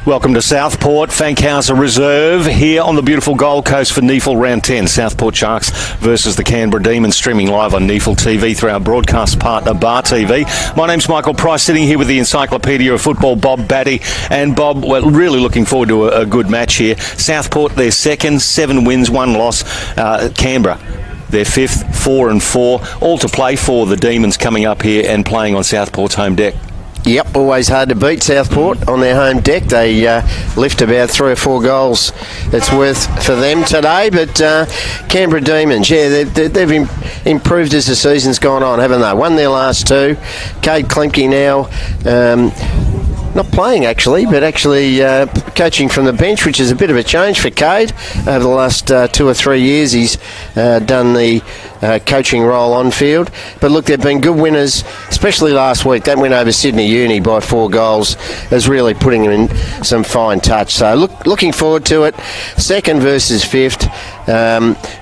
Welcome to Southport, Fankhauser Reserve, here on the beautiful Gold Coast for NEAFL Round 10. Southport Sharks versus the Canberra Demons, streaming live on NEAFL TV through our broadcast partner, Batty. My name's Michael Price, sitting here with the Encyclopedia of Football, Bob Batty. And Bob, we're really looking forward to a good match here. Southport, their second, 7 wins, 1 loss. Canberra, their fifth, 4-4. All to play for the Demons coming up here and playing on Southport's home deck. Yep, always hard to beat Southport on their home deck. They lift about 3 or 4 goals it's worth for them today. But Canberra Demons, yeah, they've improved as the season's gone on, haven't they? Won their last 2. Cade Klemke now not playing actually, but actually coaching from the bench, which is a bit of a change for Cade. Over the last 2 or 3 years, he's done the coaching role on field. But look, they've been good winners, especially last week. That win over Sydney Uni by 4 goals is really putting them in some fine touch. So looking forward to it. Second versus fifth.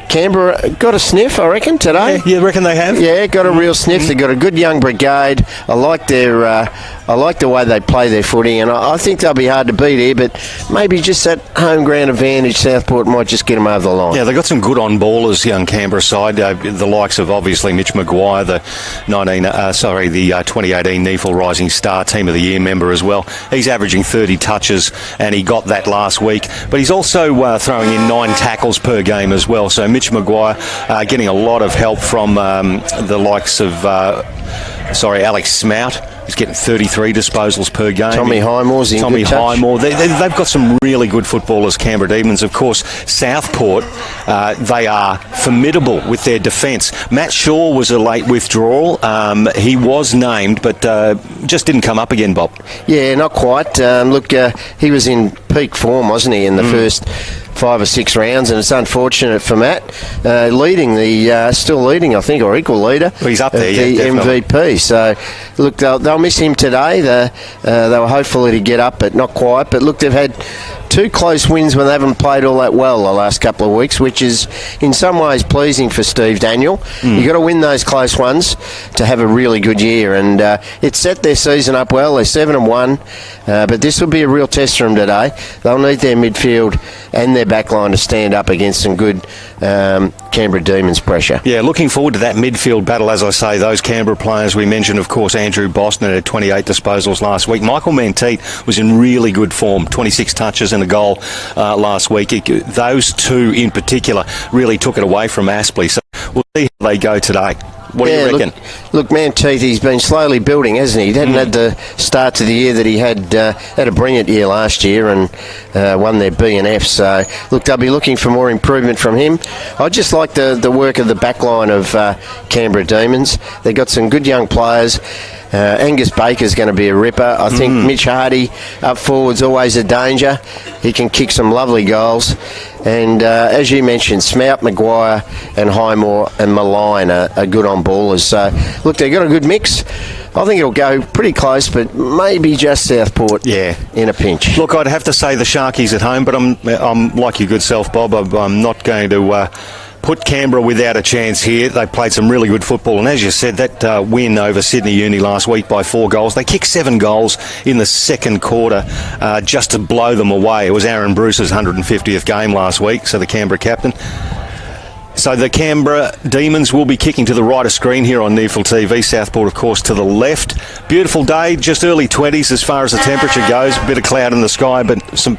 Canberra got a sniff, I reckon, today. Yeah, you reckon they have? Yeah, got a real sniff. They've got a good young brigade. I like the way they play their footy, and I think they'll be hard to beat here, but maybe just that home ground advantage, Southport might just get them over the line. Yeah, they've got some good on-ballers, young Canberra side. The likes of, obviously, Mitch Maguire, the 2018 NEAFL Rising Star Team of the Year member as well. He's averaging 30 touches, and he got that last week. But he's also throwing in 9 tackles per game as well. So Mitch Maguire getting a lot of help from the likes of Alex Smout. He's getting 33 disposals per game. Tommy Highmore's in good touch. Highmore. They've got some really good footballers, Canberra Demons. Of course, Southport, they are formidable with their defence. Matt Shaw was a late withdrawal. He was named, but just didn't come up again, Bob. Yeah, not quite. Look, he was in peak form, wasn't he, in the first 5 or 6 rounds, and it's unfortunate for Matt, still leading, I think, or equal leader. Well, he's up there, the MVP. So, look, they'll miss him today. They were hopeful he'd get up, but not quite. But look, they've had 2 close wins when they haven't played all that well the last couple of weeks, which is in some ways pleasing for Steve Daniel. You've got to win those close ones to have a really good year, and it set their season up well. They're 7-1, but this will be a real test for them today. They'll need their midfield and their backline to stand up against some good Canberra Demons pressure. Yeah, looking forward to that midfield battle. As I say, those Canberra players we mentioned, of course, Andrew Boston had 28 disposals last week. Michael Menteith was in really good form, 26 touches and a goal last week. Those 2 in particular really took it away from Aspley. So we'll see how they go today. What do you reckon? Look, Menteith, he's been slowly building, hasn't he? He hadn't had the start to the year that he had a brilliant year last year and won their B and F. So, look, they'll be looking for more improvement from him. I just like the work of the backline of Canberra Demons. They've got some good young players. Angus Baker's going to be a ripper. I think Mitch Hardy up forward's always a danger. He can kick some lovely goals. And as you mentioned, Smout, Maguire and Highmore and Malign are good on ballers. So, look, they've got a good mix. I think it'll go pretty close, but maybe just Southport in a pinch. Look, I'd have to say the Sharkies at home, but I'm like your good self, Bob. I'm not going to put Canberra without a chance here. They played some really good football, and as you said, that win over Sydney Uni last week by 4 goals. They kicked 7 goals in the second quarter just to blow them away. It was Aaron Bruce's 150th game last week, so the Canberra captain. So the Canberra Demons will be kicking to the right of screen here on NEAFL TV. Southport, of course, to the left. Beautiful day, just early 20s as far as the temperature goes. A bit of cloud in the sky, but some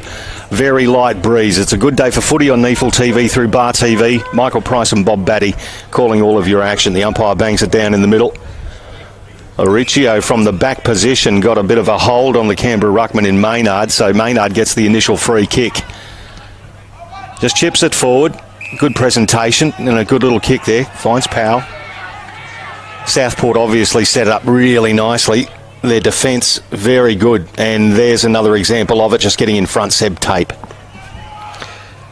very light breeze. It's a good day for footy on NEAFL TV through Bar TV. Michael Price and Bob Batty calling all of your action. The umpire bangs it down in the middle. Oricchio from the back position got a bit of a hold on the Canberra ruckman in Maynard, so Maynard gets the initial free kick. Just chips it forward. Good presentation and a good little kick there. Finds Powell. Southport obviously set it up really nicely. Their defence very good, and there's another example of it, just getting in front. Seb Tape.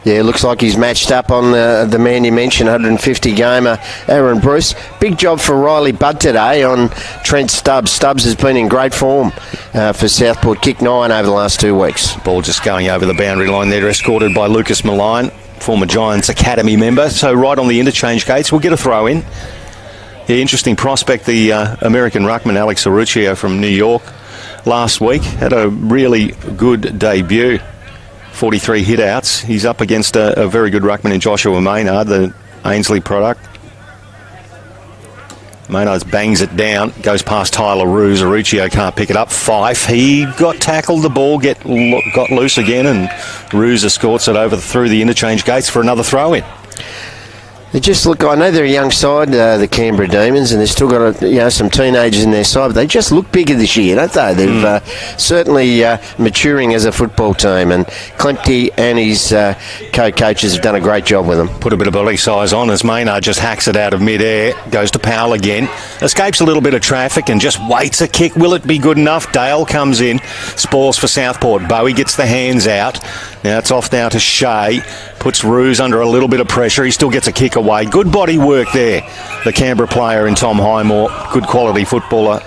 Yeah, looks like he's matched up on the man you mentioned, 150 gamer, Aaron Bruce. Big job for Riley Budd today on Trent Stubbs. Stubbs has been in great form for Southport. Kicked 9 over the last 2 weeks. Ball just going over the boundary line there, escorted by Lucas Malign, former Giants Academy member. So right on the interchange gates, we'll get a throw in. Yeah, interesting prospect, the American ruckman Alex Aruccio from New York last week. Had a really good debut. 43 hit-outs. He's up against a very good ruckman in Joshua Maynard, the Ainsley product. Maynard bangs it down, goes past Tyler Roos. Aruccio can't pick it up. Fife, he got tackled, the ball got loose again, and Roos escorts it over through the interchange gates for another throw-in. They just look, I know they're a young side, the Canberra Demons, and they've still got some teenagers in their side, but they just look bigger this year, don't they? They've certainly maturing as a football team, and Clemty and his co-coaches have done a great job with them. Put a bit of body size on as Maynard just hacks it out of mid-air, goes to Powell again, escapes a little bit of traffic and just waits a kick. Will it be good enough? Dale comes in, spoils for Southport. Bowie gets the hands out. Now it's off now to Shea, puts Roos under a little bit of pressure. He still gets a kick away. Good body work there. The Canberra player in Tom Highmore, good quality footballer.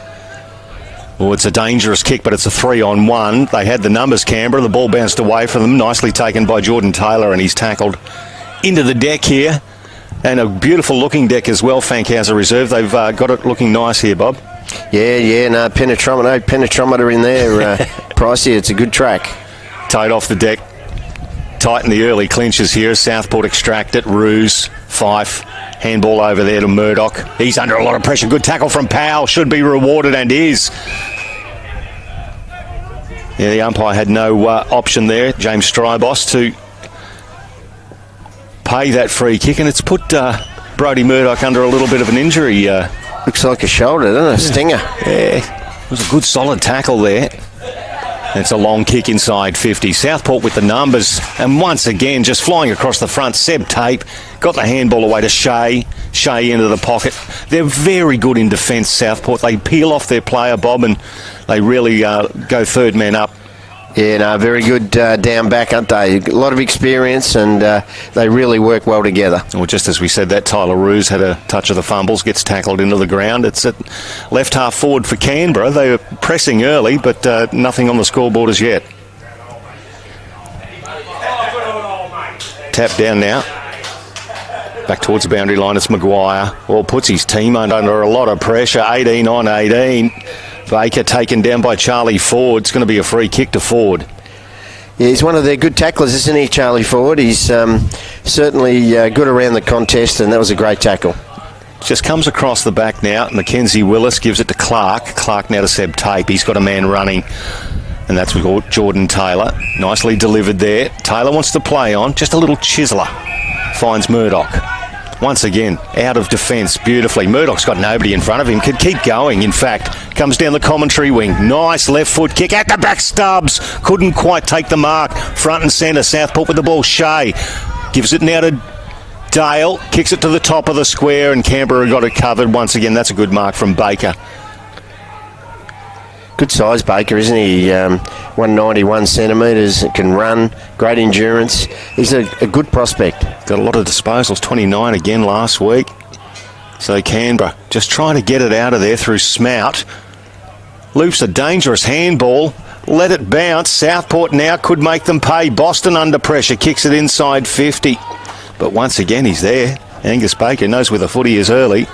Well, it's a dangerous kick, but it's a 3-on-1. They had the numbers, Canberra. The ball bounced away from them. Nicely taken by Jordan Taylor, and he's tackled into the deck here. And a beautiful looking deck as well, Fankhauser Reserve. They've got it looking nice here, Bob. Yeah, no, penetrometer in there. Pricey, it's a good track. Tate off the deck. Tighten the early clinches here. Southport extract it. Roos, Fife, handball over there to Murdoch. He's under a lot of pressure. Good tackle from Powell. Should be rewarded and is. Yeah, the umpire had no option there, James Strybos, to pay that free kick, and it's put Brodie Murdoch under a little bit of an injury. Looks like a shoulder, doesn't it? A stinger. Yeah, it was a good solid tackle there. It's a long kick inside 50. Southport with the numbers, and once again just flying across the front. Seb Tape got the handball away to Shea. Shea into the pocket. They're very good in defence, Southport. They peel off their player, Bob, and they really go third man up. Yeah, no, very good down back, aren't they? A lot of experience, and they really work well together. Well, just as we said that, Tyler Roos had a touch of the fumbles, gets tackled into the ground. It's at left half forward for Canberra. They were pressing early, but nothing on the scoreboard as yet. Tap down now. Back towards the boundary line, it's Maguire. Well, puts his team under a lot of pressure. 18 on 18. Baker taken down by Charlie Ford. It's going to be a free kick to Ford. Yeah, he's one of their good tacklers, isn't he, Charlie Ford? He's certainly good around the contest, and that was a great tackle. Just comes across the back now. Mackenzie Willis gives it to Clark. Clark now to Seb Tape. He's got a man running, and that's with Jordan Taylor. Nicely delivered there. Taylor wants to play on. Just a little chiseler. Finds Murdoch. Once again, out of defence beautifully. Murdoch's got nobody in front of him. Could keep going, in fact. Comes down the commentary wing. Nice left foot kick at the back. Stubbs couldn't quite take the mark. Front and centre. Southport with the ball. Shea gives it now to Dale. Kicks it to the top of the square, and Canberra got it covered. Once again, that's a good mark from Baker. Good size Baker, isn't he? 191 centimetres, can run, great endurance. He's a good prospect. Got a lot of disposals, 29 again last week. So Canberra just trying to get it out of there through Smout. Loops a dangerous handball. Let it bounce. Southport now could make them pay. Boston under pressure, kicks it inside 50. But once again, he's there. Angus Baker knows where the footy is early.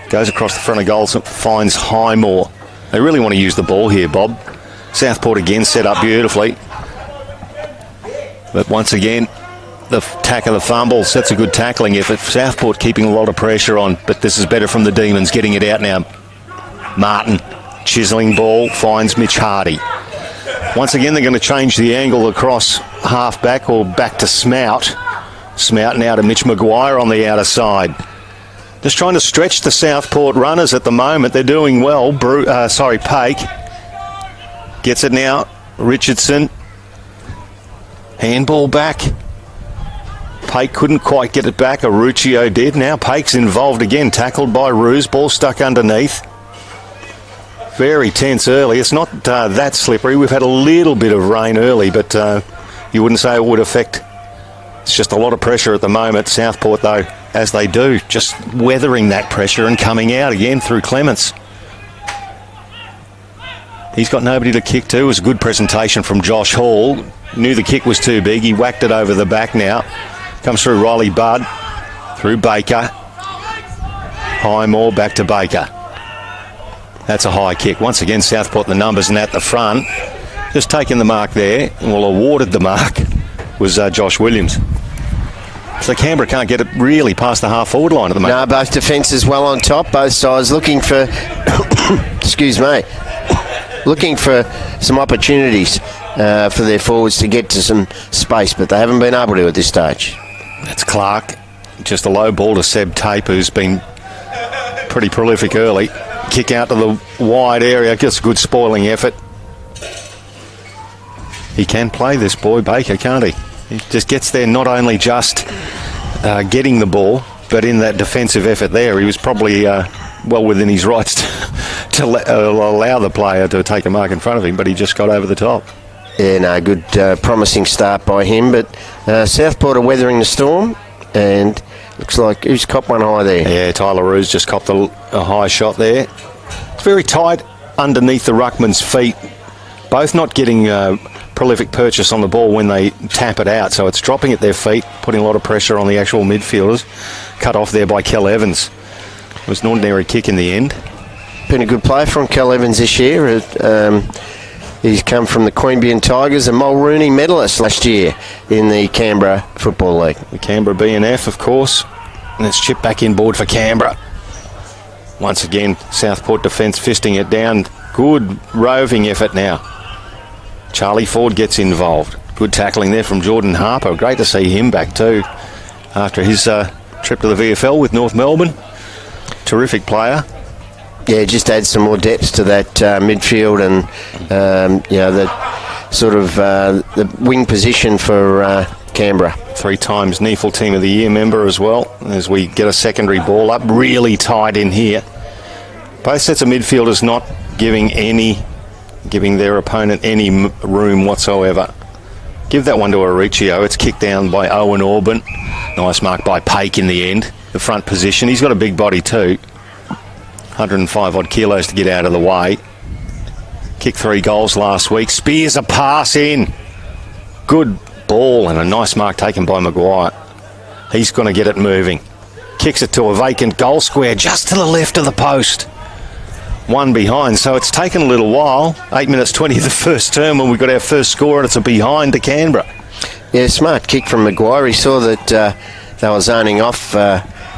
Goes across the front of goal, finds Highmore. They really want to use the ball here, Bob. Southport again set up beautifully. But once again, the tack of the fumble sets a good tackling effort. Southport keeping a lot of pressure on, but this is better from the Demons, getting it out now. Martin, chiselling ball, finds Mitch Hardy. Once again, they're going to change the angle across half back or back to Smout. Smout now to Mitch Maguire on the outer side. Just trying to stretch the Southport runners at the moment. They're doing well. Pake gets it now. Richardson. Handball back. Pake couldn't quite get it back. Aruccio did. Now Pake's involved again. Tackled by Roos. Ball stuck underneath. Very tense early. It's not that slippery. We've had a little bit of rain early, but you wouldn't say it would affect. It's just a lot of pressure at the moment. Southport, though, as they do, just weathering that pressure and coming out again through Clements. He's got nobody to kick to. It was a good presentation from Josh Hall. Knew the kick was too big. He whacked it over the back now. Comes through Riley Budd, through Baker. Highmore back to Baker. That's a high kick. Once again, Southport the numbers and at the front. Just taking the mark there, and awarded the mark was Josh Williams. So Canberra can't get it really past the half-forward line at the moment. No, both defences well on top, both sides looking for, excuse me, looking for some opportunities for their forwards to get to some space, but they haven't been able to at this stage. That's Clark. Just a low ball to Seb Tape, who's been pretty prolific early. Kick out to the wide area, just a good spoiling effort. He can play, this boy, Baker, can't he? He just gets there, not only just getting the ball, but in that defensive effort there, he was probably well within his rights to allow the player to take a mark in front of him, but he just got over the top. Yeah, no, good promising start by him, but Southport are weathering the storm, and looks like who's copped one high there? Yeah, Tyler Roos just copped a high shot there. It's very tight underneath the ruckman's feet. Both not getting prolific purchase on the ball when they tap it out, so it's dropping at their feet, putting a lot of pressure on the actual midfielders. Cut off there by Kel Evans. It was an ordinary kick in the end. Been a good player from Kel Evans this year. He's come from the Queanbeyan Tigers, a Mulrooney medalist last year in the Canberra Football League. The Canberra B&F, of course. And it's chipped back in board for Canberra. Once again, Southport defence fisting it down. Good roving effort now. Charlie Ford gets involved. Good tackling there from Jordan Harper. Great to see him back too after his trip to the VFL with North Melbourne. Terrific player. Yeah, just add some more depth to that midfield and the sort of the wing position for Canberra. 3 times NEAFL Team of the Year member as well, as we get a secondary ball up. Really tight in here. Both sets of midfielders not giving their opponent any room whatsoever. Give that one to Aricchio. It's kicked down by Owen Orban. Nice mark by Paik in the end. The front position. He's got a big body too. 105 odd kilos to get out of the way. Kicked 3 goals last week. Spears a pass in. Good ball and a nice mark taken by Maguire. He's going to get it moving. Kicks it to a vacant goal square just to the left of the post. One behind, so it's taken a little while. 8 minutes 20 of the first term when we got our first score, and it's a behind to Canberra. Yeah, smart kick from Maguire. He saw that they were zoning off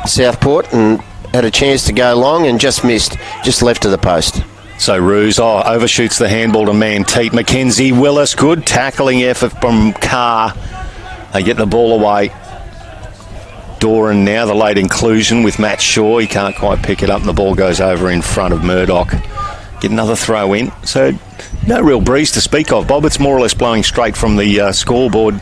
Southport and had a chance to go long and just missed, just left of the post. So Roos overshoots the handball to Manteet. Mackenzie Willis, good tackling effort from Carr. They get the ball away. Doran now, the late inclusion with Matt Shaw. He can't quite pick it up and the ball goes over in front of Murdoch. Get another throw in. So no real breeze to speak of, Bob. It's more or less blowing straight from the scoreboard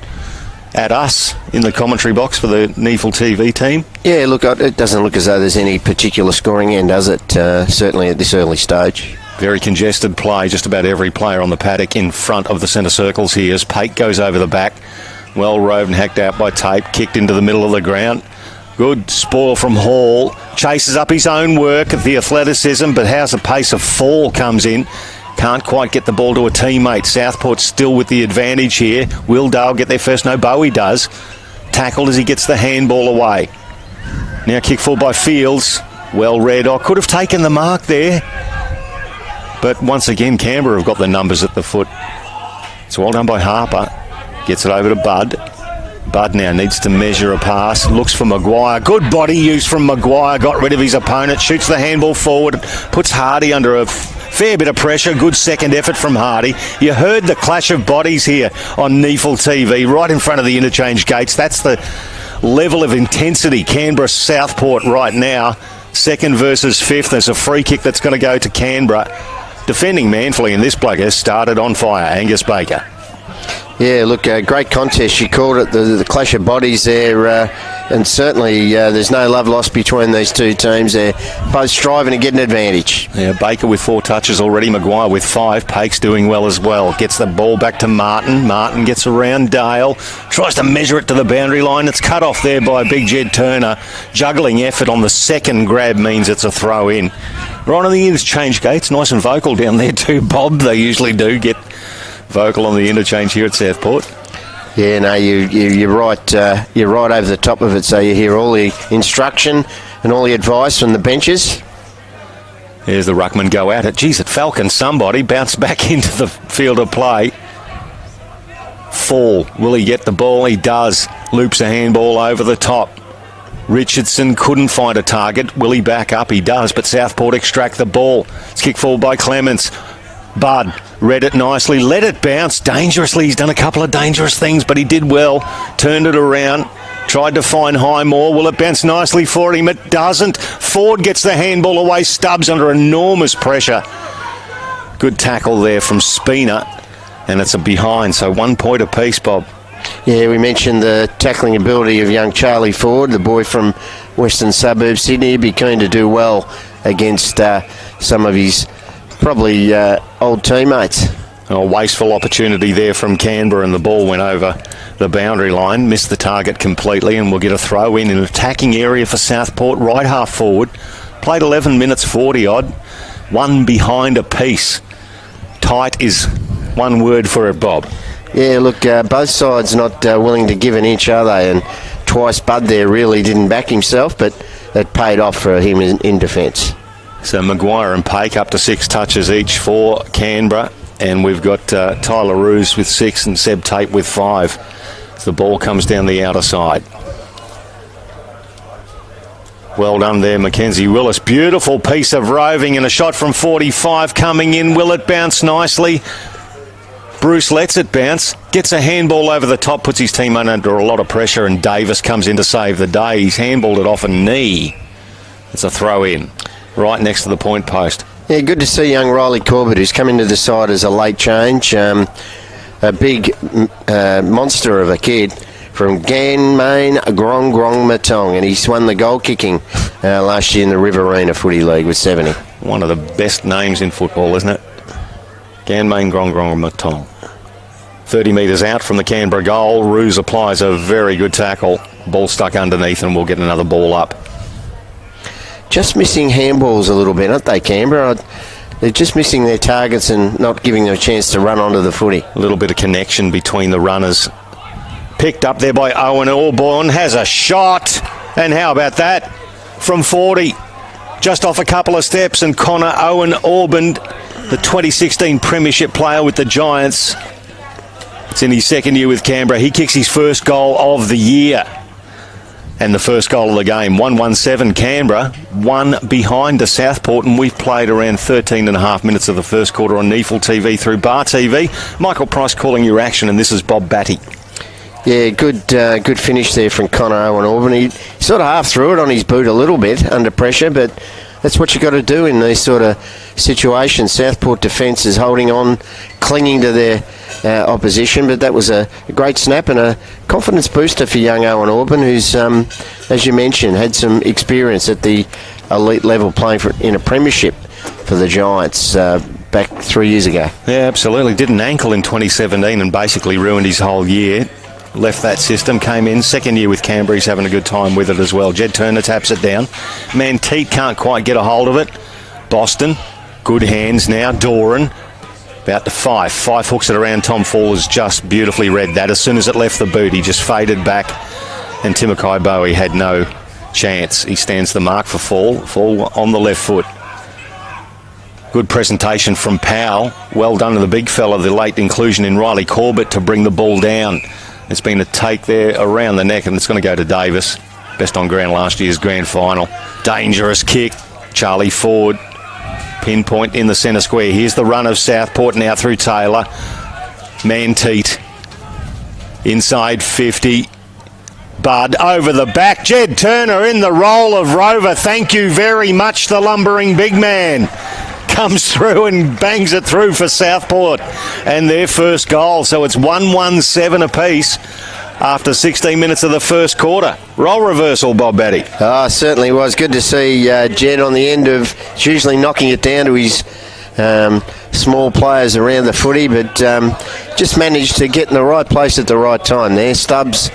at us in the commentary box for the NEAFL TV team. Yeah, look, it doesn't look as though there's any particular scoring end, does it? Certainly at this early stage. Very congested play. Just about every player on the paddock in front of the centre circles here as Paik goes over the back. Well roved and hacked out by Tape. Kicked into the middle of the ground. Good spoil from Hall. Chases up his own work at the athleticism, but how's the pace of fall comes in. Can't quite get the ball to a teammate. Southport still with the advantage here. Will Dale get there first? No, Bowie does. Tackled as he gets the handball away. Now kick full by Fields. Well read. Could have taken the mark there. But once again, Canberra have got the numbers at the foot. It's well done by Harper. Gets it over to Bud. Bud now needs to measure a pass. Looks for Maguire. Good body use from Maguire. Got rid of his opponent. Shoots the handball forward. Puts Hardy under a fair bit of pressure. Good second effort from Hardy. You heard the clash of bodies here on NEAFL TV right in front of the interchange gates. That's the level of intensity. Canberra Southport right now. 2nd versus 5th. There's a free kick that's going to go to Canberra. Defending manfully, and this bloke has started on fire. Angus Baker. Yeah, look, great contest. You called it the clash of bodies there, and certainly there's no love lost between these two teams. They're both striving to get an advantage. Yeah, Baker with 4 touches already, Maguire with 5. Pake's doing well as well. Gets the ball back to Martin. Martin gets around Dale. Tries to measure it to the boundary line. It's cut off there by Big Jed Turner. Juggling effort on the second grab means it's a throw in. Right on the interchange gates. Nice and vocal down there too, Bob. They usually do get vocal on the interchange here at Southport. Yeah, no, you're right. You're right over the top of it, so you hear all the instruction. and all the advice from the benches. There's the ruckman go at it. Geez, at Falcon, somebody bounced back into the field of play. Fall. Will he get the ball? He does. Loops a handball over the top. Richardson couldn't find a target. Will he back up? He does, but Southport extract the ball. It's kicked forward by Clements. Bud read it nicely, let it bounce dangerously. He's done a couple of dangerous things, but he did well. Turned it around. Tried to find Highmore. Will it bounce nicely for him? It doesn't. Ford gets the handball away. Stubbs under enormous pressure. Good tackle there from Spina. And it's a behind, so 1 point apiece, Bob. Yeah, we mentioned the tackling ability of young Charlie Ford, the boy from Western Suburbs, Sydney. He'd be keen to do well against some of his probably old teammates. A wasteful opportunity there from Canberra, and the ball went over the boundary line, missed the target completely, and we'll get a throw in an attacking area for Southport, right half forward. Played 11 minutes 40 odd, one behind apiece. Tight is one word for it, Bob. Yeah, look, both sides not willing to give an inch, are they? And twice Bud there really didn't back himself, but it paid off for him in defence. So Maguire and Paik up to 6 touches each for Canberra. And we've got Tyler Roos with 6 and Seb Tate with 5. As the ball comes down the outer side. Well done there, Mackenzie Willis. Beautiful piece of roving and a shot from 45 coming in. Will it bounce nicely? Bruce lets it bounce, gets a handball over the top, puts his team under a lot of pressure, and Davis comes in to save the day. He's handballed it off a knee. It's a throw in, right next to the point post. Yeah, good to see young Riley Corbett, who's come into the side as a late change. A big monster of a kid from Ganmain Grong Matong, and he's won the goal kicking last year in the Riverina Footy League with 70. One of the best names in football, isn't it? Ganmain Grong Matong. 30 metres out from the Canberra goal. Roos applies a very good tackle. Ball stuck underneath, and we'll get another ball up. Just missing handballs a little bit, aren't they, Canberra? They're just missing their targets and not giving them a chance to run onto the footy. A little bit of connection between the runners. Picked up there by Owen Orborn. Has a shot. And how about that? From 40. Just off a couple of steps. And Connor Owen Orborn, the 2016 Premiership player with the Giants. It's in his second year with Canberra. He kicks his first goal of the year. And the first goal of the game, 1-1-7 Canberra, one behind the Southport, and we've played around 13 and a half minutes of the first quarter on NEAFL TV through Bar TV. Michael Price calling your action, and this is Bob Batty. Yeah, good finish there from Connor Owen Orban. He sort of half threw it on his boot a little bit under pressure, but that's what you got to do in these sort of situations. Southport defence is holding on, clinging to their opposition, but that was a great snap and a confidence booster for young Owen Orban, who's, as you mentioned, had some experience at the elite level playing in a premiership for the Giants back 3 years ago. Yeah, absolutely. Did an ankle in 2017 and basically ruined his whole year. Left that system, came in, second year with Canberra, he's having a good time with it as well. Jed Turner taps it down. Manteet can't quite get a hold of it. Boston, good hands now. Doran, about to Fife. Fife hooks it around. Tom Fall has just beautifully read that. As soon as it left the boot, he just faded back, and Timokai Bowie had no chance. He stands the mark for Fall. Fall on the left foot. Good presentation from Powell. Well done to the big fella, the late inclusion in Riley Corbett to bring the ball down. It's been a take there around the neck, and it's going to go to Davis. Best on ground last year's grand final. Dangerous kick. Charlie Ford. Pinpoint in the centre square. Here's the run of Southport now through Taylor. Manteet. Inside 50. Bud over the back. Jed Turner in the role of rover. Thank you very much, the lumbering big man. Comes through and bangs it through for Southport and their first goal. So it's 1-1-7 apiece after 16 minutes of the first quarter. Role reversal, Bob Batty. Oh, certainly was. Good to see Jed on the end of usually knocking it down to his small players around the footy, but just managed to get in the right place at the right time there. Stubbs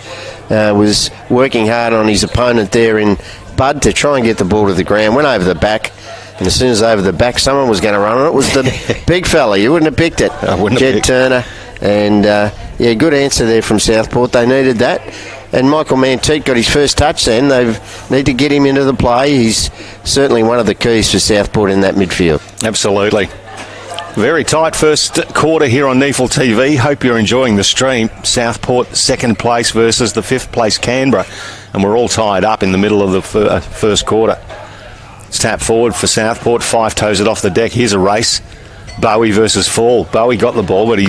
was working hard on his opponent there in Bud to try and get the ball to the ground. Went over the back. And as soon as over the back, someone was going to run on it. It was the big fella. You wouldn't have picked it. I wouldn't have Jed picked Turner. And, yeah, good answer there from Southport. They needed that. and Michael Manteet got his first touch then. They need to get him into the play. He's certainly one of the keys for Southport in that midfield. Absolutely. Very tight first quarter here on NEAFL TV. Hope you're enjoying the stream. Southport second place versus the fifth place Canberra. And we're all tied up in the middle of the first quarter. It's tap forward for Southport. Five toes it off the deck. Here's a race. Bowie versus Fall. Bowie got the ball, but he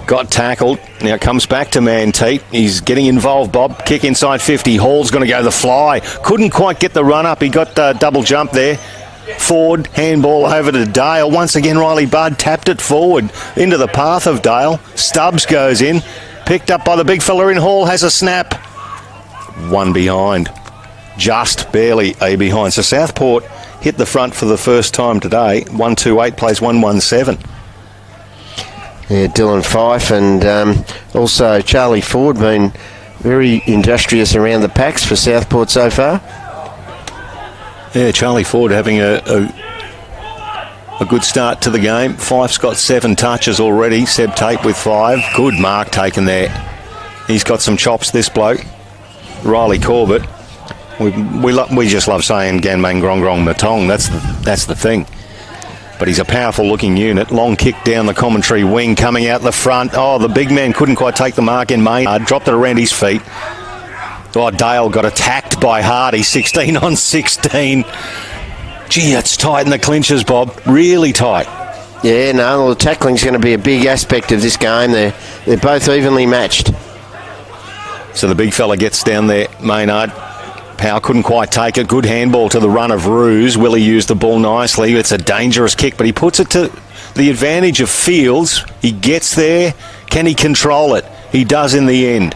got tackled. Now it comes back to Manteet. He's getting involved, Bob. Kick inside 50. Hall's going to go the fly. Couldn't quite get the run up. He got double jump there. Forward, handball over to Dale. Once again, Riley Budd tapped it forward into the path of Dale. Stubbs goes in. Picked up by the big fella in Hall. Has a snap. One behind. Just barely a behind. So Southport hit the front for the first time today. 1-2-8 plays 1-1-7. Yeah, Dylan Fife and also Charlie Ford been very industrious around the packs for Southport so far. Yeah, Charlie Ford having a good start to the game. Fife's got 7 touches already. Seb Tate with 5. Good mark taken there. He's got some chops, this bloke. Riley Corbett. We just love saying Ganmang Grong Grong Matong. That's the thing. But he's a powerful looking unit. Long kick down the commentary wing, coming out the front. Oh, the big man couldn't quite take the mark in Maynard. Dropped it around his feet. Oh, Dale got attacked by Hardy, 16 on 16. Gee, it's tight in the clinches, Bob. Really tight. Yeah, no, the tackling's going to be a big aspect of this game. They're both evenly matched. So the big fella gets down there, Maynard. Powell couldn't quite take it. Good handball to the run of Ruse. Willie used the ball nicely. It's a dangerous kick, but he puts it to the advantage of Fields. He gets there. Can he control it? He does in the end.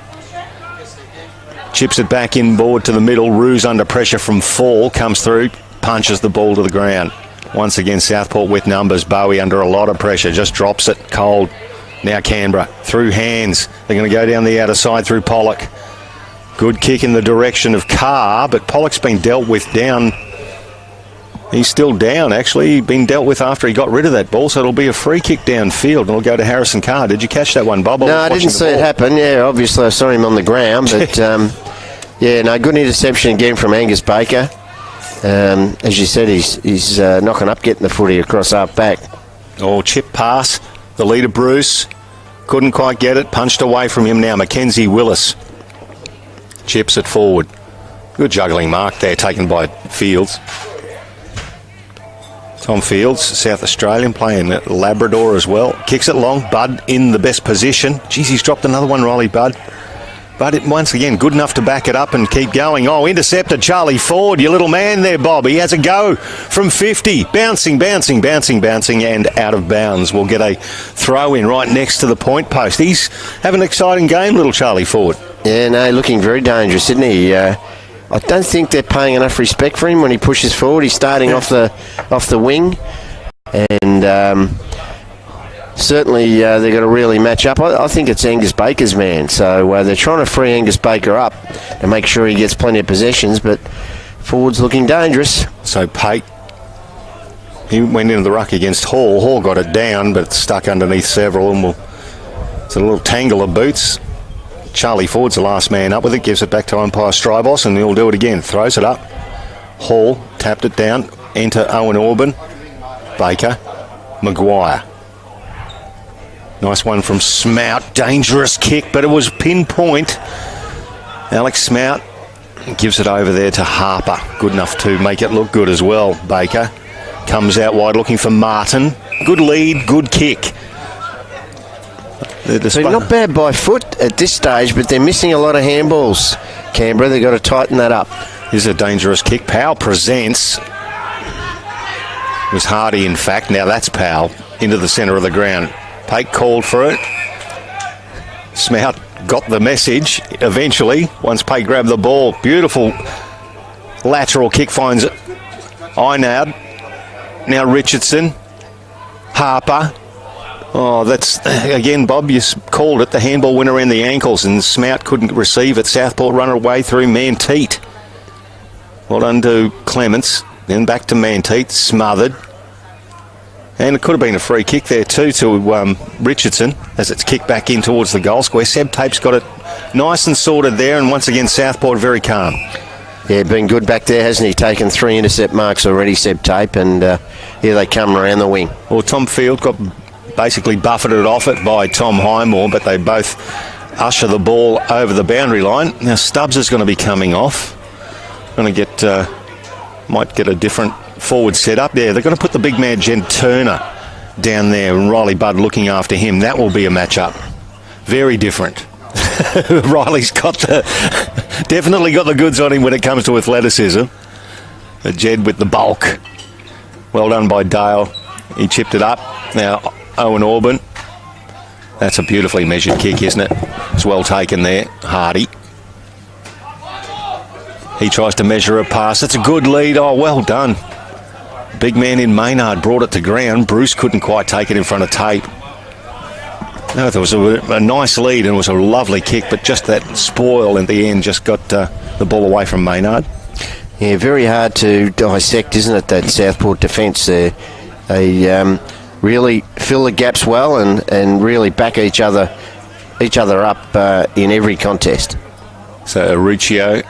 Chips it back inboard to the middle. Ruse under pressure from Fall. Comes through. Punches the ball to the ground. Once again, Southport with numbers. Bowie under a lot of pressure. Just drops it cold. Now Canberra. Through hands. They're going to go down the outer side through Pollock. Good kick in the direction of Carr, but Pollock's been dealt with down. He's still down, actually. He'd been dealt with after he got rid of that ball, so it'll be a free kick downfield, and it'll go to Harrison Carr. Did you catch that one, Bob? No, I didn't see it happen. Yeah, obviously I saw him on the ground, but yeah, no, good interception again from Angus Baker. As you said, he's knocking up, getting the footy across half back. Oh, chip pass. The leader, Bruce, couldn't quite get it. Punched away from him now. Mackenzie Willis chips it forward. Good juggling mark there, taken by Fields. Tom Fields, South Australian, playing at Labrador as well. Kicks it long. Budd in the best position. Jeez, he's dropped another one, Riley Budd. But once again, good enough to back it up and keep going. Oh, intercepted Charlie Ford, your little man there, Bob. He has a go from 50. Bouncing, and out of bounds. We'll get a throw in right next to the point post. He's having an exciting game, little Charlie Ford. Yeah, no, looking very dangerous, isn't he? I don't think they're paying enough respect for him when he pushes forward. He's starting off the wing, and certainly they've got to really match up. I think it's Angus Baker's man, so they're trying to free Angus Baker up to make sure he gets plenty of possessions, but Ford's looking dangerous. So Pate, he went into the ruck against Hall. Hall got it down, but it's stuck underneath several, and it's a little tangle of boots. Charlie Ford's the last man up with it, gives it back to umpire Strybos, and he'll do it again. Throws it up. Hall tapped it down. Enter Owen Orban. Baker. Maguire. Nice one from Smout. Dangerous kick, but it was pinpoint. Alex Smout gives it over there to Harper. Good enough to make it look good as well. Baker comes out wide looking for Martin. Good lead, good kick. So not bad by foot at this stage, but they're missing a lot of handballs. Canberra, they've got to tighten that up. Here's a dangerous kick. Powell presents. It was Hardy, in fact. Now that's Powell into the centre of the ground. Pate called for it. Smout got the message eventually once Pate grabbed the ball. Beautiful lateral kick finds Einard. Now Richardson. Harper. Oh, that's, again, Bob, you called it. The handball went around the ankles and Smout couldn't receive it. Southport run away through Manteet. Well done to Clements. Then back to Manteet, smothered. And it could have been a free kick there too to Richardson as it's kicked back in towards the goal square. Seb Tape's got it nice and sorted there, and once again Southport very calm. Yeah, been good back there, hasn't he? Taken 3 intercept marks already, Seb Tape, and here they come around the wing. Well, Tom Field got basically buffeted off it by Tom Highmore, but they both usher the ball over the boundary line. Now Stubbs is going to be coming off. Going to get, might get a different forward setup there. They're going to put the big man Jen Turner down there, and Riley Budd looking after him. That will be a matchup. Very different. Riley's definitely got the goods on him when it comes to athleticism. Jed with the bulk. Well done by Dale. He chipped it up. Now Owen Orban. That's a beautifully measured kick, isn't it? It's well taken there. Hardy. He tries to measure a pass. It's a good lead. Oh, well done. Big man in Maynard brought it to ground. Bruce couldn't quite take it in front of Tape. No, there was a nice lead and it was a lovely kick, but just that spoil in the end just got the ball away from Maynard. Yeah, very hard to dissect, isn't it, that Southport defence there. They really fill the gaps well and really back each other up in every contest. So Aruccio,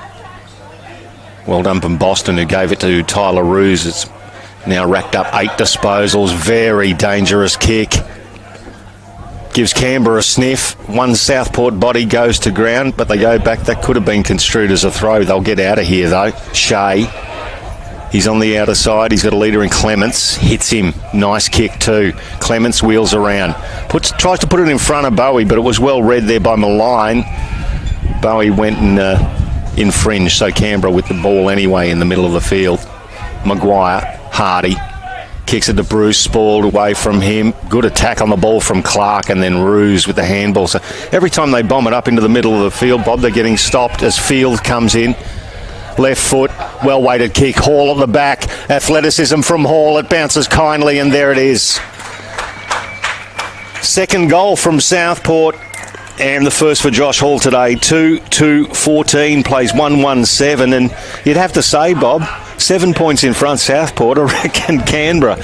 well done from Boston, who gave it to Tyler Roos. It's now racked up 8 disposals. Very dangerous kick. Gives Canberra a sniff. One Southport body goes to ground, but they go back. That could have been construed as a throw. They'll get out of here, though. Shea. He's on the outer side. He's got a leader in Clements. Hits him. Nice kick, too. Clements wheels around. Tries to put it in front of Bowie, but it was well read there by Malign. Bowie went and infringed, so Canberra with the ball anyway in the middle of the field. Maguire. Hardy. Kicks it to Bruce, spoiled away from him. Good attack on the ball from Clark, and then Roos with the handball. So every time they bomb it up into the middle of the field, Bob, they're getting stopped as Field comes in. Left foot, well-weighted kick. Hall at the back. Athleticism from Hall. It bounces kindly, and there it is. Second goal from Southport, and the first for Josh Hall today. 2-2-14, plays 1-1-7, and you'd have to say, Bob, 7 points in front Southport. I reckon Canberra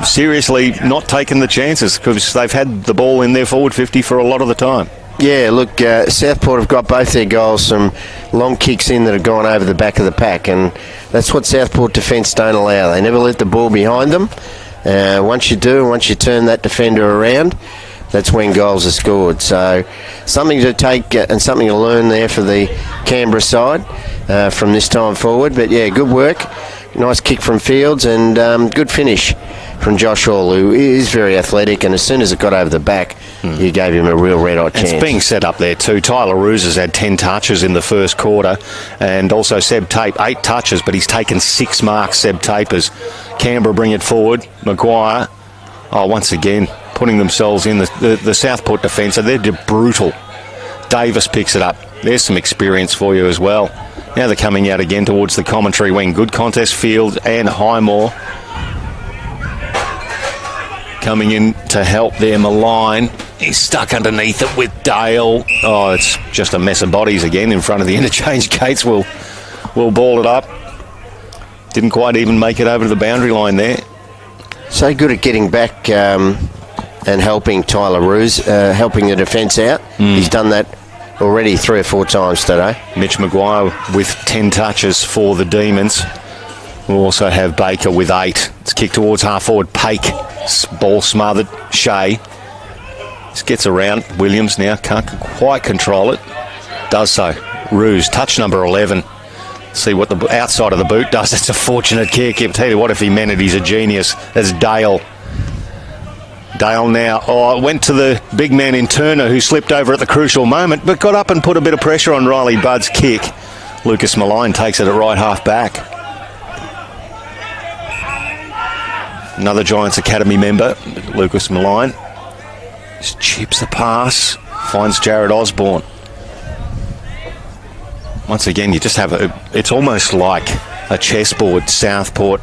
seriously not taking the chances because they've had the ball in their forward 50 for a lot of the time. Yeah, look, Southport have got both their goals, some long kicks in that have gone over the back of the pack, and that's what Southport defence don't allow. They never let the ball behind them. Once you turn that defender around, that's when goals are scored. So something to take and something to learn there for the Canberra side from this time forward. But yeah, good work. Nice kick from Fields and good finish from Josh Hall, who is very athletic, and as soon as it got over the back, you gave him a real red-hot chance. It's being set up there too. Tyler Roos has had 10 touches in the first quarter, and also Seb Tape, 8 touches, but he's taken 6 marks, Seb Tape, as Canberra bring it forward. Maguire, once again, putting themselves in the Southport defence, and they're brutal. Davis picks it up. There's some experience for you as well. Now they're coming out again towards the commentary wing. Good contest, Field and Highmore coming in to help there. Malign, he's stuck underneath it with Dale. Oh, it's just a mess of bodies again in front of the interchange gates. We'll ball it up. Didn't quite even make it over to the boundary line there. So good at getting back and helping Tyler Roos, helping the defence out. He's done that already 3 or 4 times today. Mitch Maguire with 10 touches for the Demons. We'll also have Baker with 8. It's kicked towards half forward. Pake, ball smothered. Shea just gets around. Williams now can't quite control it. Does so. Roos, touch number 11. See what the outside of the boot does. It's a fortunate kick. I'll tell you what, if he meant it, he's a genius. That's Dale. Dale now went to the big man in Turner, who slipped over at the crucial moment, but got up and put a bit of pressure on Riley Budd's kick. Lucas Malign takes it at right half back. Another Giants Academy member, Lucas Malign. Just chips the pass, finds Jared Osborne. Once again, you just have it's almost like a chessboard, Southport,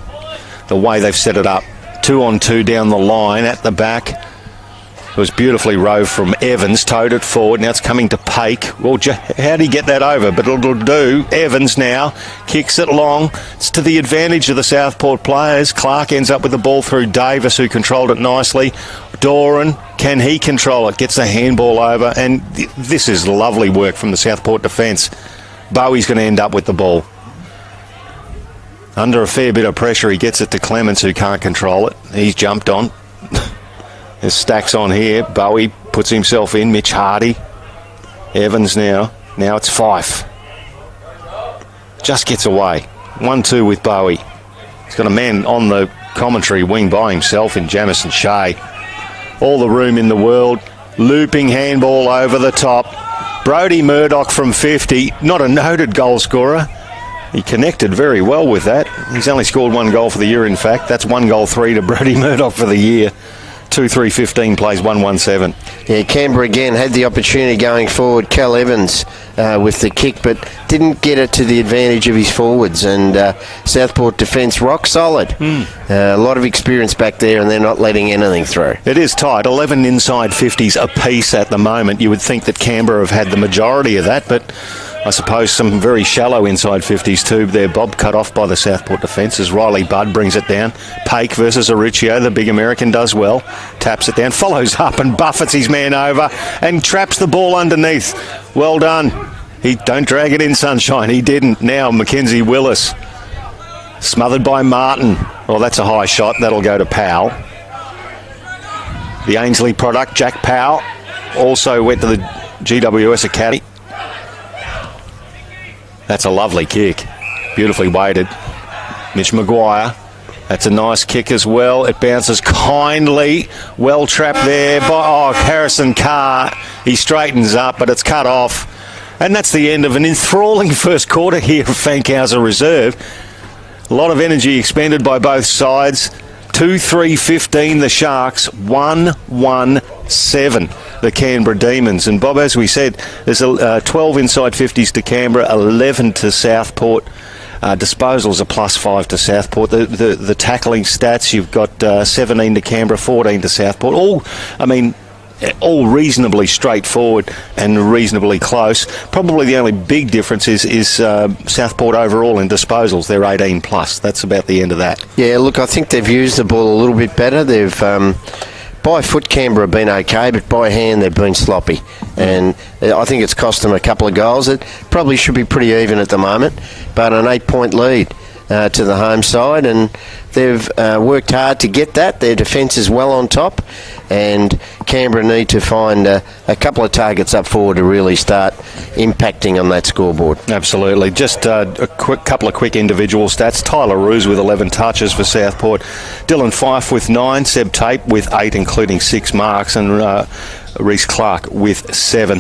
the way they've set it up. 2-on-2 down the line at the back. It was beautifully rove from Evans, towed it forward. Now it's coming to Paik. Well, how did he get that over? But it'll do. Evans now kicks it long. It's to the advantage of the Southport players. Clark ends up with the ball through Davis, who controlled it nicely. Doran, can he control it? Gets the handball over. And this is lovely work from the Southport defence. Bowie's going to end up with the ball. Under a fair bit of pressure, he gets it to Clements, who can't control it. He's jumped on. There's stacks on here. Bowie puts himself in. Mitch Hardy. Evans now. Now it's Fife. Just gets away. 1-2 with Bowie. He's got a man on the commentary wing by himself in Jamison Shea. All the room in the world. Looping handball over the top. Brodie Murdoch from 50. Not a noted goal scorer. He connected very well with that. He's only scored 1 goal for the year, in fact. That's 1 goal 3 to Brodie Murdoch for the year. 2-3-15 plays 1-1-7. Yeah, Canberra again had the opportunity going forward. Cal Evans with the kick, but didn't get it to the advantage of his forwards. And Southport defence rock solid. A lot of experience back there, and they're not letting anything through. It is tight. 11 inside 50s apiece at the moment. You would think that Canberra have had the majority of that, but I suppose some very shallow inside 50s too. There, Bob cut off by the Southport defence as Riley Budd brings it down. Paik versus Auricio. The big American does well. Taps it down, follows up and buffets his man over and traps the ball underneath. Well done. He don't drag it in, Sunshine. He didn't. Now Mackenzie Willis. Smothered by Martin. Well, that's a high shot. That'll go to Powell. The Ainsley product, Jack Powell, also went to the GWS Academy. That's a lovely kick. Beautifully weighted. Mitch Maguire. That's a nice kick as well. It bounces kindly. Well trapped there by Harrison Carr. He straightens up, but it's cut off. And that's the end of an enthralling first quarter here of Fankhauser Reserve. A lot of energy expended by both sides. 2-3-15 the Sharks. 1-1-7 the Canberra Demons. And Bob, as we said, there's 12 inside 50s to Canberra, 11 to Southport. Disposals are +5 to Southport. The tackling stats, you've got 17 to Canberra, 14 to Southport. All reasonably straightforward and reasonably close. Probably the only big difference is Southport overall in disposals. They're 18 plus. That's about the end of that. Yeah, look, I think they've used the ball a little bit better. They've by foot Canberra have been okay, but by hand they've been sloppy. And I think it's cost them a couple of goals. It probably should be pretty even at the moment, but an 8-point lead to the home side, and they've worked hard to get that. Their defence is well on top, and Canberra need to find a couple of targets up forward to really start impacting on that scoreboard. Absolutely. Just a couple of quick individual stats. Tyler Roos with 11 touches for Southport. Dylan Fife with 9. Seb Tape with 8, including 6 marks, and Reece Clark with 7.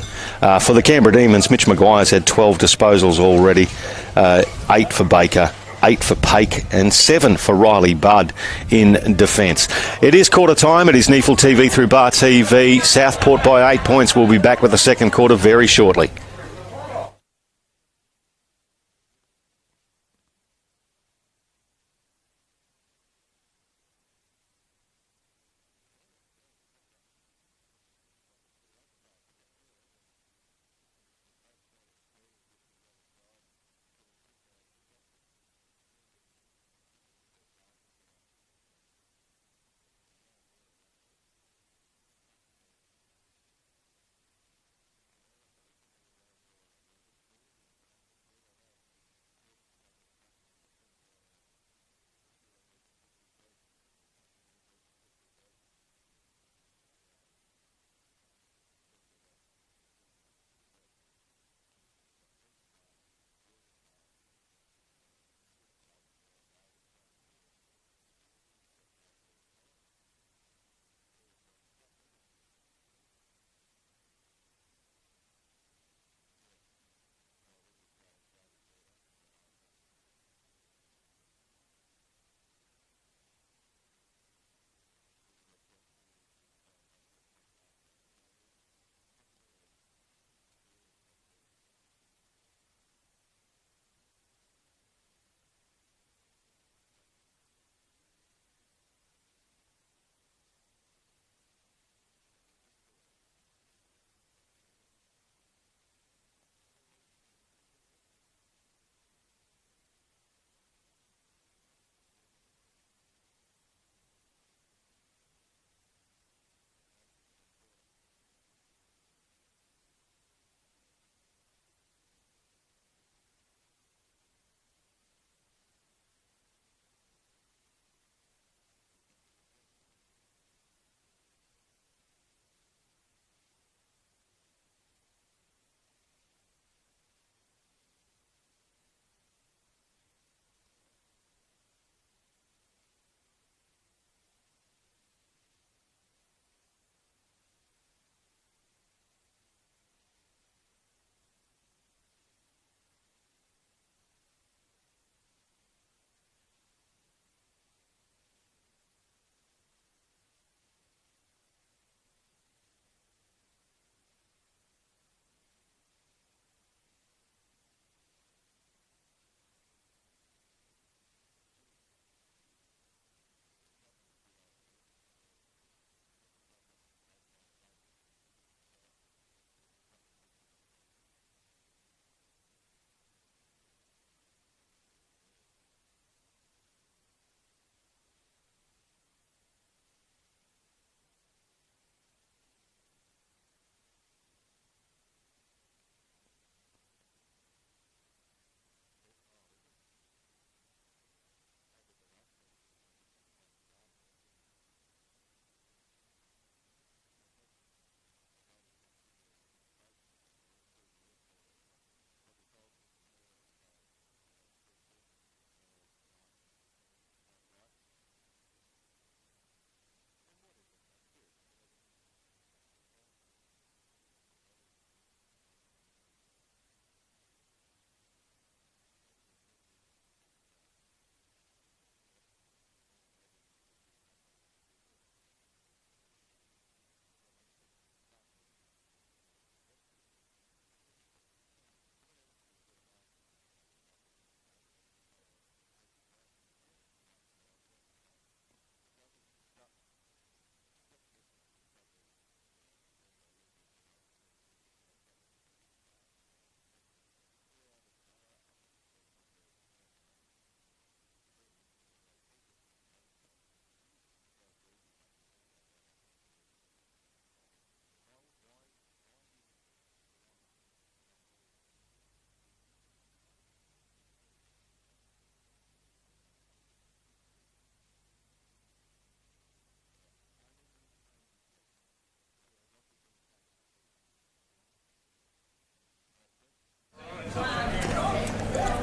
For the Canberra Demons, Mitch Maguire's had 12 disposals already. 8 for Baker, 8 for Paik, and 7 for Riley Budd in defence. It is quarter time. It is NEAFL TV through Bar TV. Southport by 8 points. We'll be back with the second quarter very shortly.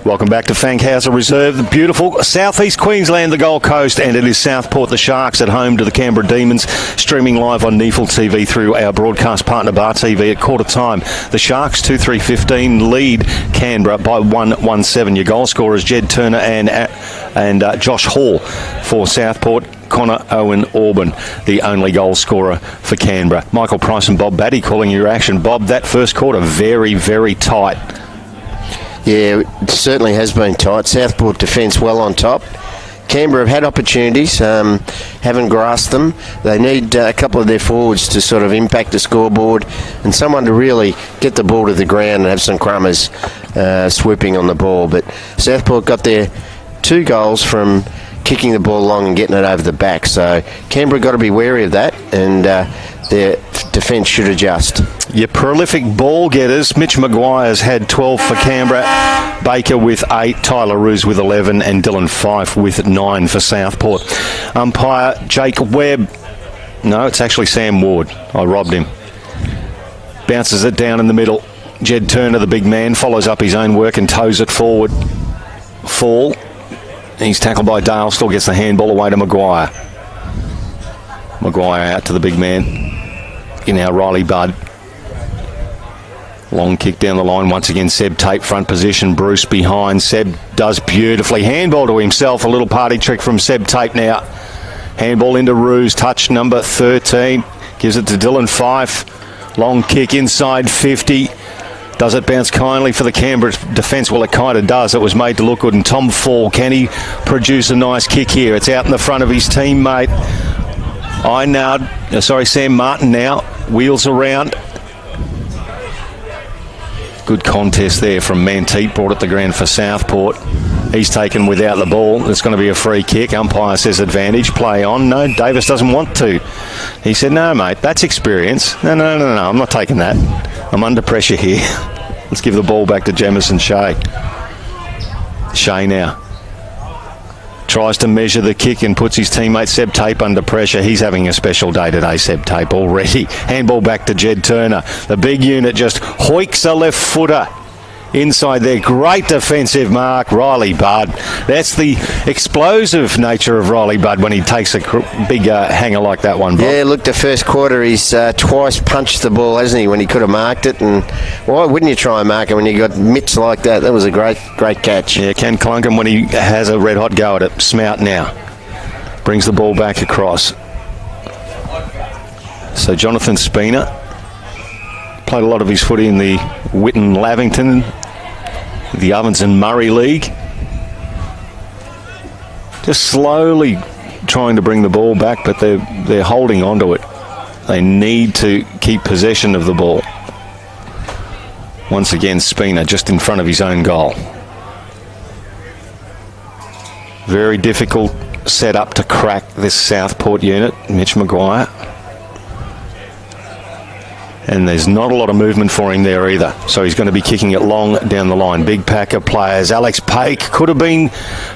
Welcome back to Fankhauser Reserve, the beautiful southeast Queensland, the Gold Coast, and it is Southport, the Sharks, at home to the Canberra Demons, streaming live on NEAFL TV through our broadcast partner Batty at quarter time. The Sharks 2-3-15 lead Canberra by 1-1-7. Your goal scorers Jed Turner and Josh Hall for Southport. Connor Owen Auburn, the only goal scorer for Canberra. Michael Price and Bob Batty calling your action. Bob, that first quarter very, very tight. Yeah, it certainly has been tight. Southport defence well on top. Canberra have had opportunities, haven't grasped them. They need a couple of their forwards to sort of impact the scoreboard and someone to really get the ball to the ground and have some crummers swooping on the ball. But Southport got their 2 goals from kicking the ball along and getting it over the back. So Canberra got to be wary of that, and their defence should adjust. Your prolific ball getters, Mitch Maguire's had 12 for Canberra, Baker with 8, Tyler Roos with 11, and Dylan Fife with 9 for Southport. Umpire Jake Webb. No, it's actually Sam Ward. I robbed him. Bounces it down in the middle. Jed Turner, the big man, follows up his own work and toes it forward. Fall. He's tackled by Dale, still gets the handball away to Maguire. Maguire out to the big man. In our Riley Budd. Long kick down the line. Once again, Seb Tate front position. Bruce behind. Seb does beautifully. Handball to himself. A little party trick from Seb Tate now. Handball into Roos. Touch number 13. Gives it to Dylan Fife. Long kick inside 50. Does it bounce kindly for the Canberra defence? Well, it kind of does. It was made to look good. And Tom Fall, can he produce a nice kick here? It's out in the front of his teammate. Sam Martin now. Wheels around. Good contest there from Manteet. Brought it to ground for Southport. He's taken without the ball. It's going to be a free kick. Umpire says advantage. Play on. No, Davis doesn't want to. He said, no, mate, that's experience. No, I'm not taking that. I'm under pressure here. Let's give the ball back to Jamison Shea. Shea now tries to measure the kick and puts his teammate Seb Tape under pressure. He's having a special day today, Seb Tape, already. Handball back to Jed Turner. The big unit just hoiks a left footer inside there. Great defensive mark, Riley Budd. That's the explosive nature of Riley Budd when he takes a big hanger like that one, Bob. Yeah, look, the first quarter he's twice punched the ball, hasn't he, when he could have marked it. And why wouldn't you try and mark it when you got mitts like that? That was a great catch. Yeah, can clunk him when he has a red-hot go at it. Smout now. Brings the ball back across. So Jonathan Spina played a lot of his footy in the Witten-Lavington, the Ovens and Murray League. Just slowly trying to bring the ball back, but they're holding on to it. They need to keep possession of the ball. Once again, Spina just in front of his own goal. Very difficult setup to crack this Southport unit. Mitch Maguire. And there's not a lot of movement for him there either. So he's going to be kicking it long down the line. Big pack of players. Alex Pake could have been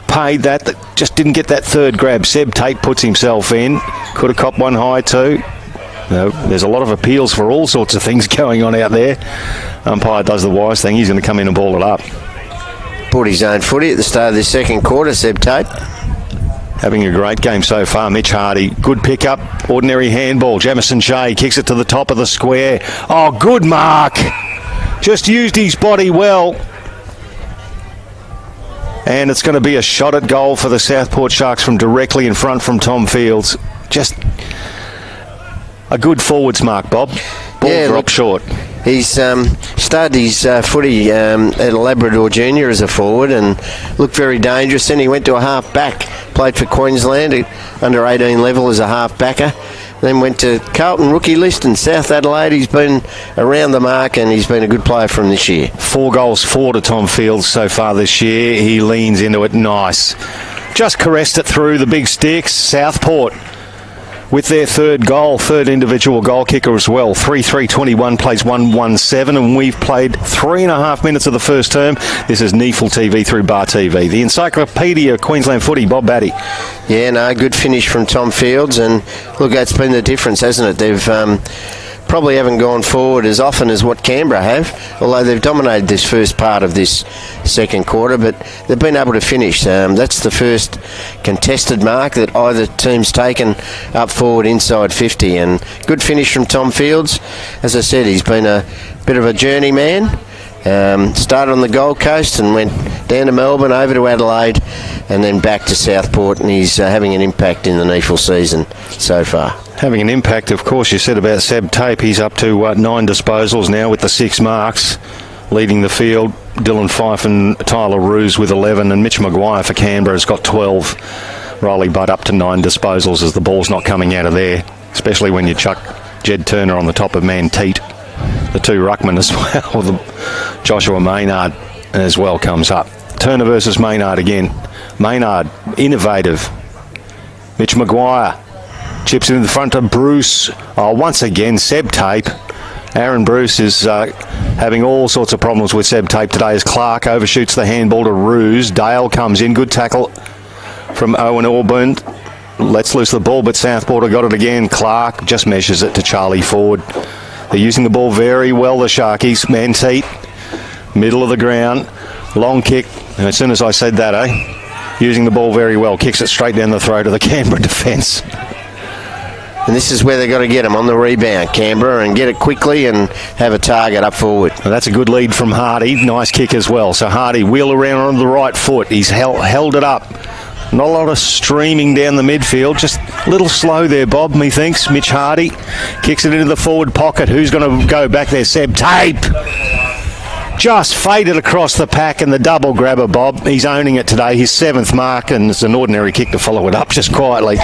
paid that just didn't get that third grab. Seb Tate puts himself in. Could have copped one high too. No, there's a lot of appeals for all sorts of things going on out there. Umpire does the wise thing. He's going to come in and ball it up. Put his own footy at the start of the second quarter, Seb Tate. Having a great game so far. Mitch Hardy, good pickup, ordinary handball. Jamison Shea kicks it to the top of the square. Oh, good mark. Just used his body well. And it's going to be a shot at goal for the Southport Sharks from directly in front from Tom Fields. Just a good forwards mark, Bob. Ball dropped short. He's started his footy at Labrador Junior as a forward and looked very dangerous. Then he went to a half-back, played for Queensland at under 18 level as a half-backer. Then went to Carlton rookie list in South Adelaide. He's been around the mark and he's been a good player from this year. 4 goals, 4 to Tom Fields so far this year. He leans into it nice. Just caressed it through the big sticks. Southport with their third goal, third individual goal kicker as well. 3-3-21 plays 1-1-7, and we've played 3.5 minutes of the first term. This is NEAFL TV through Bar TV. The Encyclopedia of Queensland Footy, Bob Batty. Yeah, no, good finish from Tom Fields, and look, that's been the difference, hasn't it? They've probably haven't gone forward as often as what Canberra have, although they've dominated this first part of this second quarter, but they've been able to finish. That's the first contested mark that either team's taken up forward inside 50, and good finish from Tom Fields. As I said, he's been a bit of a journeyman. Started on the Gold Coast and went down to Melbourne, over to Adelaide, and then back to Southport, and he's having an impact in the NEAFL season so far. Having an impact, of course. You said about Seb Tape, he's up to 9 disposals now with the 6 marks, leading the field. Dylan Fife and Tyler Roos with 11, and Mitch Maguire for Canberra has got 12. Riley Budd up to 9 disposals as the ball's not coming out of there, especially when you chuck Jed Turner on the top of Manteet. The 2 ruckmen as well. Joshua Maynard as well comes up. Turner versus Maynard again. Maynard, innovative. Mitch Maguire chips it in the front of Bruce. Once again, Seb Tape. Aaron Bruce is having all sorts of problems with Seb Tape today as Clark overshoots the handball to Roos. Dale comes in. Good tackle from Owen Auburn. Lets loose the ball, but Southport have got it again. Clark just measures it to Charlie Ford. They're using the ball very well, the Sharkies. Manteet, middle of the ground, long kick. And as soon as I said that, using the ball very well, kicks it straight down the throat of the Canberra defence. And this is where they've got to get him on the rebound, Canberra, and get it quickly and have a target up forward. Well, that's a good lead from Hardy. Nice kick as well. So Hardy wheel around on the right foot. He's held it up. Not a lot of streaming down the midfield. Just a little slow there, Bob, methinks. Mitch Hardy kicks it into the forward pocket. Who's going to go back there? Seb Tape. Just faded across the pack and the double grabber, Bob. He's owning it today. His 7th mark, and it's an ordinary kick to follow it up just quietly.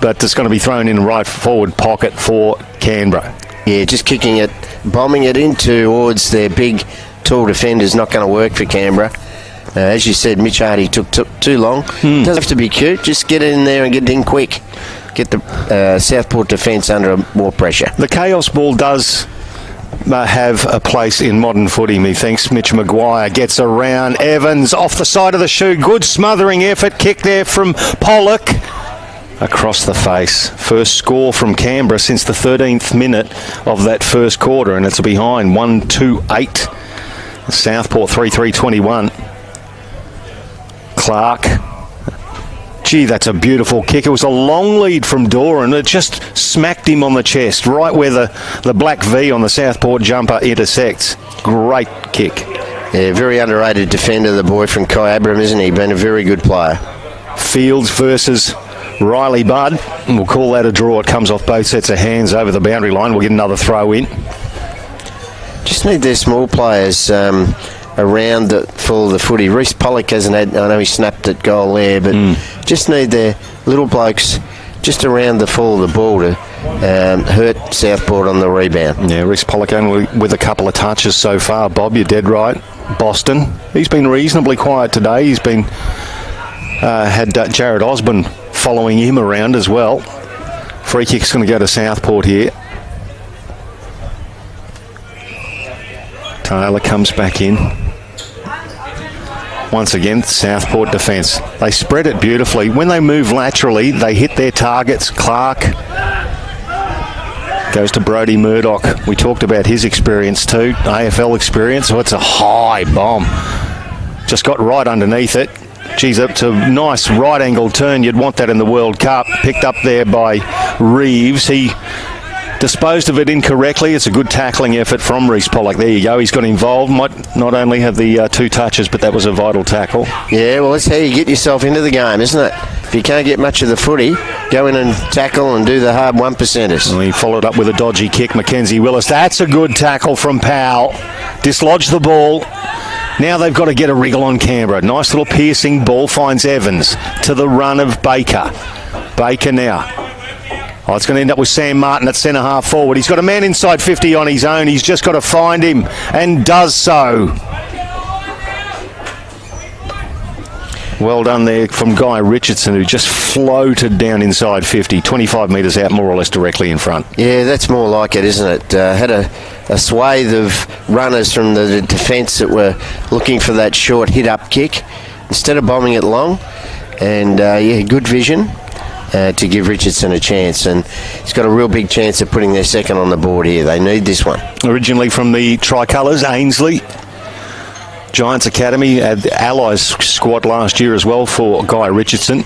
But it's going to be thrown in the right forward pocket for Canberra. Yeah, just kicking it, bombing it in towards their big, tall defenders. Not going to work for Canberra. As you said, Mitch Hardy took too long. Doesn't have to be cute. Just get it in there and get it in quick. Get the Southport defence under more pressure. The chaos ball does have a place in modern footy, methinks. Mitch Maguire gets around. Evans off the side of the shoe. Good smothering effort. Kick there from Pollock. Across the face. First score from Canberra since the 13th minute of that first quarter, and it's behind 1-2-8. Southport 3-3-21. Clark. Gee, that's a beautiful kick. It was a long lead from Doran. It just smacked him on the chest, right where the black V on the Southport jumper intersects. Great kick. Yeah, very underrated defender, the boy from Kyabram, isn't he? Been a very good player. Fields versus Riley Budd. We'll call that a draw. It comes off both sets of hands over the boundary line. We'll get another throw in. Just need their small players around the footy. Reece Pollock hasn't had, I know he snapped at goal there, but just need their little blokes just around the fall of the ball to hurt Southport on the rebound. Yeah, Reece Pollock only with a couple of touches so far. Bob, you're dead right. Boston, he's been reasonably quiet today. He's been had Jared Osborne following him around as well. Free kick's going to go to Southport here. Taylor comes back in. Once again, Southport defence. They spread it beautifully. When they move laterally, they hit their targets. Clark goes to Brodie Murdoch. We talked about his experience too, AFL experience. So it's a high bomb. Just got right underneath it. Geez, it's a nice right-angled turn. You'd want that in the World Cup. Picked up there by Reeves. He disposed of it incorrectly. It's a good tackling effort from Reece Pollock. There you go. He's got involved. Might not only have the 2 touches, but that was a vital tackle. Yeah, well, that's how you get yourself into the game, isn't it? If you can't get much of the footy, go in and tackle and do the hard 1%ers. Well, he followed up with a dodgy kick. Mackenzie Willis. That's a good tackle from Powell. Dislodged the ball. Now they've got to get a wriggle on Canberra. Nice little piercing ball. Finds Evans to the run of Baker. Baker now. Oh, it's going to end up with Sam Martin at centre half forward. He's got a man inside 50 on his own. He's just got to find him, and does so. Well done there from Guy Richardson, who just floated down inside 50, 25 metres out, more or less directly in front. Yeah, that's more like it, isn't it? Had a swathe of runners from the defence that were looking for that short hit-up kick instead of bombing it long. And, yeah, good vision. to give Richardson a chance, and he's got a real big chance of putting their second on the board here. They need this one. Originally from the Tricolours, Ainsley. Giants Academy had the Allies squad last year as well for Guy Richardson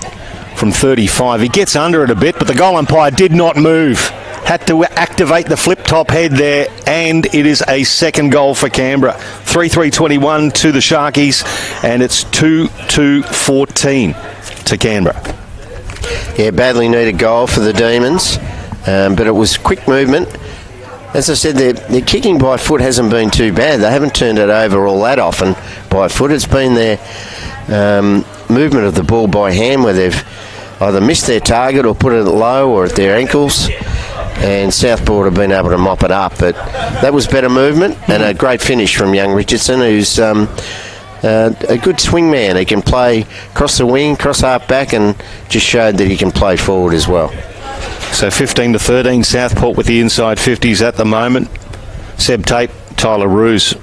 from 35. He gets under it a bit, but the goal umpire did not move. Had to activate the flip top head there, and it is a second goal for Canberra. 3-3-21 to the Sharkies, and it's 2-2-14 to Canberra. Yeah, badly needed goal for the Demons, but it was quick movement. As I said, their kicking by foot hasn't been too bad. They haven't turned it over all that often by foot. It's been their movement of the ball by hand where they've either missed their target or put it low or at their ankles. And Southport have been able to mop it up. But that was better movement and a great finish from young Richardson, who's a good swing man. He can play cross the wing, cross half back, and just showed that he can play forward as well. So 15-13, Southport with the inside 50s at the moment. Seb Tape, Tyler Roos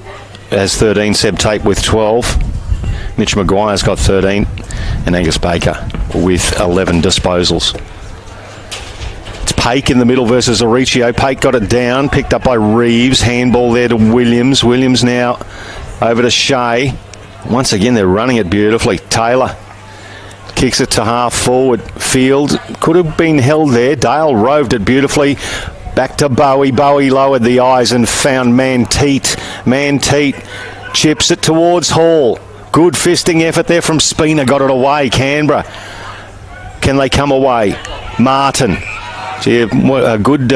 has 13, Seb Tape with 12. Mitch Maguire's got 13, and Angus Baker with 11 disposals. It's Pake in the middle versus Auricio. Pake got it down, picked up by Reeves. Handball there to Williams. Williams now over to Shea. Once again, they're running it beautifully. Taylor kicks it to half forward. Field could have been held there. Dale roved it beautifully. Back to Bowie. Bowie lowered the eyes and found Manteet. Manteet chips it towards Hall. Good fisting effort there from Spina. Got it away. Canberra. Can they come away? Martin. Gee, a good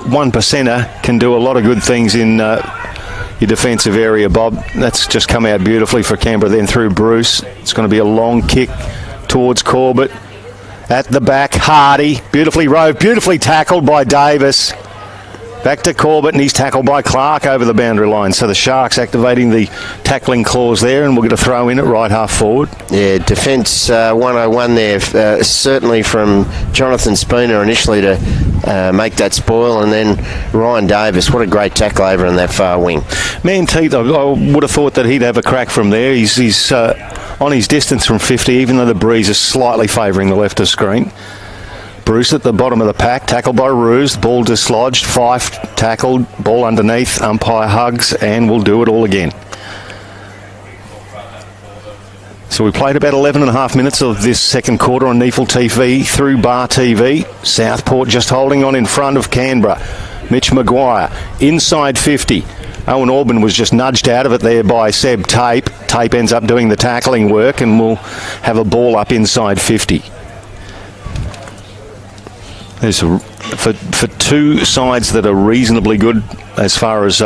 one percenter can do a lot of good things in your defensive area, Bob. That's just come out beautifully for Canberra. Then through Bruce. It's going to be a long kick towards Corbett. At the back, Hardy. Beautifully roved, beautifully tackled by Davis. Back to Corbett, and he's tackled by Clark over the boundary line. So the Sharks activating the tackling clause there, and we're going to throw in at right half forward. Yeah, defence 101 there, certainly from Jonathan Spooner initially to make that spoil, and then Ryan Davis. What a great tackle over in that far wing. Manteet, I would have thought that he'd have a crack from there. He's on his distance from 50, even though the breeze is slightly favouring the left of screen. Bruce at the bottom of the pack, tackled by Roos, ball dislodged, Fife tackled, ball underneath, umpire hugs, and we'll do it all again. So we played about 11 and a half minutes of this second quarter on NEAFL TV through Bar TV. Southport just holding on in front of Canberra. Mitch Maguire, inside 50. Owen Orban was just nudged out of it there by Seb Tape. Tape ends up doing the tackling work, and we'll have a ball up inside 50. There's for two sides that are reasonably good as far as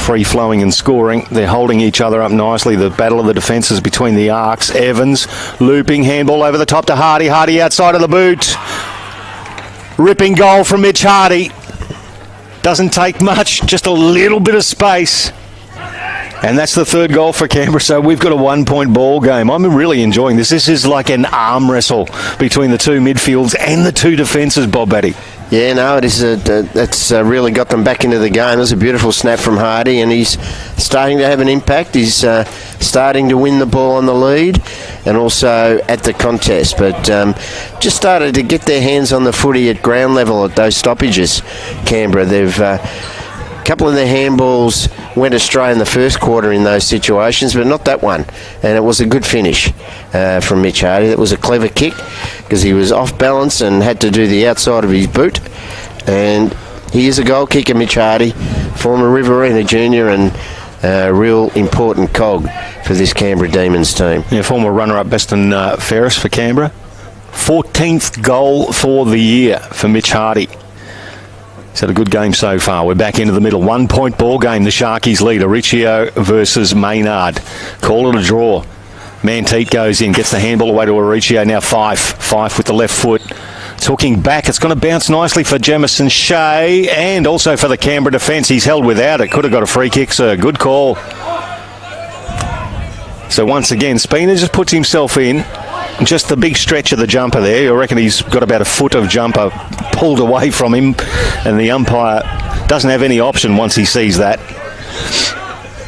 free-flowing and scoring. They're holding each other up nicely. The battle of the defences between the arcs. Evans looping, handball over the top to Hardy. Hardy outside of the boot. Ripping goal from Mitch Hardy. Doesn't take much, just a little bit of space. And that's the third goal for Canberra, so we've got a one-point ball game. I'm really enjoying this. This is like an arm wrestle between the two midfields and the two defences, Bob Batty. Yeah, no, it is. That's really got them back into the game. It was a beautiful snap from Hardy, and he's starting to have an impact. He's starting to win the ball on the lead and also at the contest. But just started to get their hands on the footy at ground level at those stoppages, Canberra. They've a couple of their handballs went astray in the first quarter in those situations, but not that one. And it was a good finish from Mitch Hardy. It was a clever kick because he was off balance and had to do the outside of his boot. And he is a goal kicker, Mitch Hardy, former Riverina junior and a real important cog for this Canberra Demons team. Yeah, former runner-up Beston Ferris for Canberra. 14th goal for the year for Mitch Hardy. He's had a good game so far. We're back into the middle. 1 point ball game. The Sharkies lead. Auricio versus Maynard. Call it a draw. Manteet goes in, gets the handball away to Auricio. Now Fife with the left foot. It's hooking back. It's going to bounce nicely for Jamison Shea and also for the Canberra defence. He's held without it. Could have got a free kick, sir. Good call. So once again, Spina just puts himself in. Just the big stretch of the jumper there. I reckon he's got about a foot of jumper pulled away from him, and the umpire doesn't have any option once he sees that.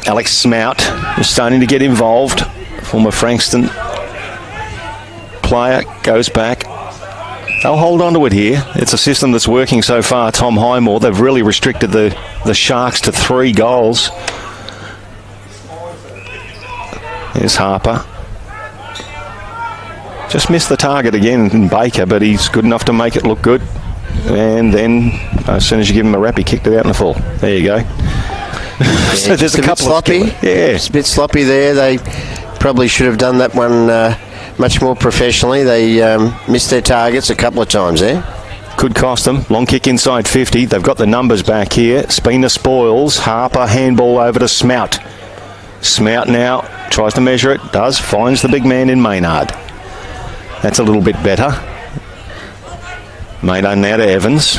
Alex Smout is starting to get involved. Former Frankston player goes back. They'll hold on to it here. It's a system that's working so far, Tom Highmore. They've really restricted the Sharks to 3 goals. There's Harper. Just missed the target again in Baker, but he's good enough to make it look good. And then, as soon as you give him a rap, he kicked it out in the full. There you go. Yeah, so there's a couple sloppy. It's a bit sloppy there. They probably should have done that one much more professionally. They missed their targets a couple of times there. Could cost them. Long kick inside 50. They've got the numbers back here. Spina spoils. Harper, handball over to Smout. Smout now tries to measure it. Does. Finds the big man in Maynard. That's a little bit better. Maynard now to Evans.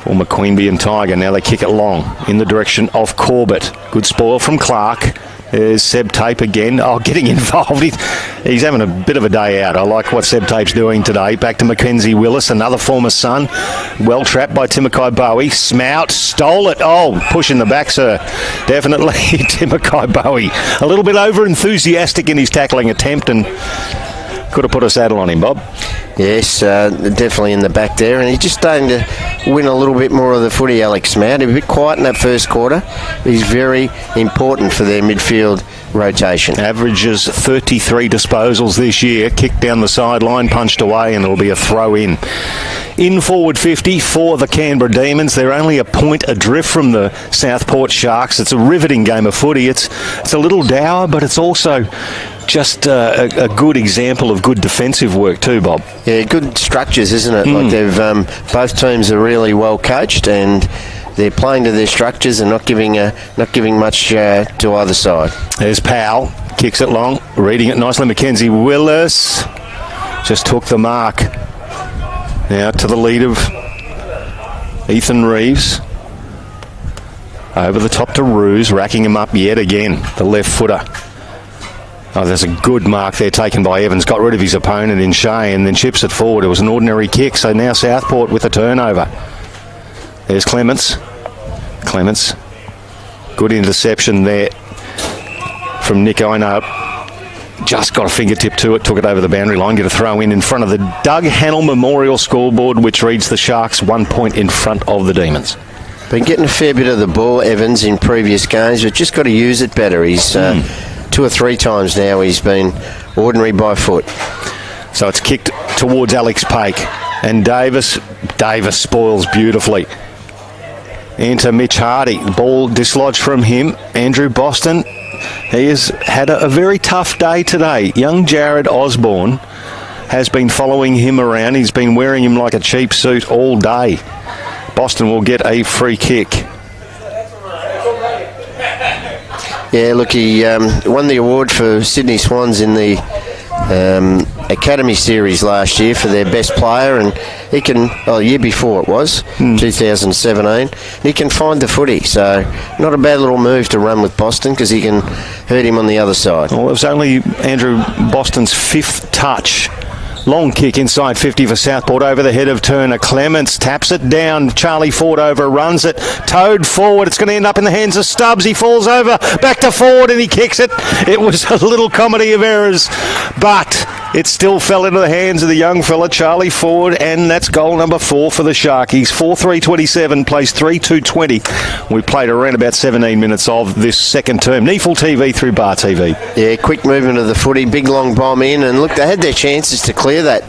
Former Queanbeyan Tiger. Now they kick it long in the direction of Corbett. Good spoil from Clark. There's Seb Tape again. Oh, getting involved. He's having a bit of a day out. I like what Seb Tape's doing today. Back to Mackenzie Willis, another former son. Well trapped by Timokai Bowie. Smout stole it. Oh, pushing the back, sir. Definitely Timokai Bowie. A little bit over enthusiastic in his tackling attempt and could have put a saddle on him, Bob. Yes, definitely in the back there. And he's just starting to win a little bit more of the footy, Alex Smout. He was a bit quiet in that first quarter. He's very important for their midfield rotation. Averages 33 disposals this year. Kicked down the sideline, punched away, and it'll be a throw in. In forward 50 for the Canberra Demons. They're only a point adrift from the Southport Sharks. It's a riveting game of footy. It's a little dour, but it's also just a good example of good defensive work too, Bob. Yeah, good structures, isn't it? Like they've both teams are really well coached and they're playing to their structures and not giving much to either side. There's Powell, kicks it long, reading it nicely. Mackenzie Willis just took the mark. Now to the lead of Ethan Reeves. Over the top to Ruse, racking him up yet again. The left footer. Oh, there's a good mark there taken by Evans. Got rid of his opponent in Shea and then chips it forward. It was an ordinary kick, so now Southport with a turnover. There's Clements. Clements. Good interception there from Nick Ino. Just got a fingertip to it, took it over the boundary line, get a throw in front of the Doug Hannell Memorial scoreboard, which reads the Sharks 1 point in front of the Demons. Been getting a fair bit of the ball, Evans, in previous games, but just got to use it better. He's 2 or 3 times now he's been ordinary by foot. So it's kicked towards Alex Pake, and Davis spoils beautifully. Into Mitch Hardy. Ball dislodged from him. Andrew Boston. He has had a very tough day today. Young Jared Osborne has been following him around. He's been wearing him like a cheap suit all day. Boston will get a free kick. Yeah, look, he won the award for Sydney Swans in the Academy Series last year for their best player, and he can, year before it was, 2017, he can find the footy, so not a bad little move to run with Boston because he can hurt him on the other side. Well, it was only Andrew Boston's 5th touch. Long kick inside 50 for Southport over the head of Turner. Clements taps it down. Charlie Ford overruns it. Towed forward. It's going to end up in the hands of Stubbs. He falls over. Back to Ford and he kicks it. It was a little comedy of errors, but it still fell into the hands of the young fella, Charlie Ford, and that's goal number 4 for the Sharkies. 4-3-27, plays 3-2-20. We played around about 17 minutes of this second term. NEAFL TV through Bar TV. Yeah, quick movement of the footy, big long bomb in, and look, they had their chances to clear that,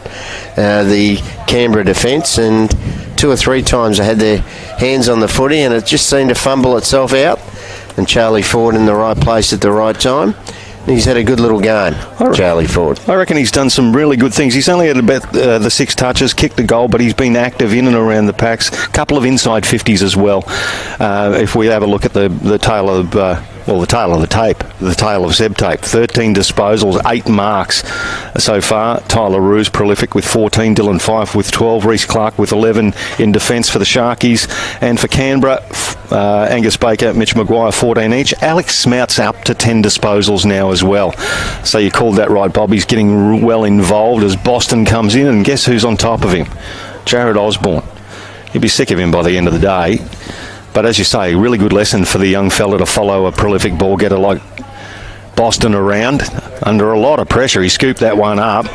the Canberra defence, and 2 or 3 times they had their hands on the footy and it just seemed to fumble itself out, and Charlie Ford in the right place at the right time. He's had a good little game, Charlie Ford. I reckon he's done some really good things. He's only had about the 6 touches, kicked a goal, but he's been active in and around the packs. A couple of inside 50s as well. If we have a look at the tail of the tail of the tape, the tail of Zeb tape, 13 disposals, 8 marks so far. Tyler Ruse prolific with 14, Dylan Fife with 12, Reece Clark with 11 in defence for the Sharkies, and for Canberra, Angus Baker, Mitch Maguire 14 each. Alex Smout's up to 10 disposals now as well. So you called that right, Bob. He's getting well involved as Boston comes in, and guess who's on top of him? Jared Osborne. You'll be sick of him by the end of the day. But as you say, really good lesson for the young fella to follow a prolific ball getter like Boston around under a lot of pressure. He scooped that one up.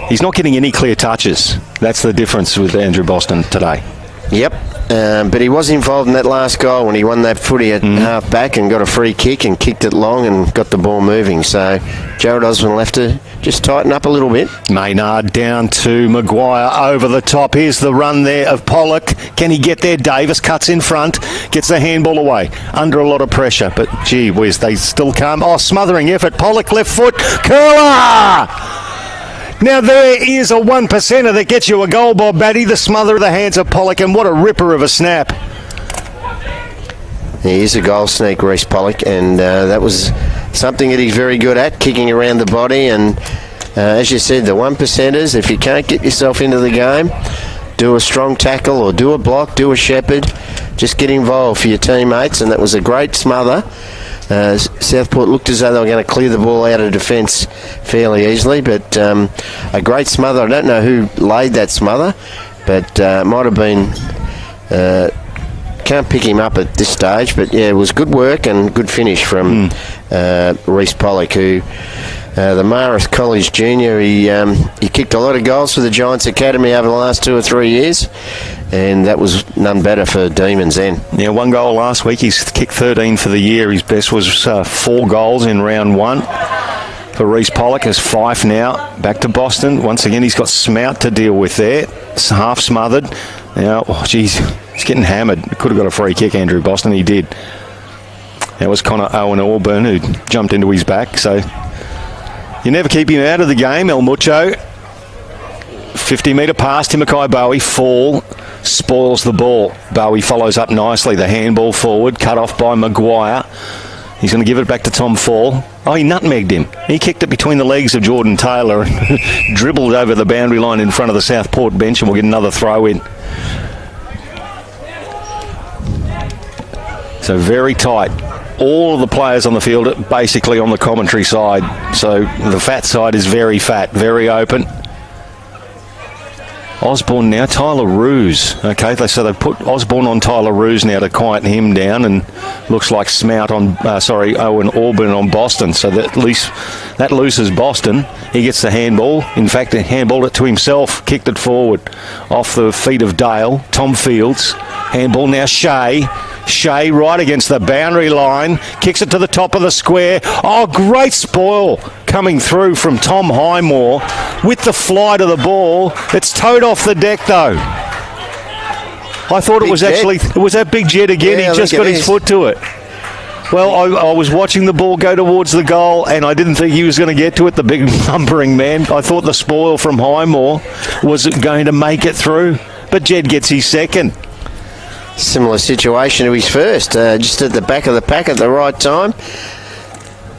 He's not getting any clear touches. That's the difference with Andrew Boston today. Yep, but he was involved in that last goal when he won that footy at half back and got a free kick and kicked it long and got the ball moving. So Jared Osborne will have to just tighten up a little bit. Maynard down to Maguire over the top. Here's the run there of Pollock. Can he get there? Davis cuts in front, gets the handball away under a lot of pressure. But gee whiz, they still can't. Oh, smothering effort. Pollock left foot. Curler! Now there is a 1%er that gets you a goal, Bob Batty. The smother of the hands of Pollock, and what a ripper of a snap. He is a goal sneak, Reece Pollock, and that was something that he's very good at, kicking around the body. And as you said, the 1%ers, if you can't get yourself into the game, do a strong tackle or do a block, do a shepherd. Just get involved for your teammates, and that was a great smother. Southport looked as though they were going to clear the ball out of defence fairly easily, but a great smother. I don't know who laid that smother, but it might have been... can't pick him up at this stage, but yeah, it was good work and good finish from Reece Pollock, who the Marist College junior. He kicked a lot of goals for the Giants Academy over the last 2 or 3 years, and that was none better for Demons then. Yeah, 1 goal last week. He's kicked 13 for the year. His best was 4 goals in round 1. For Reece Pollock is Fife now. Back to Boston. Once again, he's got Smout to deal with there. It's half smothered. Now, oh, geez, he's getting hammered. Could have got a free kick, Andrew Boston. He did. That was Connor Owen Auburn who jumped into his back. So you never keep him out of the game. El Mucho. 50-metre pass. Timothy Bowie. Fall. Spoils the ball. Bowie follows up nicely. The handball forward. Cut off by Maguire. He's going to give it back to Tom Fall. Oh, he nutmegged him. He kicked it between the legs of Jordan Taylor and dribbled over the boundary line in front of the Southport bench, and we'll get another throw in. So very tight. All of the players on the field are basically on the commentary side. So the fat side is very fat, very open. Osborne now, Tyler Roos. Okay, so they've put Osborne on Tyler Roos now to quieten him down, and looks like Smout on, Owen Auburn on Boston. So that looses Boston. He gets the handball. In fact, he handballed it to himself, kicked it forward off the feet of Dale. Tom Fields. Handball now Shea. Shea right against the boundary line. Kicks it to the top of the square. Oh, great spoil coming through from Tom Highmore with the fly to the ball. It's towed off the deck though. I thought it was that Big Jed again. Yeah, he just got his foot to it. Well, I was watching the ball go towards the goal, and I didn't think he was going to get to it, the big lumbering man. I thought the spoil from Highmore was going to make it through, but Jed gets his second. Similar situation to his first, just at the back of the pack at the right time.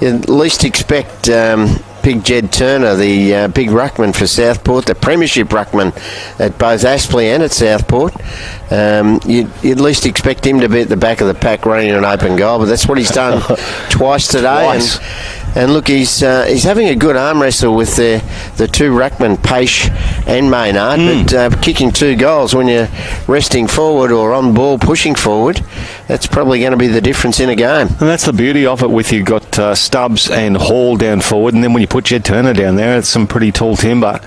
You at least expect Big Jed Turner, the big ruckman for Southport, the premiership ruckman at both Aspley and at Southport. You'd at least expect him to be at the back of the pack running an open goal, but that's what he's done twice today. And look, he's having a good arm wrestle with the 2 ruckmen, Paish and Maynard, but kicking 2 goals when you're resting forward or on ball pushing forward, that's probably going to be the difference in a game. And that's the beauty of it, with you've got Stubbs and Hall down forward, and then when you put Jed Turner down there, it's some pretty tall timber.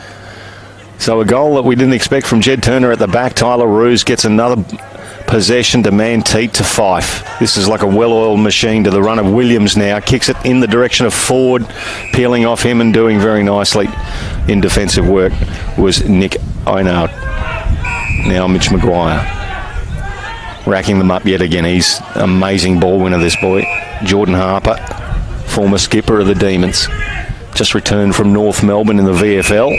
So a goal that we didn't expect from Jed Turner at the back. Tyler Roos gets another possession to Manteet to Fife. This is like a well-oiled machine to the run of Williams now. Kicks it in the direction of Ford, peeling off him and doing very nicely in defensive work was Nick Oynard. Now Mitch Maguire. Racking them up yet again. He's an amazing ball winner, this boy. Jordan Harper, former skipper of the Demons. Just returned from North Melbourne in the VFL.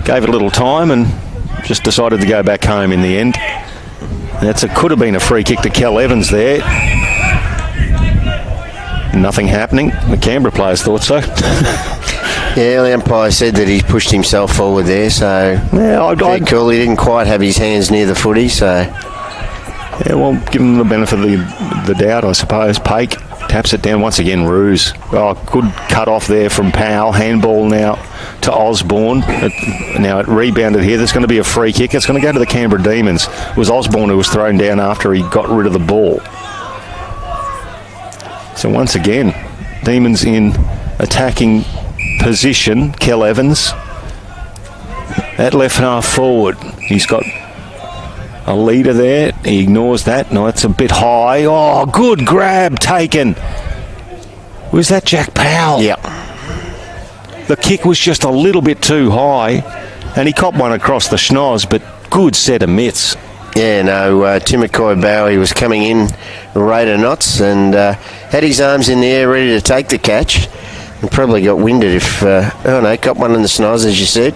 Gave it a little time and just decided to go back home in the end. Could have been a free kick to Kel Evans there. Nothing happening. The Canberra players thought so. Yeah, the umpire said that he pushed himself forward there, so yeah, I'd cool. He didn't quite have his hands near the footy, so yeah, well, give him the benefit of the doubt, I suppose. Pake taps it down once again. Roos. Oh, good cut off there from Powell. Handball now to Osborne. Now it rebounded here. There's going to be a free kick. It's going to go to the Canberra Demons. It was Osborne who was thrown down after he got rid of the ball. So once again, Demons in attacking position. Kel Evans That left half forward. He's got a leader there. He ignores that. No, it's a bit high. Oh, good grab taken. Was that Jack Powell? Yeah. The kick was just a little bit too high, and he copped one across the schnoz, but good set of mitts. Yeah, no, Timokoy Bowie was coming in rate of knots and had his arms in the air ready to take the catch, and probably got winded if, got one in the schnoz, as you said.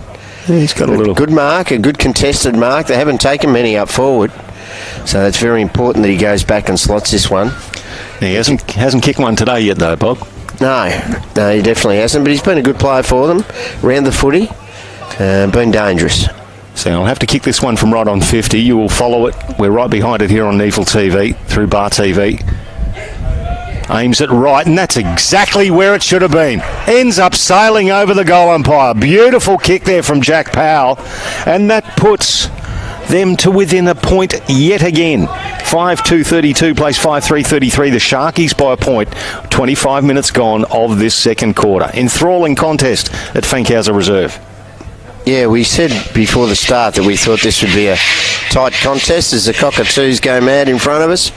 Yeah, he's got a little good mark, a good contested mark. They haven't taken many up forward, so it's very important that he goes back and slots this one. He hasn't kicked one today yet, though, Bob. No, he definitely hasn't, but he's been a good player for them, round the footy, been dangerous. So I'll have to kick this one from right on 50. You will follow it. We're right behind it here on NEAFL TV, through Bar TV. Aims it right, and that's exactly where it should have been. Ends up sailing over the goal umpire. Beautiful kick there from Jack Powell, and that puts them to within a point yet again. 5-2-32 plays 5-3-33. The Sharkies by a point. 25 minutes gone of this second quarter. Enthralling contest at Fankhauser Reserve. Yeah, we said before the start that we thought this would be a tight contest as the Cockatoos go mad in front of us.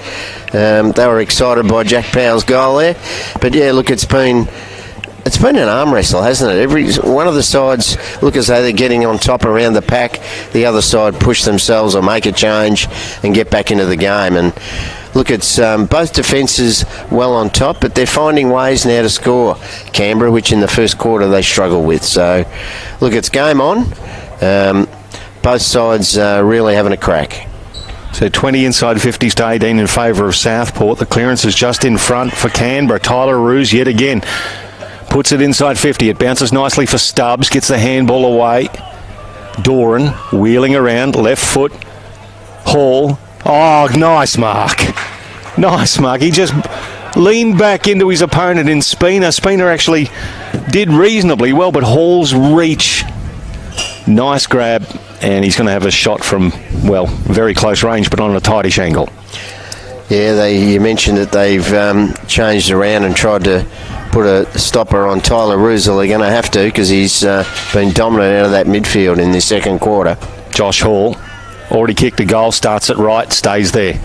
They were excited by Jack Powell's goal there. But yeah, look, it's been an arm wrestle, hasn't it? Every one of the sides look as though they're getting on top around the pack. The other side push themselves or make a change and get back into the game. And look, it's both defences well on top, but they're finding ways now to score. Canberra, which in the first quarter they struggle with. So, look, it's game on. Both sides really having a crack. So 20 inside 50s to 18 in favour of Southport. The clearance is just in front for Canberra. Tyler Roos yet again puts it inside 50. It bounces nicely for Stubbs. Gets the handball away. Doran wheeling around. Left foot. Hall. Oh, nice mark. Nice mark. He just leaned back into his opponent in Spina. Spina actually did reasonably well, but Hall's reach. Nice grab, and he's going to have a shot from, well, very close range, but on a tightish angle. Yeah, you mentioned that they've changed around and tried to put a stopper on Tyler Roosel. They're going to have to, because he's been dominant out of that midfield in this second quarter. Josh Hall already kicked a goal, starts it right, stays there.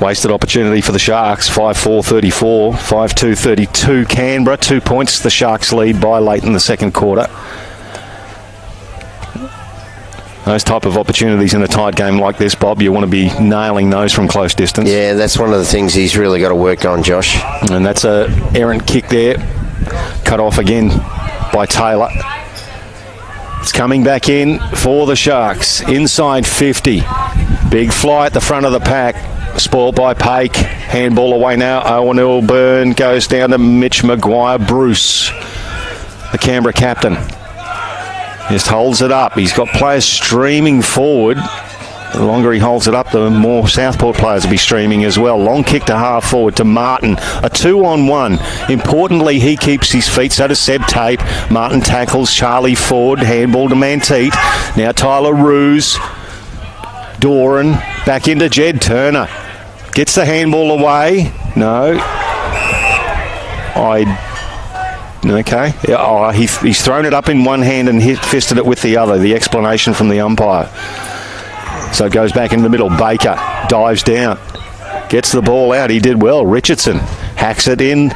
Wasted opportunity for the Sharks. 5-4-34, 5-2-32 Canberra. 2 points the Sharks lead by late in the second quarter. Those type of opportunities in a tight game like this, Bob, you want to be nailing those from close distance. Yeah, that's one of the things he's really got to work on, Josh. And that's a errant kick there. Cut off again by Taylor. It's coming back in for the Sharks. Inside 50. Big fly at the front of the pack. Spoiled by Paik. Handball away now. Owen Ilburn goes down to Mitch Maguire. Bruce, the Canberra captain, just holds it up. He's got players streaming forward. The longer he holds it up, the more Southport players will be streaming as well. Long kick to half forward to Martin. A 2-on-1. Importantly, he keeps his feet. So does Seb Tate. Martin tackles Charlie Ford. Handball to Manteet. Now Tyler Roos. Doran. Back into Jed Turner. Gets the handball away. No. Okay. He's thrown it up in one hand and fisted it with the other. The explanation from the umpire. So it goes back in the middle. Baker dives down. Gets the ball out. He did well. Richardson hacks it in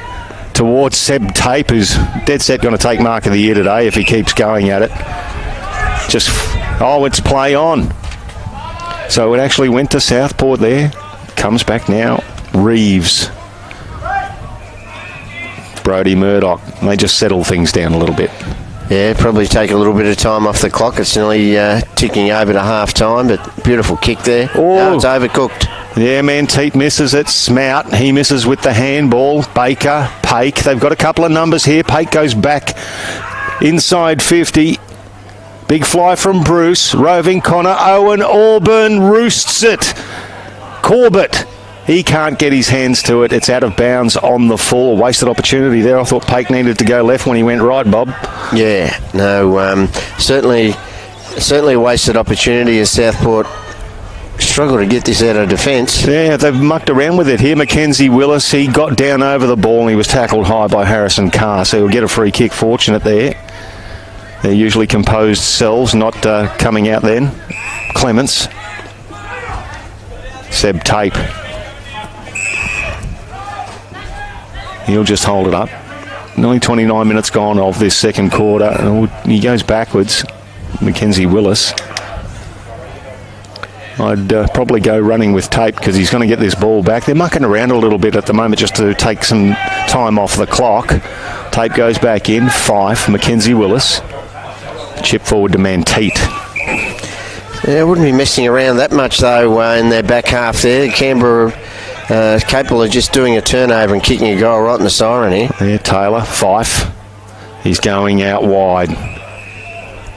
towards Seb Tape, who's dead set going to take mark of the year today if he keeps going at it. It's play on. So it actually went to Southport there. Comes back now. Reeves. Brodie Murdoch. They just settle things down a little bit. Yeah, probably take a little bit of time off the clock. It's nearly ticking over to half time, but beautiful kick there. No, it's overcooked. Yeah, Manteet misses it. Smout, he misses with the handball. Baker, Paik. They've got a couple of numbers here. Paik goes back inside 50. Big fly from Bruce. Roving Connor. Owen Auburn roosts it. Corbett. He can't get his hands to it. It's out of bounds on the full. Wasted opportunity there. I thought Paik needed to go left when he went right, Bob. Yeah, no, certainly a wasted opportunity as Southport struggle to get this out of defence. Yeah, they've mucked around with it here. Mackenzie Willis, he got down over the ball and he was tackled high by Harrison Carr, so he'll get a free kick. Fortunate there. They're usually composed selves, not coming out then. Clements. Seb Tape. He'll just hold it up. Nearly 29 minutes gone of this second quarter. Oh, he goes backwards. Mackenzie Willis. I'd probably go running with Tape because he's going to get this ball back. They're mucking around a little bit at the moment just to take some time off the clock. Tape goes back in. Fife. Mackenzie Willis. Chip forward to Manteet. Yeah, I wouldn't be messing around that much though in their back half there. Canberra capable of just doing a turnover and kicking a goal right in the siren here. Yeah, Taylor. Fife. He's going out wide.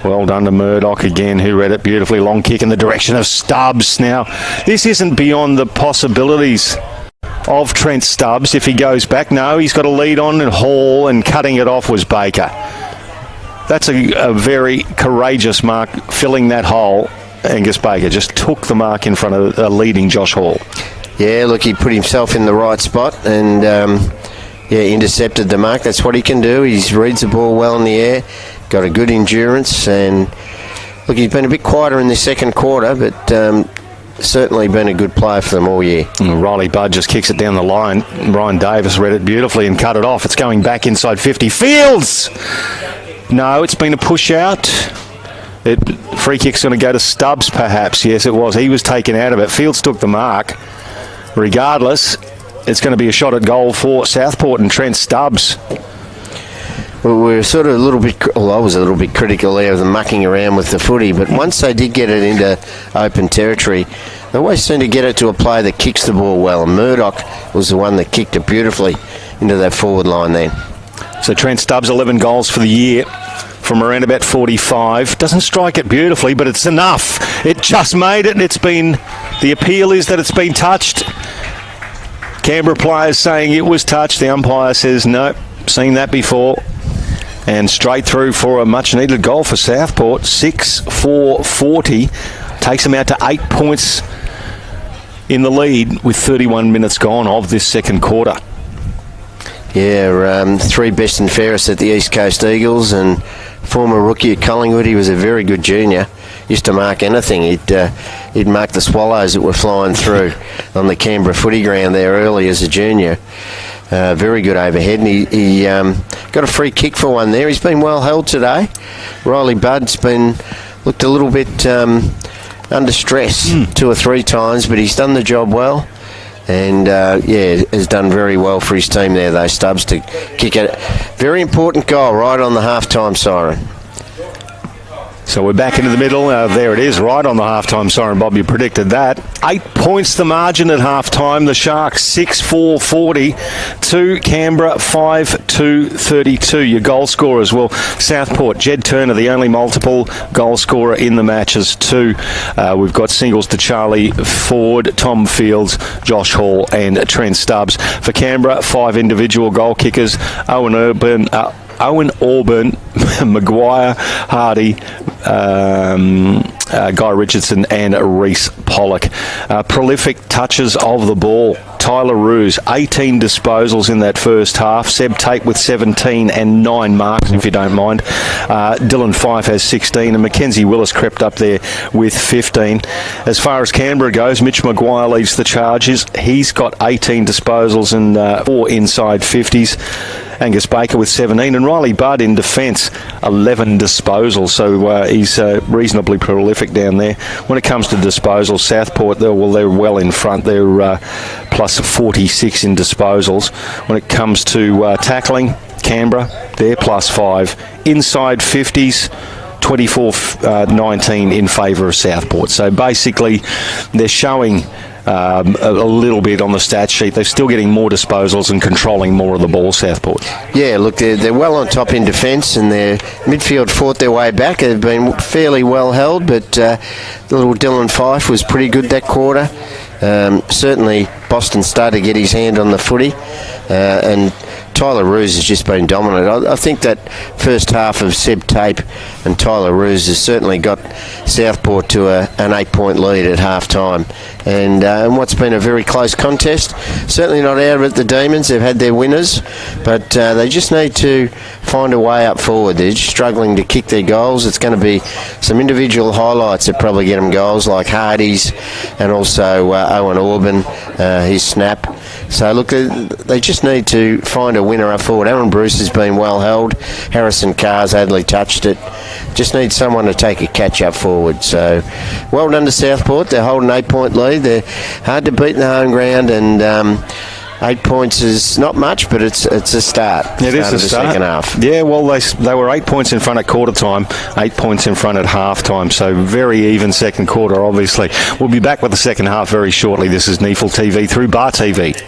Well done to Murdoch again, who read it beautifully. Long kick in the direction of Stubbs. Now, this isn't beyond the possibilities of Trent Stubbs if he goes back. No, he's got a lead on and Hall, and cutting it off was Baker. That's a very courageous mark, filling that hole. Angus Baker just took the mark in front of leading Josh Hall. Yeah, look, he put himself in the right spot and intercepted the mark. That's what he can do. He reads the ball well in the air, got a good endurance, and look, he's been a bit quieter in the second quarter, but certainly been a good player for them all year. Riley Budd just kicks it down the line. Ryan Davis read it beautifully and cut it off. It's going back inside 50. Fields! No, it's been a push out. Free kick's going to go to Stubbs, perhaps. Yes, it was. He was taken out of it. Fields took the mark. Regardless, it's going to be a shot at goal for Southport and Trent Stubbs. Well, we're sort of a little bit, I was a little bit critical there of them mucking around with the footy, but once they did get it into open territory, they always seem to get it to a player that kicks the ball well, and Murdoch was the one that kicked it beautifully into that forward line then. So Trent Stubbs, 11 goals for the year from around about 45. Doesn't strike it beautifully, but it's enough. It just made it. The appeal is that it's been touched. Canberra players saying it was touched. The umpire says no, seen that before. And straight through for a much needed goal for Southport. 6-4-40. Takes them out to 8 points in the lead with 31 minutes gone of this second quarter. Yeah, three best and fairest at the East Coast Eagles, and former rookie at Collingwood. He was a very good junior. Used to mark anything. He'd mark the swallows that were flying through on the Canberra footy ground there early as a junior. Very good overhead, and he got a free kick for one there. He's been well held today. Riley Budd's looked a little bit under stress 2 or 3 times, but he's done the job well. And, has done very well for his team there, though, Stubbs, to kick a very important goal right on the half-time siren. So we're back into the middle. There it is, right on the half-time siren. Bob, you predicted that. 8 points the margin at half-time. The Sharks 6-4-40 to Canberra 5-2-32. Your goal scorers, well, Southport, Jed Turner, the only multiple goal scorer in the matches too. We've got singles to Charlie Ford, Tom Fields, Josh Hall and Trent Stubbs. For Canberra, 5 individual goal kickers. Owen Auburn, Maguire, Hardy, Guy Richardson and Reece Pollock. Prolific touches of the ball. Tyler Roos, 18 disposals in that first half. Seb Tate with 17 and 9 marks, if you don't mind. Dylan Fife has 16 and Mackenzie Willis crept up there with 15. As far as Canberra goes, Mitch Maguire leads the charges. He's got 18 disposals and 4 inside 50s. Angus Baker with 17 and Riley Budd in defence, 11 disposals. So he's reasonably prolific down there. When it comes to disposals, Southport, they're well in front. They're plus 46 in disposals. When it comes to tackling, Canberra, they're plus 5. Inside 50s, 24-19 in favour of Southport. So basically, they're showing a little bit on the stat sheet. They're still getting more disposals and controlling more of the ball, Southport. Yeah, look, they're well on top in defence, and their midfield fought their way back. They've been fairly well held, but little Dylan Fife was pretty good that quarter. Certainly Boston started to get his hand on the footy, and Tyler Roos has just been dominant. I think that first half of Seb Tape and Tyler Roos has certainly got Southport to an 8-point lead at half-time. And what's been a very close contest. Certainly not out of it, the Demons. They've had their winners, but they just need to find a way up forward. They're just struggling to kick their goals. It's going to be some individual highlights that probably get them goals, like Hardy's and also Owen Orban, his snap. So, look, they just need to find a winner up forward. Aaron Bruce has been well held. Harrison Carr's hardly touched it. Just need someone to take a catch up forward. So, well done to Southport. They're holding 8-point lead. They're hard to beat in the home ground, and 8 points is not much, but it's a start. It is a start. Second half. Yeah, well, they were 8 points in front at quarter time, 8 points in front at half time, so very even second quarter, obviously. We'll be back with the second half very shortly. This is NEAFL TV through Bar TV.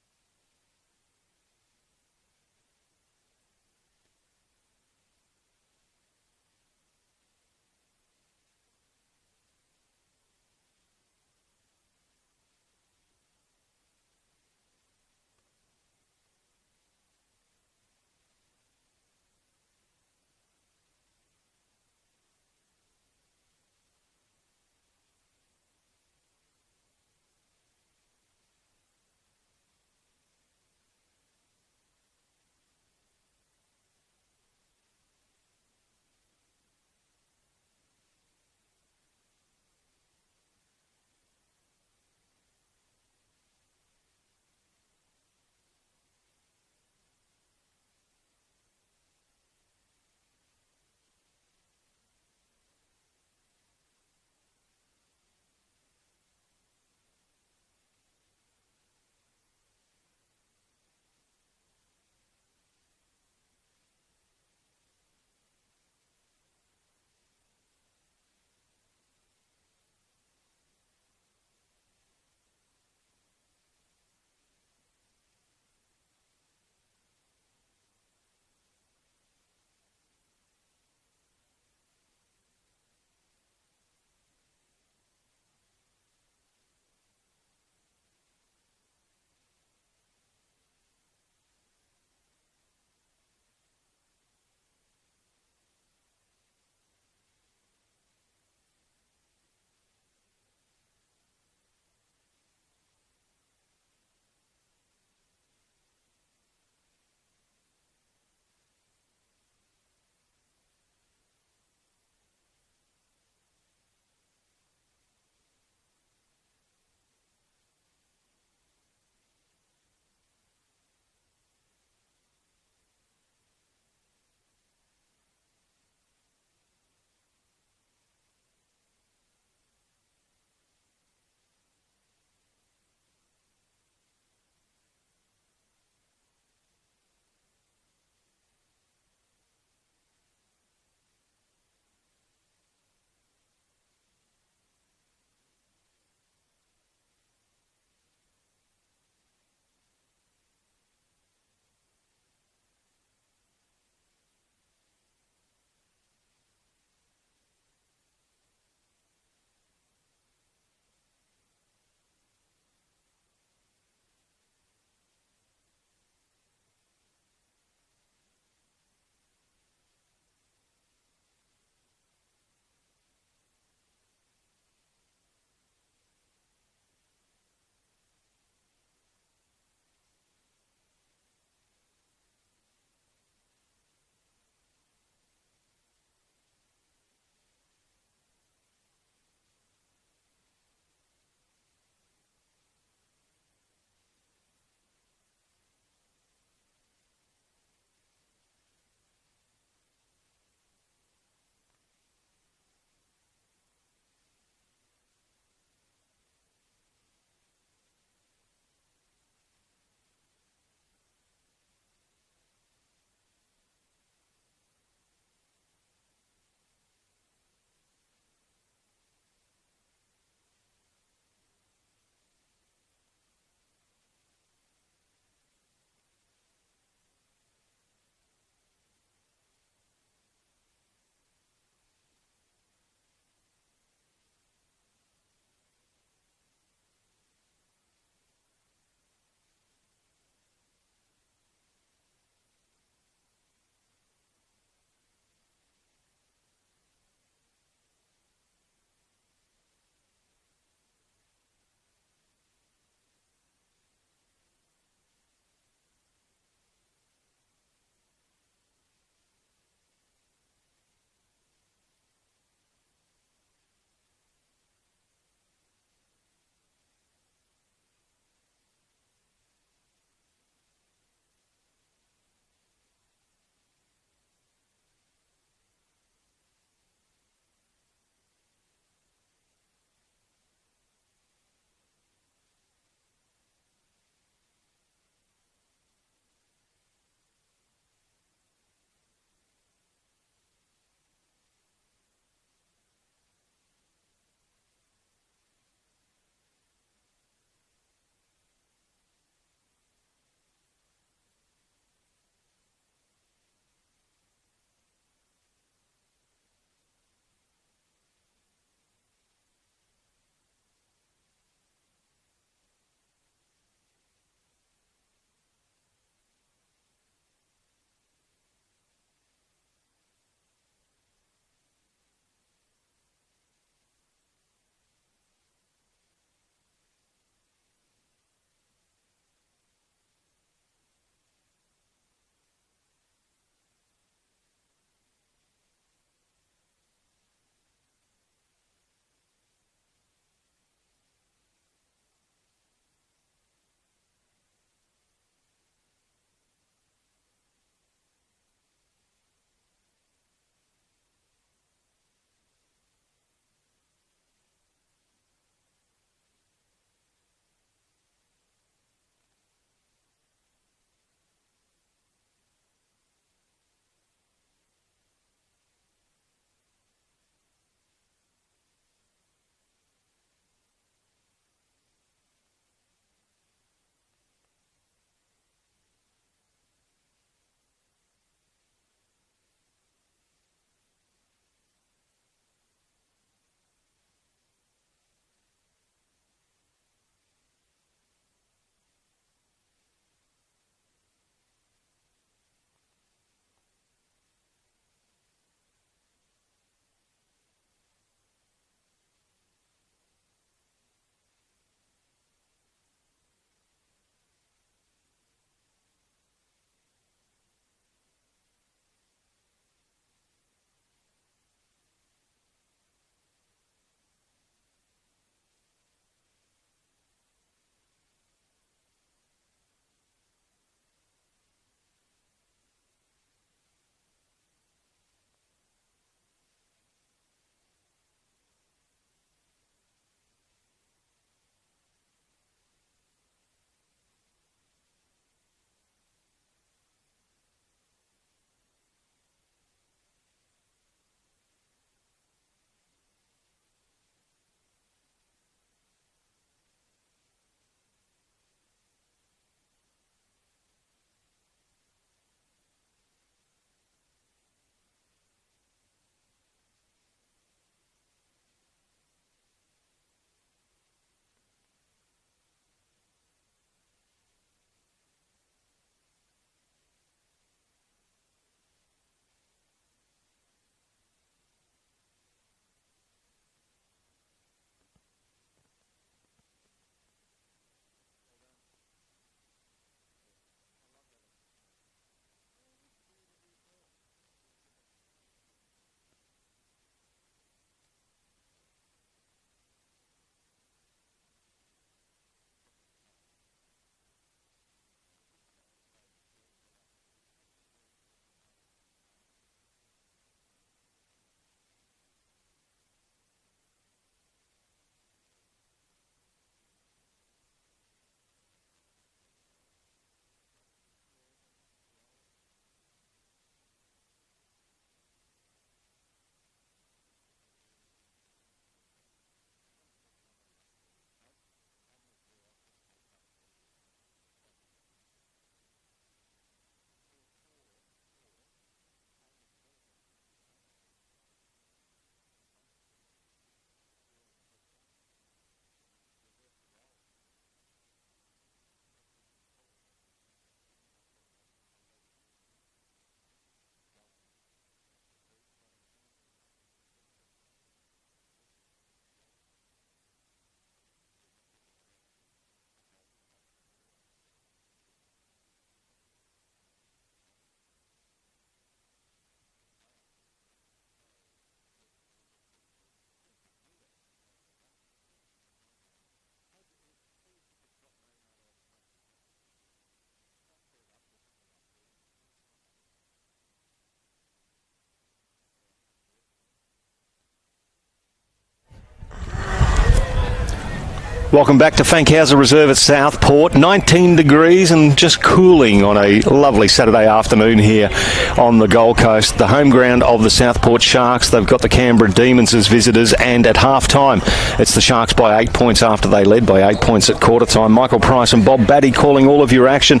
Welcome back to Fankhauser Reserve at Southport. 19 degrees and just cooling on a lovely Saturday afternoon here on the Gold Coast. The home ground of the Southport Sharks. They've got the Canberra Demons as visitors, and at half-time it's the Sharks by 8 points after they led by 8 points at quarter-time. Michael Price and Bob Batty calling all of your action.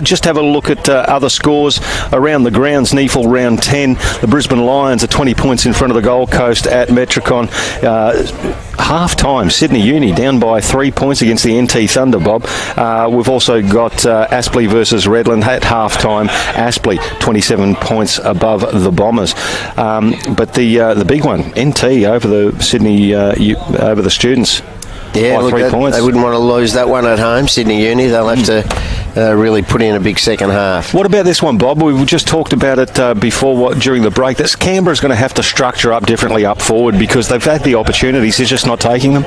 Just have a look at other scores around the grounds. NEAFL round 10. The Brisbane Lions are 20 points in front of the Gold Coast at Metricon. Half-time, Sydney Uni down by 3 points against the NT Thunder, Bob. We've also got Aspley versus Redland at half-time. Aspley 27 points above the Bombers. But the big one, NT over the Sydney, over the Students. Yeah, by look, 3 points. They wouldn't want to lose that one at home, Sydney Uni. They'll have to really put in a big second half. What about this one, Bob? We've just talked about it before during the break. This Canberra's going to have to structure up differently up forward because they've had the opportunities. They're just not taking them.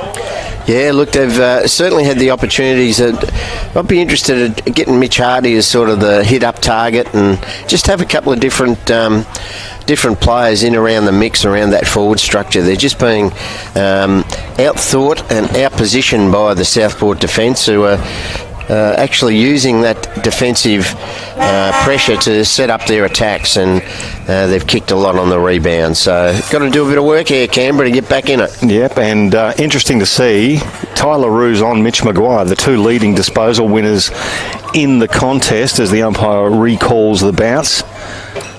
Yeah, look, they've certainly had the opportunities. I'd be interested in getting Mitch Hardy as sort of the hit-up target and just have a couple of different players in around the mix, around that forward structure. They're just being out-thought and out-positioned by the Southport defence, who are actually using that defensive pressure to set up their attacks, and they've kicked a lot on the rebound. So got to do a bit of work here, Canberra, to get back in it. Yep, and interesting to see Tyler Roos on Mitch Maguire, the two leading disposal winners in the contest, as the umpire recalls the bounce.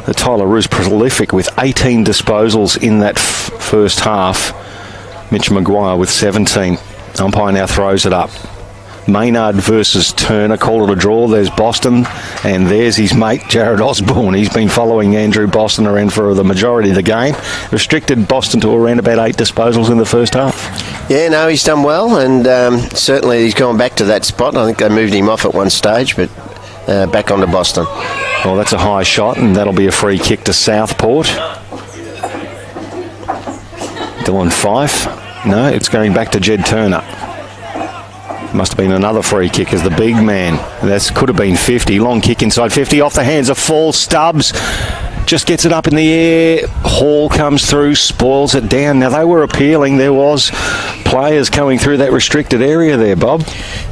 The Tyler Roos prolific with 18 disposals in that first half. Mitch Maguire with 17. Umpire now throws it up. Maynard versus Turner, call it a draw. There's Boston, and there's his mate Jared Osborne. He's been following Andrew Boston around for the majority of the game. Restricted Boston to around about 8 disposals in the first half. Yeah, no, he's done well, and certainly he's gone back to that spot. I think they moved him off at one stage, but back onto Boston. Well, that's a high shot, and that'll be a free kick to Southport. Dylan Fife. No, it's going back to Jed Turner. Must have been another free kick as the big man. That could have been 50. Long kick inside 50 off the hands of Fall. Stubbs just gets it up in the air. Hall comes through, spoils it down. Now, they were appealing. There was players coming through that restricted area there, Bob.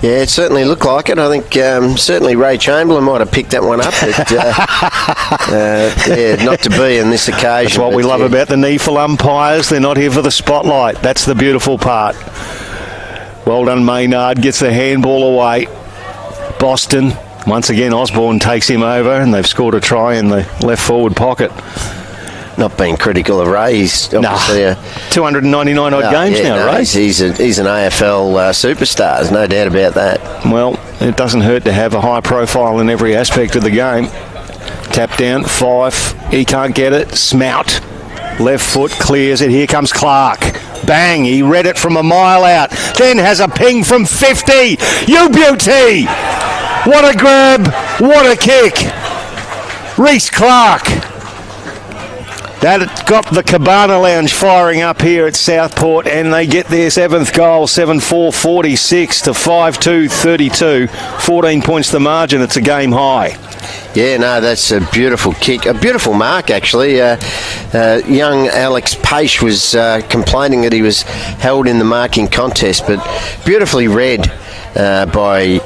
Yeah, it certainly looked like it. I think certainly Ray Chamberlain might have picked that one up. But, yeah, not to be on this occasion. That's what we love about the NEAFL umpires. They're not here for the spotlight. That's the beautiful part. Well done, Maynard. Gets the handball away. Boston. Once again, Osborne takes him over, and they've scored a try in the left forward pocket. Not being critical of Ray. He's obviously 299 odd games now, Ray. He's an AFL superstar. There's no doubt about that. Well, it doesn't hurt to have a high profile in every aspect of the game. Tap down, Fife. He can't get it. Smout. Left foot clears it. Here comes Clark. Bang, he read it from a mile out. Then has a ping from 50. You beauty! What a grab. What a kick. Reece Clark. That got the Cabana Lounge firing up here at Southport, and they get their 7th goal, 7-4-46 to 5-2-32. 14 points the margin. It's a game high. Yeah, no, that's a beautiful kick. A beautiful mark, actually. Young Alex Paish was complaining that he was held in the marking contest, but beautifully read by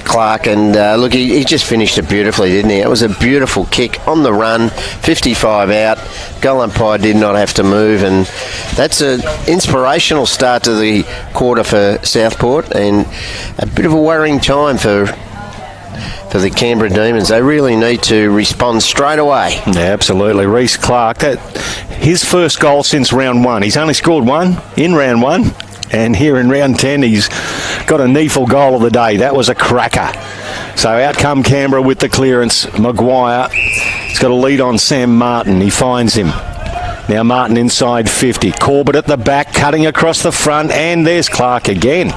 Clark, and look, he just finished it beautifully, didn't he? It was a beautiful kick on the run, 55 out. Goal umpire did not have to move, and that's an inspirational start to the quarter for Southport, and a bit of a worrying time for the Canberra Demons. They really need to respond straight away. Yeah, absolutely. Reece Clark, his first goal since round 1. He's only scored one in round 1. And here in round 10, he's got a NEAFL goal of the day. That was a cracker. So out come Canberra with the clearance. Maguire, he's got a lead on Sam Martin. He finds him. Now Martin inside 50. Corbett at the back, cutting across the front. And there's Clark again.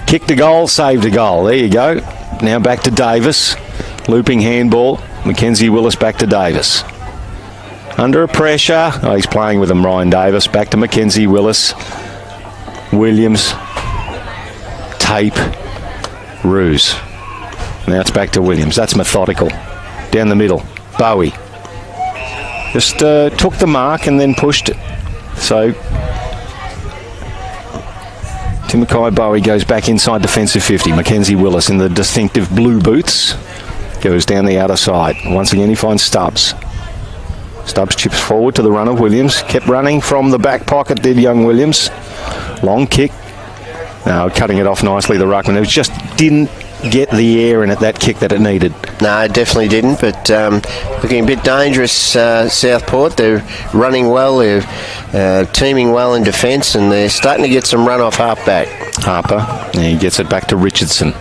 Kicked a goal, saved a goal. There you go. Now back to Davis. Looping handball. Mackenzie Willis back to Davis. Under pressure. Oh, he's playing with him, Ryan Davis. Back to Mackenzie Willis. Williams, Tape, Roos. Now it's back to Williams. That's methodical. Down the middle, Bowie. Just took the mark and then pushed it. So Timothy Bowie goes back inside defensive 50. Mackenzie Willis in the distinctive blue boots goes down the outer side. Once again, he finds Stubbs. Stubbs chips forward to the run of Williams. Kept running from the back pocket, did young Williams. Long kick. Now cutting it off nicely, the ruckman. It just didn't get the air in it, that kick that it needed. No, it definitely didn't, but looking a bit dangerous, Southport. They're running well, they're teaming well in defence, and they're starting to get some run off half-back. Harper, and he gets it back to Richardson.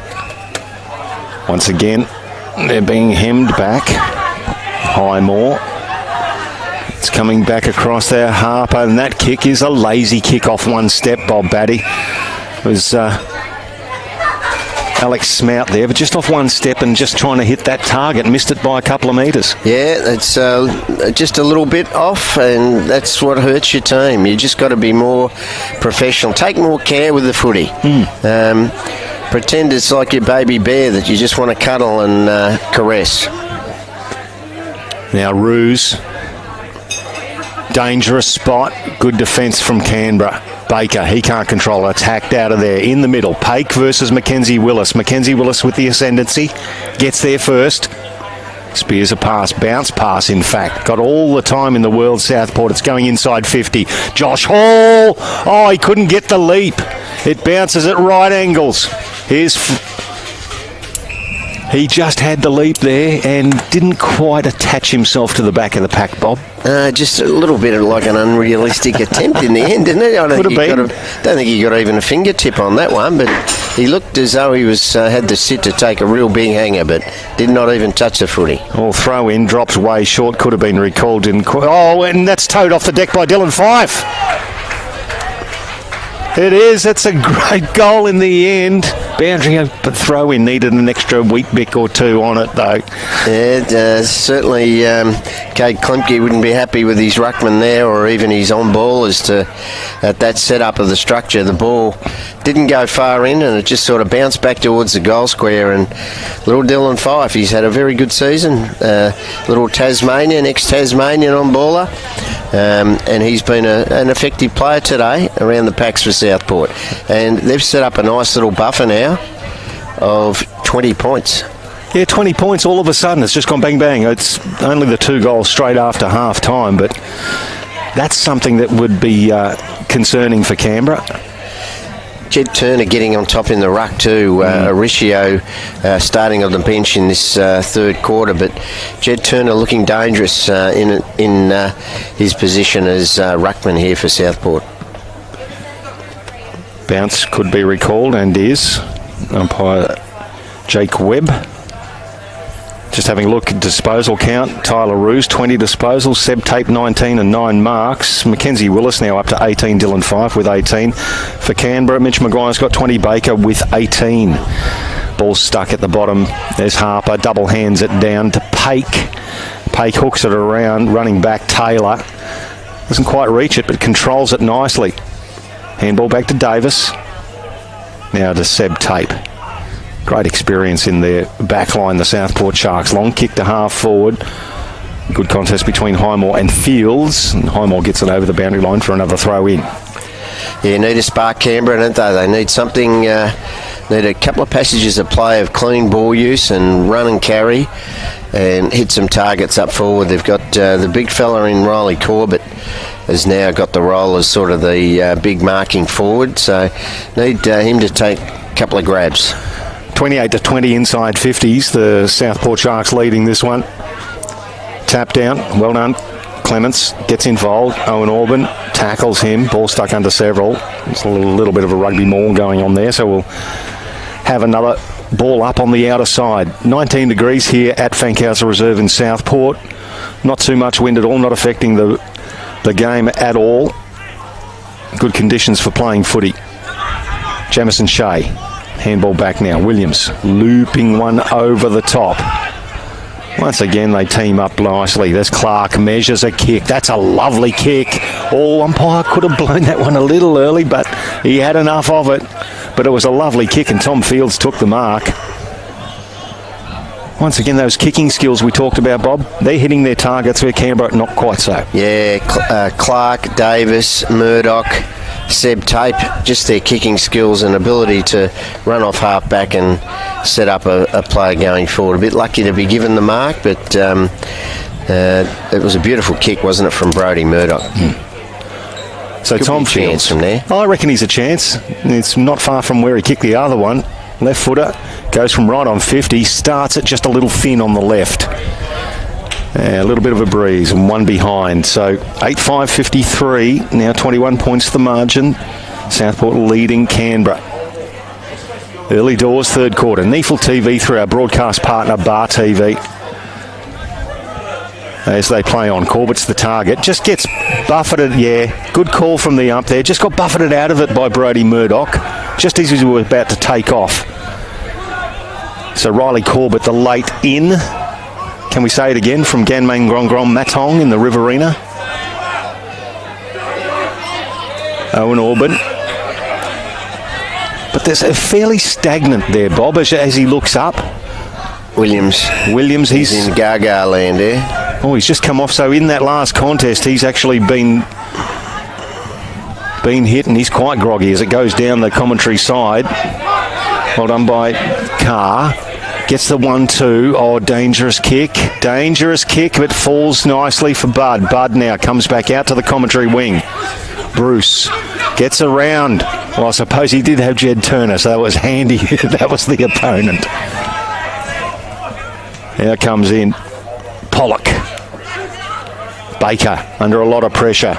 Once again, they're being hemmed back. Highmore. It's coming back across there, Harper, and that kick is a lazy kick off one step, Bob Batty. It was Alex Smout there, but just off one step and just trying to hit that target, missed it by a couple of metres. Yeah, it's just a little bit off, and that's what hurts your team. You just got to be more professional. Take more care with the footy. Pretend it's like your baby bear that you just want to cuddle and caress. Now Ruse. Dangerous spot. Good defence from Canberra. Baker, he can't control it. It's hacked out of there. In the middle. Paik versus Mackenzie Willis. Mackenzie Willis with the ascendancy. Gets there first. Spears a pass. Bounce pass, in fact. Got all the time in the world, Southport. It's going inside 50. Josh Hall. Oh, he couldn't get the leap. It bounces at right angles. He just had the leap there and didn't quite attach himself to the back of the pack, Bob. Just a little bit of like an unrealistic attempt in the end, didn't it? Could have been. Don't think he got even a fingertip on that one, but he looked as though he was had the sit to take a real big hanger, but did not even touch the footy. All throw in, drops way short, could have been recalled. And that's towed off the deck by Dylan Fife. It is. That's a great goal in the end. Boundary, but throw in needed an extra wheat bick or two on it, though. Yeah, certainly Kate Klimke wouldn't be happy with his ruckman there, or even his on-ball as to at that setup of the structure. The ball didn't go far in, and it just sort of bounced back towards the goal square. And little Dylan Fife, he's had a very good season. Little Tasmanian, ex-Tasmanian on-baller. And he's been an effective player today around the packs for Southport. And they've set up a nice little buffer now of 20 points. Yeah, 20 points all of a sudden. It's just gone bang, bang. It's only the 2 goals straight after half-time, but that's something that would be concerning for Canberra. Jed Turner getting on top in the ruck too. Auricio starting on the bench in this third quarter, but Jed Turner looking dangerous in his position as ruckman here for Southport. Bounce could be recalled and is. Umpire Jake Webb. Just having a look at disposal count. Tyler Roos, 20 disposals. Seb Tape, 19 and 9 marks. Mackenzie Willis now up to 18. Dylan Fife with 18. For Canberra, Mitch Maguire's got 20. Baker with 18. Ball stuck at the bottom. There's Harper. Double hands it down to Paik. Paik hooks it around. Running back Taylor. Doesn't quite reach it, but controls it nicely. Handball back to Davis. Now to Seb Tape. Great experience in their back line, the Southport Sharks. Long kick to half forward. Good contest between Highmore and Fields. And Highmore gets it over the boundary line for another throw in. Yeah, need to spark Canberra, don't they? They need something, need a couple of passages of play of clean ball use and run and carry and hit some targets up forward. They've got the big fella in Riley Corbett has now got the role as sort of the big marking forward, so need him to take a couple of grabs. 28-20 inside 50s. The Southport Sharks leading this one. Tap down. Well done. Clements gets involved. Owen Orban tackles him. Ball stuck under several. There's a little bit of a rugby maul going on there, so we'll have another ball up on the outer side. 19 degrees here at Fankhauser Reserve in Southport. Not too much wind at all, not affecting the game at all. Good conditions for playing footy. Jamison Shea. Handball back now. Williams looping one over the top. Once again, they team up nicely. There's Clark, measures a kick. That's a lovely kick. Umpire could have blown that one a little early, but he had enough of it. But it was a lovely kick, and Tom Fields took the mark. Once again, those kicking skills we talked about, Bob, they're hitting their targets where Canberra not quite so. Yeah, Clark, Davis, Murdoch, Seb Tape, just their kicking skills and ability to run off half-back and set up a player going forward. A bit lucky to be given the mark, but it was a beautiful kick, wasn't it, from Brodie Murdoch? So Could Tom be a chance Fields, from there. I reckon he's a chance. It's not far from where he kicked the other one. Left footer, goes from right on 50, starts it just a little thin on the left. A little bit of a breeze and one behind. So 8-5-53, now 21 points the margin. Southport leading Canberra. Early doors, third quarter. NEAFL TV through our broadcast partner Bar TV. As they play on, Corbett's the target. Just gets buffeted, yeah. Good call from the ump there. Just got buffeted out of it by Brodie Murdoch, just as he was about to take off. So Riley Corbett, the late in. Can we say it again from Ganmang Gronggrom Matong in the Riverina? Owen Orban. But there's a fairly stagnant there, Bob, as he looks up. Williams, he's in Gaga land there. Oh, he's just come off. So in that last contest, he's actually been hit, and he's quite groggy as it goes down the commentary side. Well done by Carr. Gets the 1-2. Oh, dangerous kick, but falls nicely for Bud. Bud now comes back out to the commentary wing. Bruce gets around. Well, I suppose he did have Jed Turner, so that was handy. That was the opponent. Now comes in Pollock. Baker under a lot of pressure.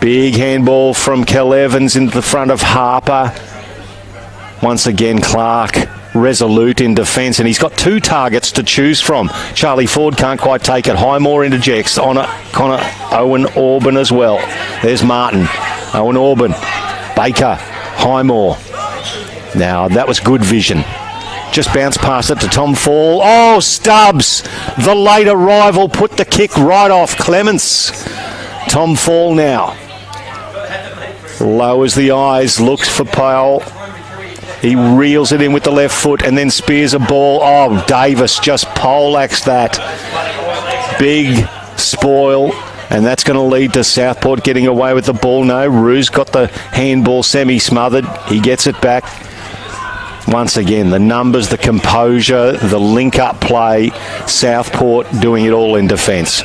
Big handball from Kel Evans into the front of Harper. Once again, Clark resolute in defence, and he's got two targets to choose from. Charlie Ford can't quite take it. Highmore interjects on it. Connor Owen Orban as well. There's Martin. Owen Orban. Baker. Highmore. Now, that was good vision. Just bounced past it to Tom Fall. Oh, Stubbs, the late arrival, put the kick right off Clements. Tom Fall now. Lowers the eyes, looks for Powell. He reels it in with the left foot and then spears a ball. Oh, Davis just poleaxed that. Big spoil. And that's going to lead to Southport getting away with the ball. No, Ruse got the handball semi-smothered. He gets it back. Once again, the numbers, the composure, the link-up play, Southport doing it all in defence.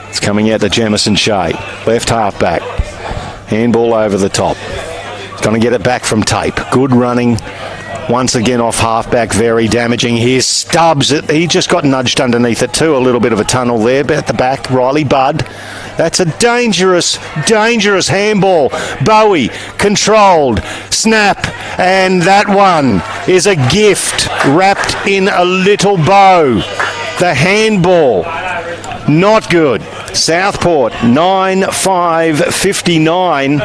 It's coming out to Jamison Shea, left half-back. Handball over the top. He's going to get it back from Tape. Good running. Once again off half-back, very damaging. Here's Stubbs. He just got nudged underneath it too. A little bit of a tunnel there, but at the back, Riley Budd. That's a dangerous, dangerous handball. Bowie, controlled, snap, and that one is a gift wrapped in a little bow. The handball, not good. Southport, 9-5-59.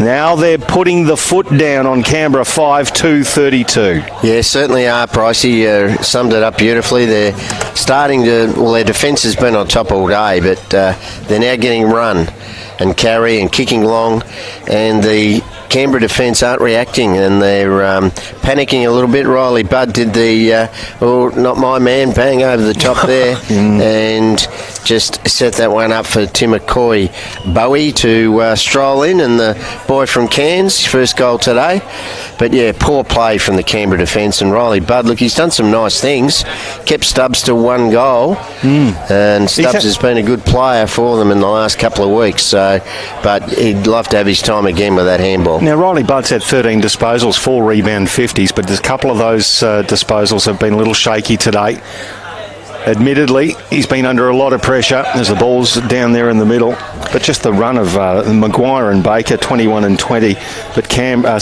Now they're putting the foot down on Canberra, 5-2-32. Yeah, certainly are, Pricey. Summed it up beautifully. They're starting to, well, their defence has been on top all day, but they're now getting run and carry and kicking long, and the Canberra defence aren't reacting, and they're panicking a little bit. Riley Budd did the not my man, bang over the top there, and just set that one up for Tim McCoy Bowie to stroll in, and the boy from Cairns, first goal today. But yeah, poor play from the Canberra defence, and Riley Budd, look, he's done some nice things, kept Stubbs to one goal, and Stubbs has been a good player for them in the last couple of weeks, so, but he'd love to have his time again with that handball. Now, Riley Budd's had 13 disposals, 4 rebound 50s, but there's a couple of those disposals have been a little shaky today. Admittedly, he's been under a lot of pressure as the ball's down there in the middle. But just the run of Maguire and Baker, 21 and 20. But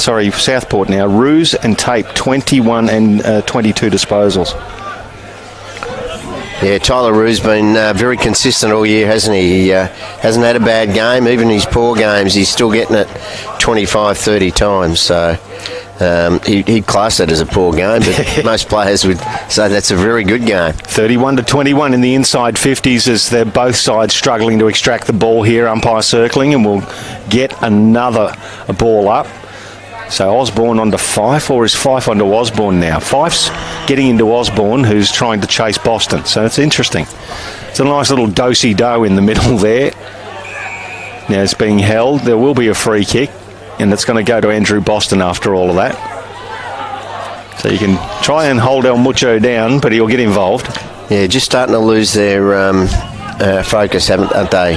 Southport now, Ruse and Tape, 21 and 22 disposals. Yeah, Tyler Ruse been very consistent all year, hasn't he? He hasn't had a bad game. Even his poor games, he's still getting it 25, 30 times. So he'd class that as a poor game, but most players would say that's a very good game. 31-21 in the inside 50s as they're both sides struggling to extract the ball here. Umpire circling, and we'll get another ball up. So Osborne onto Fife, or is Fife onto Osborne now? Fife's getting into Osborne, who's trying to chase Boston. So it's interesting. It's a nice little do-si-do in the middle there. Now it's being held. There will be a free kick, and it's going to go to Andrew Boston after all of that. So you can try and hold El Mucho down, but he'll get involved. Yeah, just starting to lose their focus, aren't they,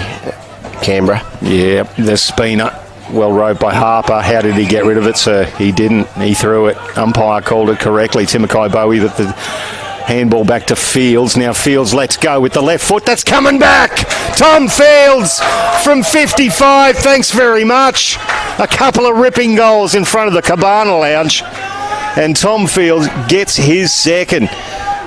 Canberra? Yeah, the spinner. Well rode by Harper. How did he get rid of it, sir? He didn't. He threw it. Umpire called it correctly. Timokai Bowie, but the handball back to Fields. Now Fields lets go with the left foot. That's coming back. Tom Fields from 55. Thanks very much. A couple of ripping goals in front of the Cabana Lounge. And Tom Fields gets his second.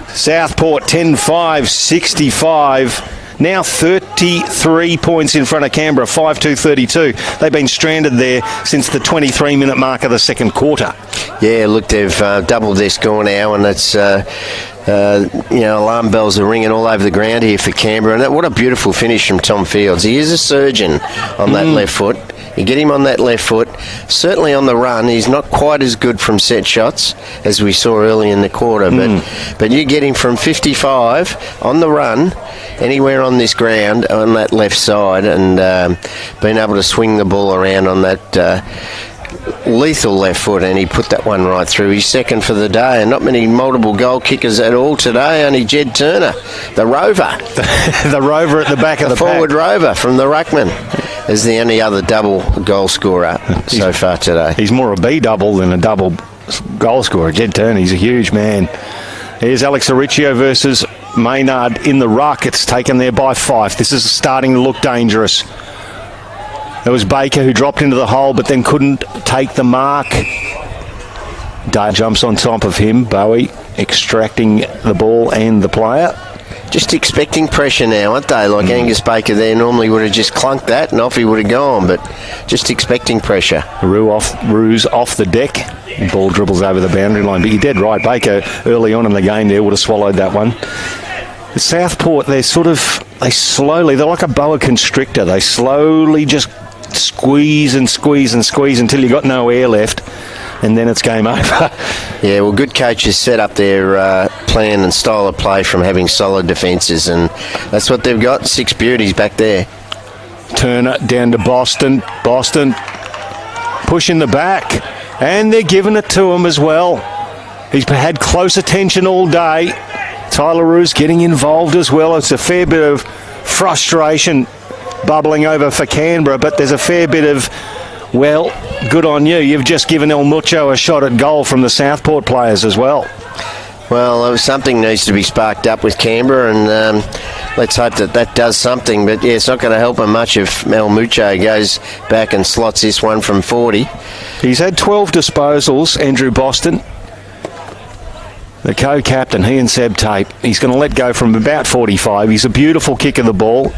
Southport 10-5, 65. Now 33 points in front of Canberra, 5-2-32. They've been stranded there since the 23-minute mark of the second quarter. Yeah, look, they've doubled their score now, and it's alarm bells are ringing all over the ground here for Canberra. And what a beautiful finish from Tom Fields. He is a surgeon on that left foot. You get him on that left foot. Certainly on the run, he's not quite as good from set shots as we saw early in the quarter. But you get him from 55 on the run, anywhere on this ground on that left side, and being able to swing the ball around on that lethal left foot, and he put that one right through. He's second for the day, and not many multiple goal kickers at all today. Only Jed Turner, the rover. The rover at the back of the forward pack. rover from the ruckman is the only other double goal scorer so far today. He's more a B double than a double goal scorer. Jed Turner, he's a huge man. Here's Alex Ariccio versus Maynard in the ruck. It's taken there by Fife. This is starting to look dangerous. There was Baker who dropped into the hole but then couldn't take the mark. Dale jumps on top of him. Bowie extracting the ball and the player. Just expecting pressure now, aren't they? Like Angus Baker there normally would have just clunked that and off he would have gone, but just expecting pressure. Ruse off the deck. The ball dribbles over the boundary line. But you're dead right. Baker early on in the game there would have swallowed that one. The Southport, they're like a boa constrictor. They slowly just squeeze and squeeze and squeeze until you got no air left, and then it's game over. Yeah, well, good coaches set up their plan and style of play from having solid defences, and that's what they've got. 6 beauties back there. Turner down to Boston. Boston pushing the back, and they're giving it to him as well. He's had close attention all day. Tyler Roos getting involved as well. It's a fair bit of frustration bubbling over for Canberra, but there's a fair bit of, well, good on you. You've just given El Mucho a shot at goal from the Southport players as well. Well, something needs to be sparked up with Canberra, and let's hope that does something. But yeah, it's not going to help him much if El Mucho goes back and slots this one from 40. He's had 12 disposals, Andrew Boston. The co-captain, he and Seb Tape. He's going to let go from about 45. He's a beautiful kick of the ball.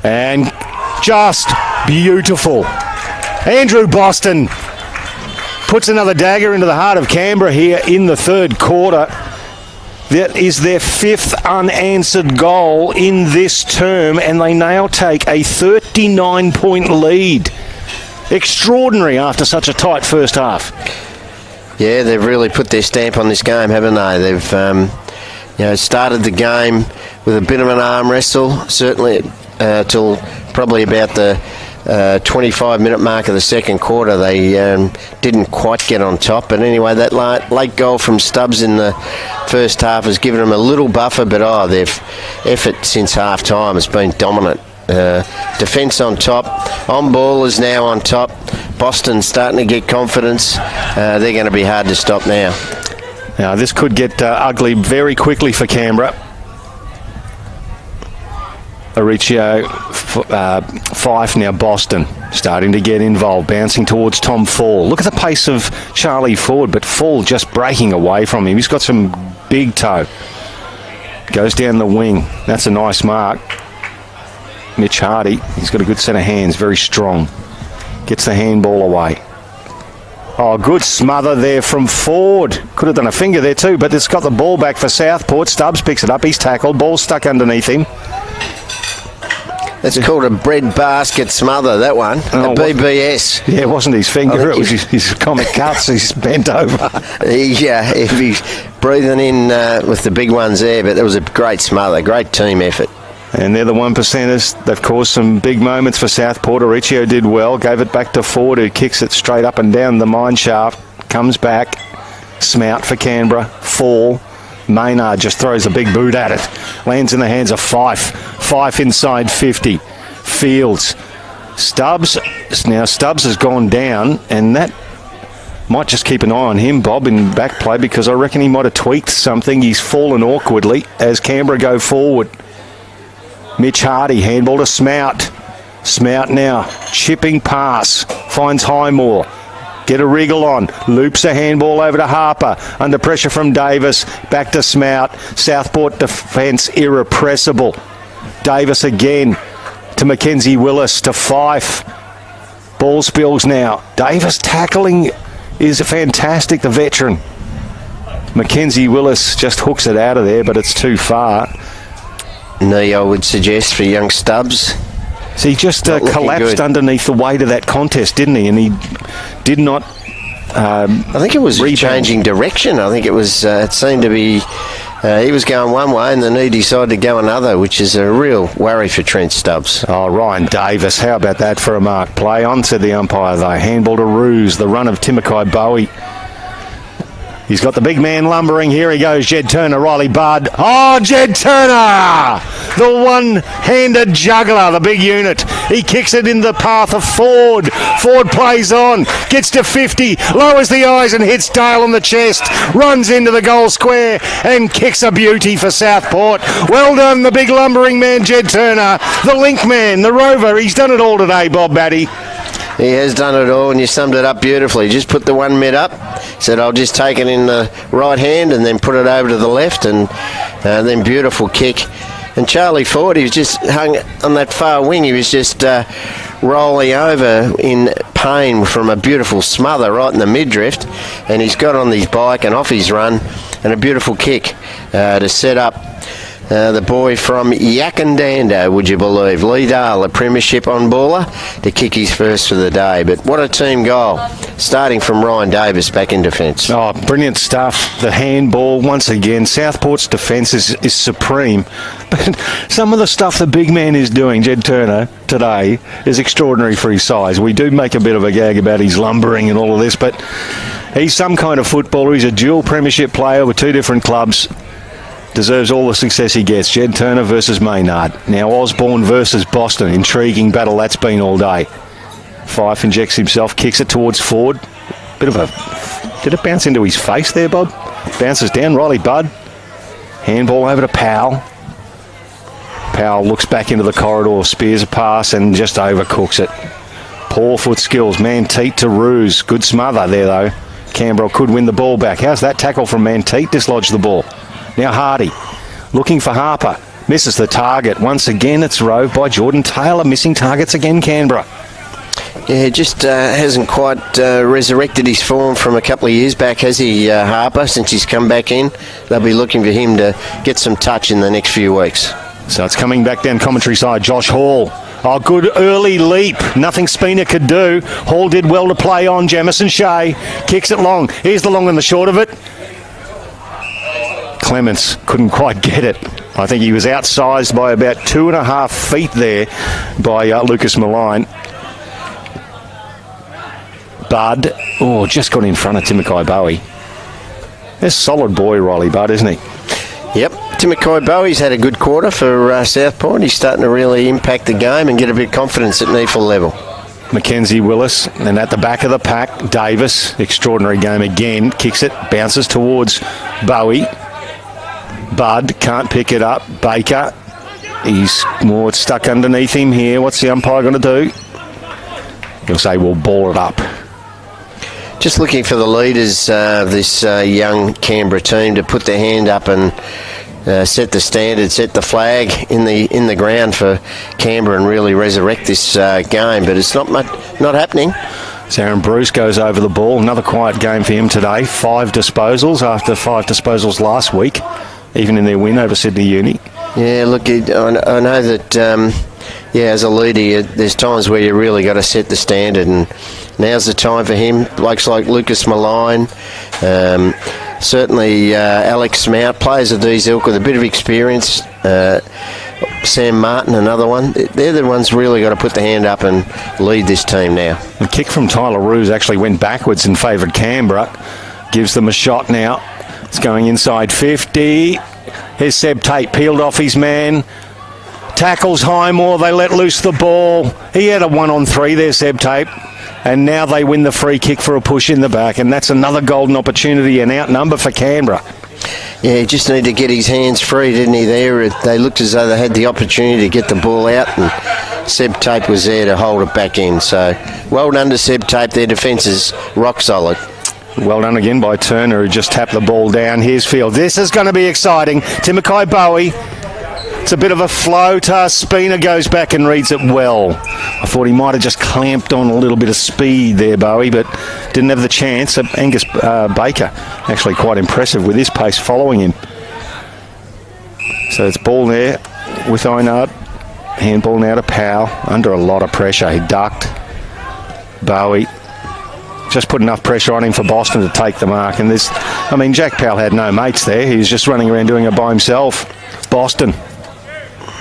And just beautiful. Andrew Boston puts another dagger into the heart of Canberra here in the third quarter. That is their 5th unanswered goal in this term, and they now take a 39-point lead. Extraordinary after such a tight first half. Yeah, they've really put their stamp on this game, haven't they? They've started the game with a bit of an arm wrestle, certainly till probably about the 25-minute mark of the second quarter. They didn't quite get on top. But anyway, that late goal from Stubbs in the first half has given them a little buffer, but their effort since half-time has been dominant. Defence on top. On ball is now on top. Boston starting to get confidence. They're going to be hard to stop now. Now, this could get ugly very quickly for Canberra. Ariccio, Fife, now Boston starting to get involved, bouncing towards Tom Fall. Look at the pace of Charlie Ford, but Fall just breaking away from him. He's got some big toe. Goes down the wing. That's a nice mark. Mitch Hardy, he's got a good set of hands, very strong. Gets the handball away. Oh, good smother there from Ford. Could have done a finger there too, but it's got the ball back for Southport. Stubbs picks it up. He's tackled. Ball stuck underneath him. That's called a bread basket smother, that one. A BBS. Yeah, it wasn't his finger. It was his comic cuts. He's bent over. If he's breathing in with the big ones there, but it was a great smother, great team effort. And they're the one percenters. They've caused some big moments for Southport. Auricio did well, gave it back to Ford, who kicks it straight up and down the mine shaft. Comes back. Smout for Canberra. Fall. Maynard just throws a big boot at it. Lands in the hands of Fife. Fife inside 50. Fields. Stubbs. Now Stubbs has gone down, and that might just keep an eye on him, Bob, in back play, because I reckon he might have tweaked something. He's fallen awkwardly as Canberra go forward. Mitch Hardy, handball to Smout. Smout now, chipping pass, finds Highmore. Get a wriggle on, loops a handball over to Harper. Under pressure from Davis, back to Smout. Southport defence irrepressible. Davis again to Mackenzie Willis, to Fife. Ball spills now. Davis tackling is fantastic, the veteran. Mackenzie Willis just hooks it out of there, but it's too far. Knee, I would suggest, for young Stubbs. So he just collapsed underneath the weight of that contest, didn't he? And he did not. I think it was changing direction. I think it was. It seemed to be. He was going one way, and then he decided to go another, which is a real worry for Trent Stubbs. Oh, Ryan Davis, how about that for a mark play? On said the umpire, though. Handball to Ruse, the run of Timokai Bowie. He's got the big man lumbering. Here he goes, Jed Turner, Riley Budd. Oh, Jed Turner! The one-handed juggler, the big unit. He kicks it in the path of Ford. Ford plays on, gets to 50, lowers the eyes and hits Dale on the chest. Runs into the goal square and kicks a beauty for Southport. Well done, the big lumbering man, Jed Turner. The link man, the rover. He's done it all today, Bob Batty. He has done it all, and you summed it up beautifully. Just put the 1 mid up, said I'll just take it in the right hand and then put it over to the left, and then beautiful kick. And Charlie Ford, he was just hung on that far wing. He was just rolling over in pain from a beautiful smother right in the midriff, and he's got on his bike and off his run, and a beautiful kick to set up the boy from Yakandanda, would you believe? Lee Dale, a premiership on baller, to kick his first for the day. But what a team goal, starting from Ryan Davis back in defence. Oh, brilliant stuff. The handball, once again. Southport's defence is supreme. But some of the stuff the big man is doing, Jed Turner, today, is extraordinary for his size. We do make a bit of a gag about his lumbering and all of this, but he's some kind of footballer. He's a dual premiership player with 2 different clubs. Deserves all the success he gets. Jed Turner versus Maynard. Now Osborne versus Boston. Intriguing battle that's been all day. Fife injects himself, kicks it towards Ford. Bit of a... Did it bounce into his face there, Bob? Bounces down. Riley Budd. Handball over to Powell. Powell looks back into the corridor, spears a pass and just overcooks it. Poor foot skills. Manteet to Ruse. Good smother there, though. Canberra could win the ball back. How's that tackle from Manteet? Dislodged the ball. Now Hardy, looking for Harper, misses the target. Once again, it's rove by Jordan Taylor, missing targets again, Canberra. Yeah, just hasn't quite resurrected his form from a couple of years back, has he, Harper, since he's come back in? They'll be looking for him to get some touch in the next few weeks. So it's coming back down commentary side, Josh Hall. Oh, good early leap. Nothing Spina could do. Hall did well to play on. Jamison Shea kicks it long. Here's the long and the short of it. Clements couldn't quite get it. I think he was outsized by about 2.5 feet there by Lucas Malign. Budd, just got in front of Timokai Bowie. There's a solid boy, Riley Budd, isn't he? Yep, Timokai Bowie's had a good quarter for Southport. He's starting to really impact the game and get a bit of confidence at NEAFL level. Mackenzie Willis, and at the back of the pack, Davis, extraordinary game again, kicks it, bounces towards Bowie. Budd can't pick it up. Baker, he's more stuck underneath him here. What's the umpire going to do? He'll say we'll ball it up. Just looking for the leaders of this young Canberra team to put their hand up and set the standard, set the flag in the ground for Canberra and really resurrect this game. But it's not happening. So Aaron Bruce goes over the ball. Another quiet game for him today. 5 disposals after 5 disposals last week, even in their win over Sydney Uni. Yeah, look, I know that, as a leader, there's times where you really got to set the standard, and now's the time for him. Blokes like Lucas Malign, certainly Alex Smout, players of these ilk with a bit of experience, Sam Martin, another one. They're the ones really got to put the hand up and lead this team now. The kick from Tyler Roos actually went backwards and favoured Canberra. Gives them a shot now. It's going inside 50. Here's Seb Tate, peeled off his man. Tackles Highmore, they let loose the ball. He had a 1-on-3 there, Seb Tate. And now they win the free kick for a push in the back, and that's another golden opportunity and outnumber for Canberra. Yeah, he just needed to get his hands free, didn't he, there? They looked as though they had the opportunity to get the ball out, and Seb Tate was there to hold it back in. So, well done to Seb Tate. Their defence is rock solid. Well done again by Turner, who just tapped the ball down. Here's Field. This is going to be exciting. Timokai Bowie. It's a bit of a float. Spina goes back and reads it well. I thought he might have just clamped on a little bit of speed there, Bowie, but didn't have the chance. Angus Baker, actually quite impressive with his pace following him. So it's ball there with Einard. Handball now to Powell. Under a lot of pressure. He ducked. Bowie just put enough pressure on him for Boston to take the mark. And Jack Powell had no mates there. He was just running around doing it by himself. Boston.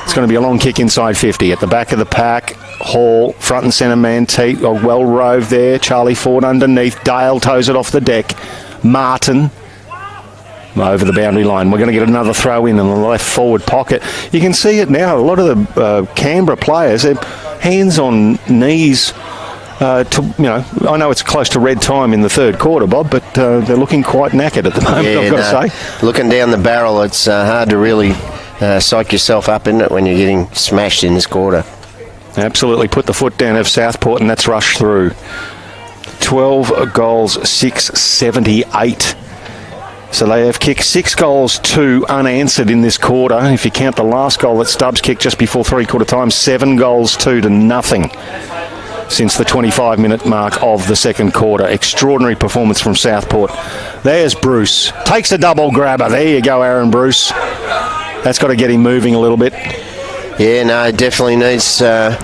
It's going to be a long kick inside 50. At the back of the pack, Hall, front and centre man, well roved there. Charlie Ford underneath. Dale toes it off the deck. Martin over the boundary line. We're going to get another throw in the left forward pocket. You can see it now. A lot of the Canberra players, their hands on knees. I know it's close to red time in the third quarter, Bob, but they're looking quite knackered at the moment, I've got to say. Looking down the barrel, it's hard to really psych yourself up, isn't it, when you're getting smashed in this quarter. Absolutely put the foot down of Southport, and that's rushed through. 12 goals, 678. So they have kicked 6 goals, 2 unanswered in this quarter. If you count the last goal that Stubbs kicked just before three-quarter time, 7 goals, 2 to nothing. Since the 25-minute mark of the second quarter. Extraordinary performance from Southport. There's Bruce. Takes a double grabber. There you go, Aaron Bruce. That's got to get him moving a little bit. Yeah, no, definitely needs a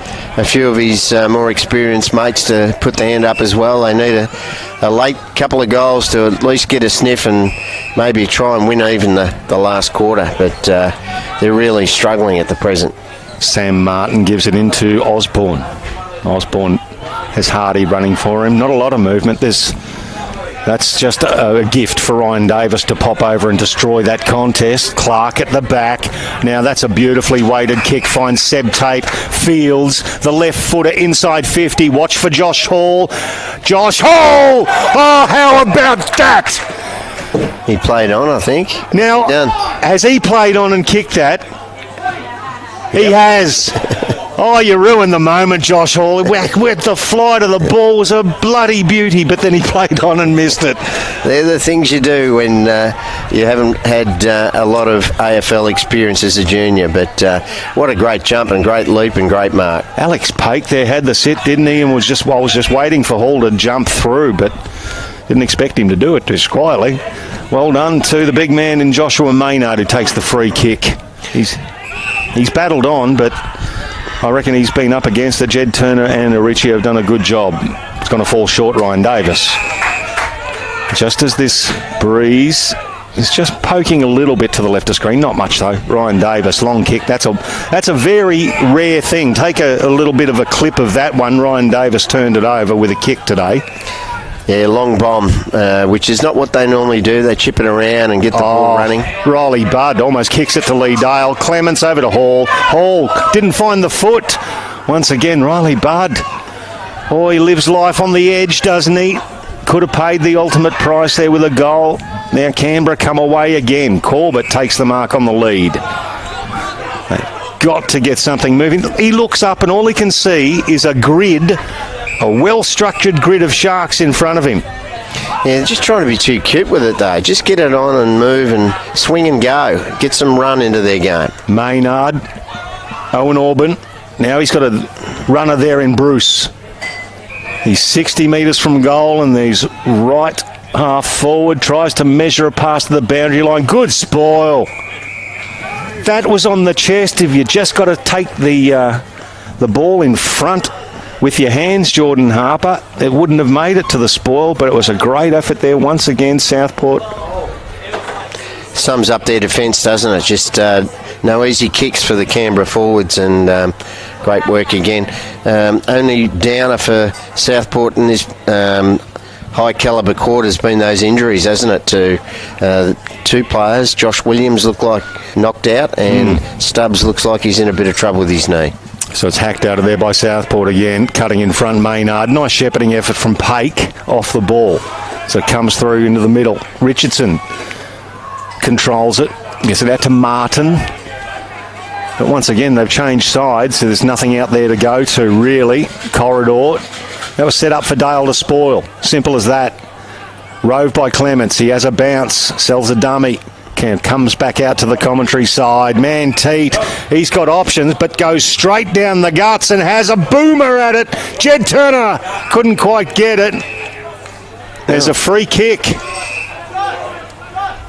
few of his more experienced mates to put the hand up as well. They need a late couple of goals to at least get a sniff and maybe try and win even the last quarter. But they're really struggling at the present. Sam Martin gives it into Osborne. Osborne has Hardy running for him. Not a lot of movement. That's just a gift for Ryan Davis to pop over and destroy that contest. Clark at the back. Now that's a beautifully weighted kick. Finds Seb Tate. Fields the left footer inside 50. Watch for Josh Hall. Josh Hall! Oh, how about that? He played on, I think. Now, has he played on and kicked that? He has. Oh, you ruined the moment, Josh Hall. With the flight of the ball was a bloody beauty, but then he played on and missed it. They're the things you do when you haven't had a lot of AFL experience as a junior, but what a great jump and great leap and great mark. Alex Pake there had the sit, didn't he? And was just waiting for Hall to jump through, but didn't expect him to do it just quietly. Well done to the big man in Joshua Maynard, who takes the free kick. He's battled on, but I reckon he's been up against it. Jed Turner and Arichie have done a good job. It's going to fall short, Ryan Davis. Just as this breeze is just poking a little bit to the left of screen. Not much, though. Ryan Davis, long kick. That's a very rare thing. Take a little bit of a clip of that one. Ryan Davis turned it over with a kick today. Yeah, long bomb, which is not what they normally do. They chip it around and get the ball running. Riley Budd almost kicks it to Lee Dale. Clements over to Hall. Hall didn't find the foot. Once again, Riley Budd. Oh, he lives life on the edge, doesn't he? Could have paid the ultimate price there with a goal. Now Canberra come away again. Corbett takes the mark on the lead. They've got to get something moving. He looks up and all he can see is a grid. A well-structured grid of Sharks in front of him. Yeah, just trying to be too cute with it, though. Just get it on and move and swing and go. Get some run into their game. Maynard, Owen Orban. Now he's got a runner there in Bruce. He's 60 metres from goal and he's right half forward. Tries to measure a pass to the boundary line. Good spoil. That was on the chest. If you just got to take the ball in front with your hands, Jordan Harper, it wouldn't have made it to the spoil, but it was a great effort there once again, Southport. Sums up their defence, doesn't it? Just no easy kicks for the Canberra forwards, and great work again. Only downer for Southport in this high calibre quarter has been those injuries, hasn't it, to two players. Josh Williams looked like knocked out, and Stubbs looks like he's in a bit of trouble with his knee. So it's hacked out of there by Southport again, cutting in front Maynard. Nice shepherding effort from Paik off the ball. So it comes through into the middle. Richardson controls it, gets it out to Martin. But once again, they've changed sides, so there's nothing out there to go to, really. Corridor. That was set up for Dale to spoil. Simple as that. Rove by Clements. He has a bounce, sells a dummy. Comes back out to the commentary side. Manteet, he's got options, but goes straight down the guts and has a boomer at it. Jed Turner couldn't quite get it. There's a free kick.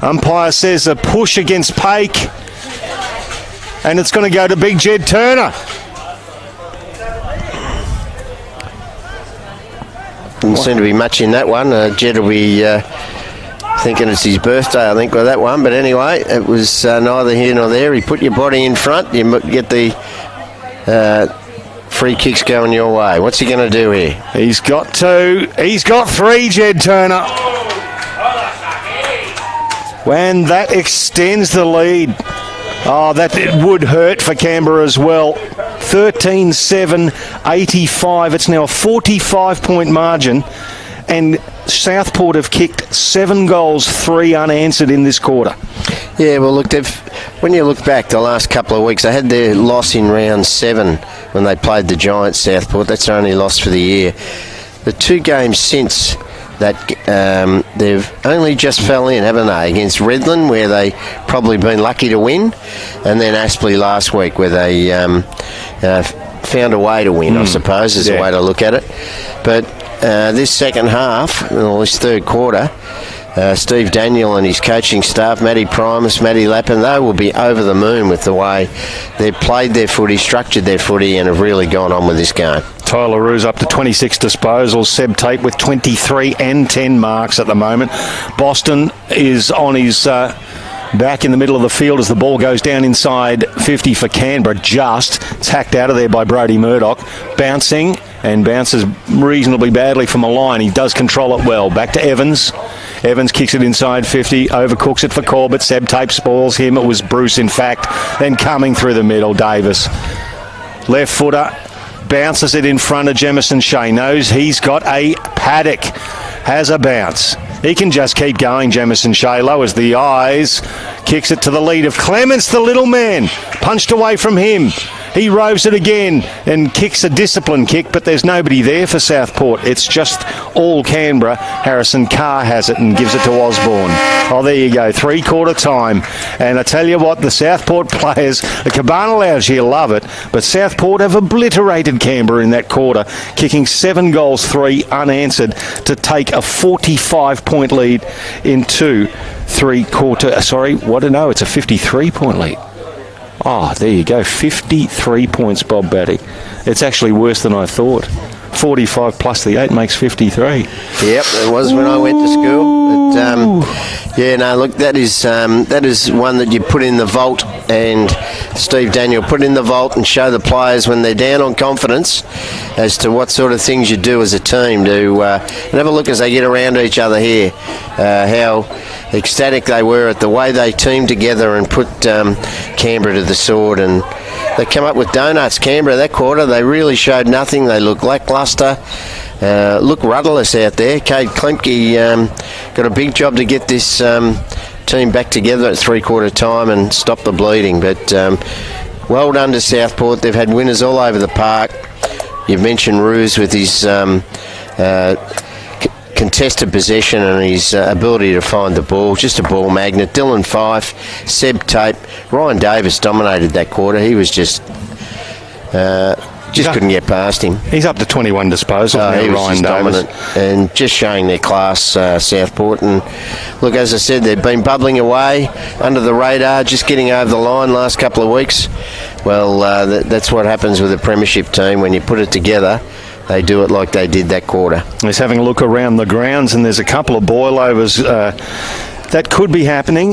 Umpire says a push against Paik, and it's going to go to Big Jed Turner. Didn't seem to be much in that one. Jed will be thinking it's his birthday, I think, with that one. But anyway, it was neither here nor there. He put your body in front. You get the free kicks going your way. What's he going to do here? He's got two. He's got three, Jed Turner. When that extends the lead. Oh, that it would hurt for Canberra as well. 13-7, 85. It's now a 45-point margin. And Southport have kicked 7 goals, 3 unanswered in this quarter. Yeah, well, look, when you look back the last couple of weeks, they had their loss in round 7 when they played the Giants, Southport. That's their only loss for the year. The 2 games since that, they've only just fell in, haven't they? Against Redland, where they probably been lucky to win, and then Aspley last week, where they found a way to win, I suppose, is a way to look at it. But this second half, or this third quarter, Steve Daniel and his coaching staff, Matty Primus, Matty Lappin, they will be over the moon with the way they've played their footy, structured their footy, and have really gone on with this game. Tyler Roo's up to 26 disposals. Seb Tate with 23 and 10 marks at the moment. Boston is on his back in the middle of the field as the ball goes down inside 50 for Canberra. It's hacked out of there by Brodie Murdoch. Bouncing, and bounces reasonably badly from a line. He does control it well. Back to Evans. Evans kicks it inside 50, overcooks it for Corbett. Seb Tate spoils him. It was Bruce, in fact. Then coming through the middle, Davis. Left footer. Bounces it in front of Jemison Shea. Knows he's got a paddock. Has a bounce. He can just keep going, Jemison Shea. Lowers the eyes. Kicks it to the lead of Clements, the little man. Punched away from him. He roves it again and kicks a discipline kick, but there's nobody there for Southport. It's just all Canberra. Harrison Carr has it and gives it to Osborne. Oh, there you go. 3-quarter time. And I tell you what, the Southport players, the Cabana Lounge here love it, but Southport have obliterated Canberra in that quarter, kicking 7 goals, 3 unanswered to take a 45-point lead into it's a 53-point lead. Oh, there you go. 53 points, Bob Batty. It's actually worse than I thought. 45 plus the 8 makes 53. Yep, it was when I went to school. But, look, that is one that you put in the vault, and Steve Daniel put in the vault and show the players when they're down on confidence as to what sort of things you do as a team to have a look as they get around each other here, how ecstatic they were at the way they teamed together and put Canberra to the sword. And they come up with donuts. Canberra that quarter, they really showed nothing. They looked lacklustre, look rudderless out there. Cade Klemke got a big job to get this team back together at 3-quarter time and stop the bleeding. But well done to Southport. They've had winners all over the park. You've mentioned Ruse with his contested possession and his ability to find the ball. Just a ball magnet. Dylan Fife, Seb Tate, Ryan Davis dominated that quarter. He was just couldn't get past him. He's up to 21 disposals now, he was Ryan Davis. Dominant and just showing their class, Southport. And look, as I said, they've been bubbling away under the radar, just getting over the line last couple of weeks. Well, that's what happens with a premiership team. When you put it together, they do it like they did that quarter. He's having a look around the grounds, and there's a couple of boilovers that could be happening.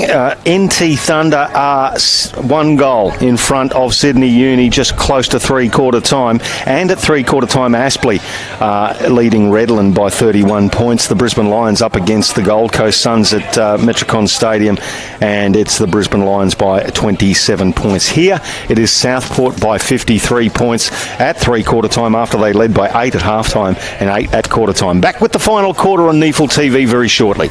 NT Thunder are 1 goal in front of Sydney Uni, just close to three-quarter time. And at three-quarter time, Aspley leading Redland by 31 points. The Brisbane Lions up against the Gold Coast Suns at Metricon Stadium, and it's the Brisbane Lions by 27 points. Here it is Southport by 53 points at three-quarter time after they led by 8 at half-time and 8 at quarter time. Back with the final quarter on NEAFL TV very shortly.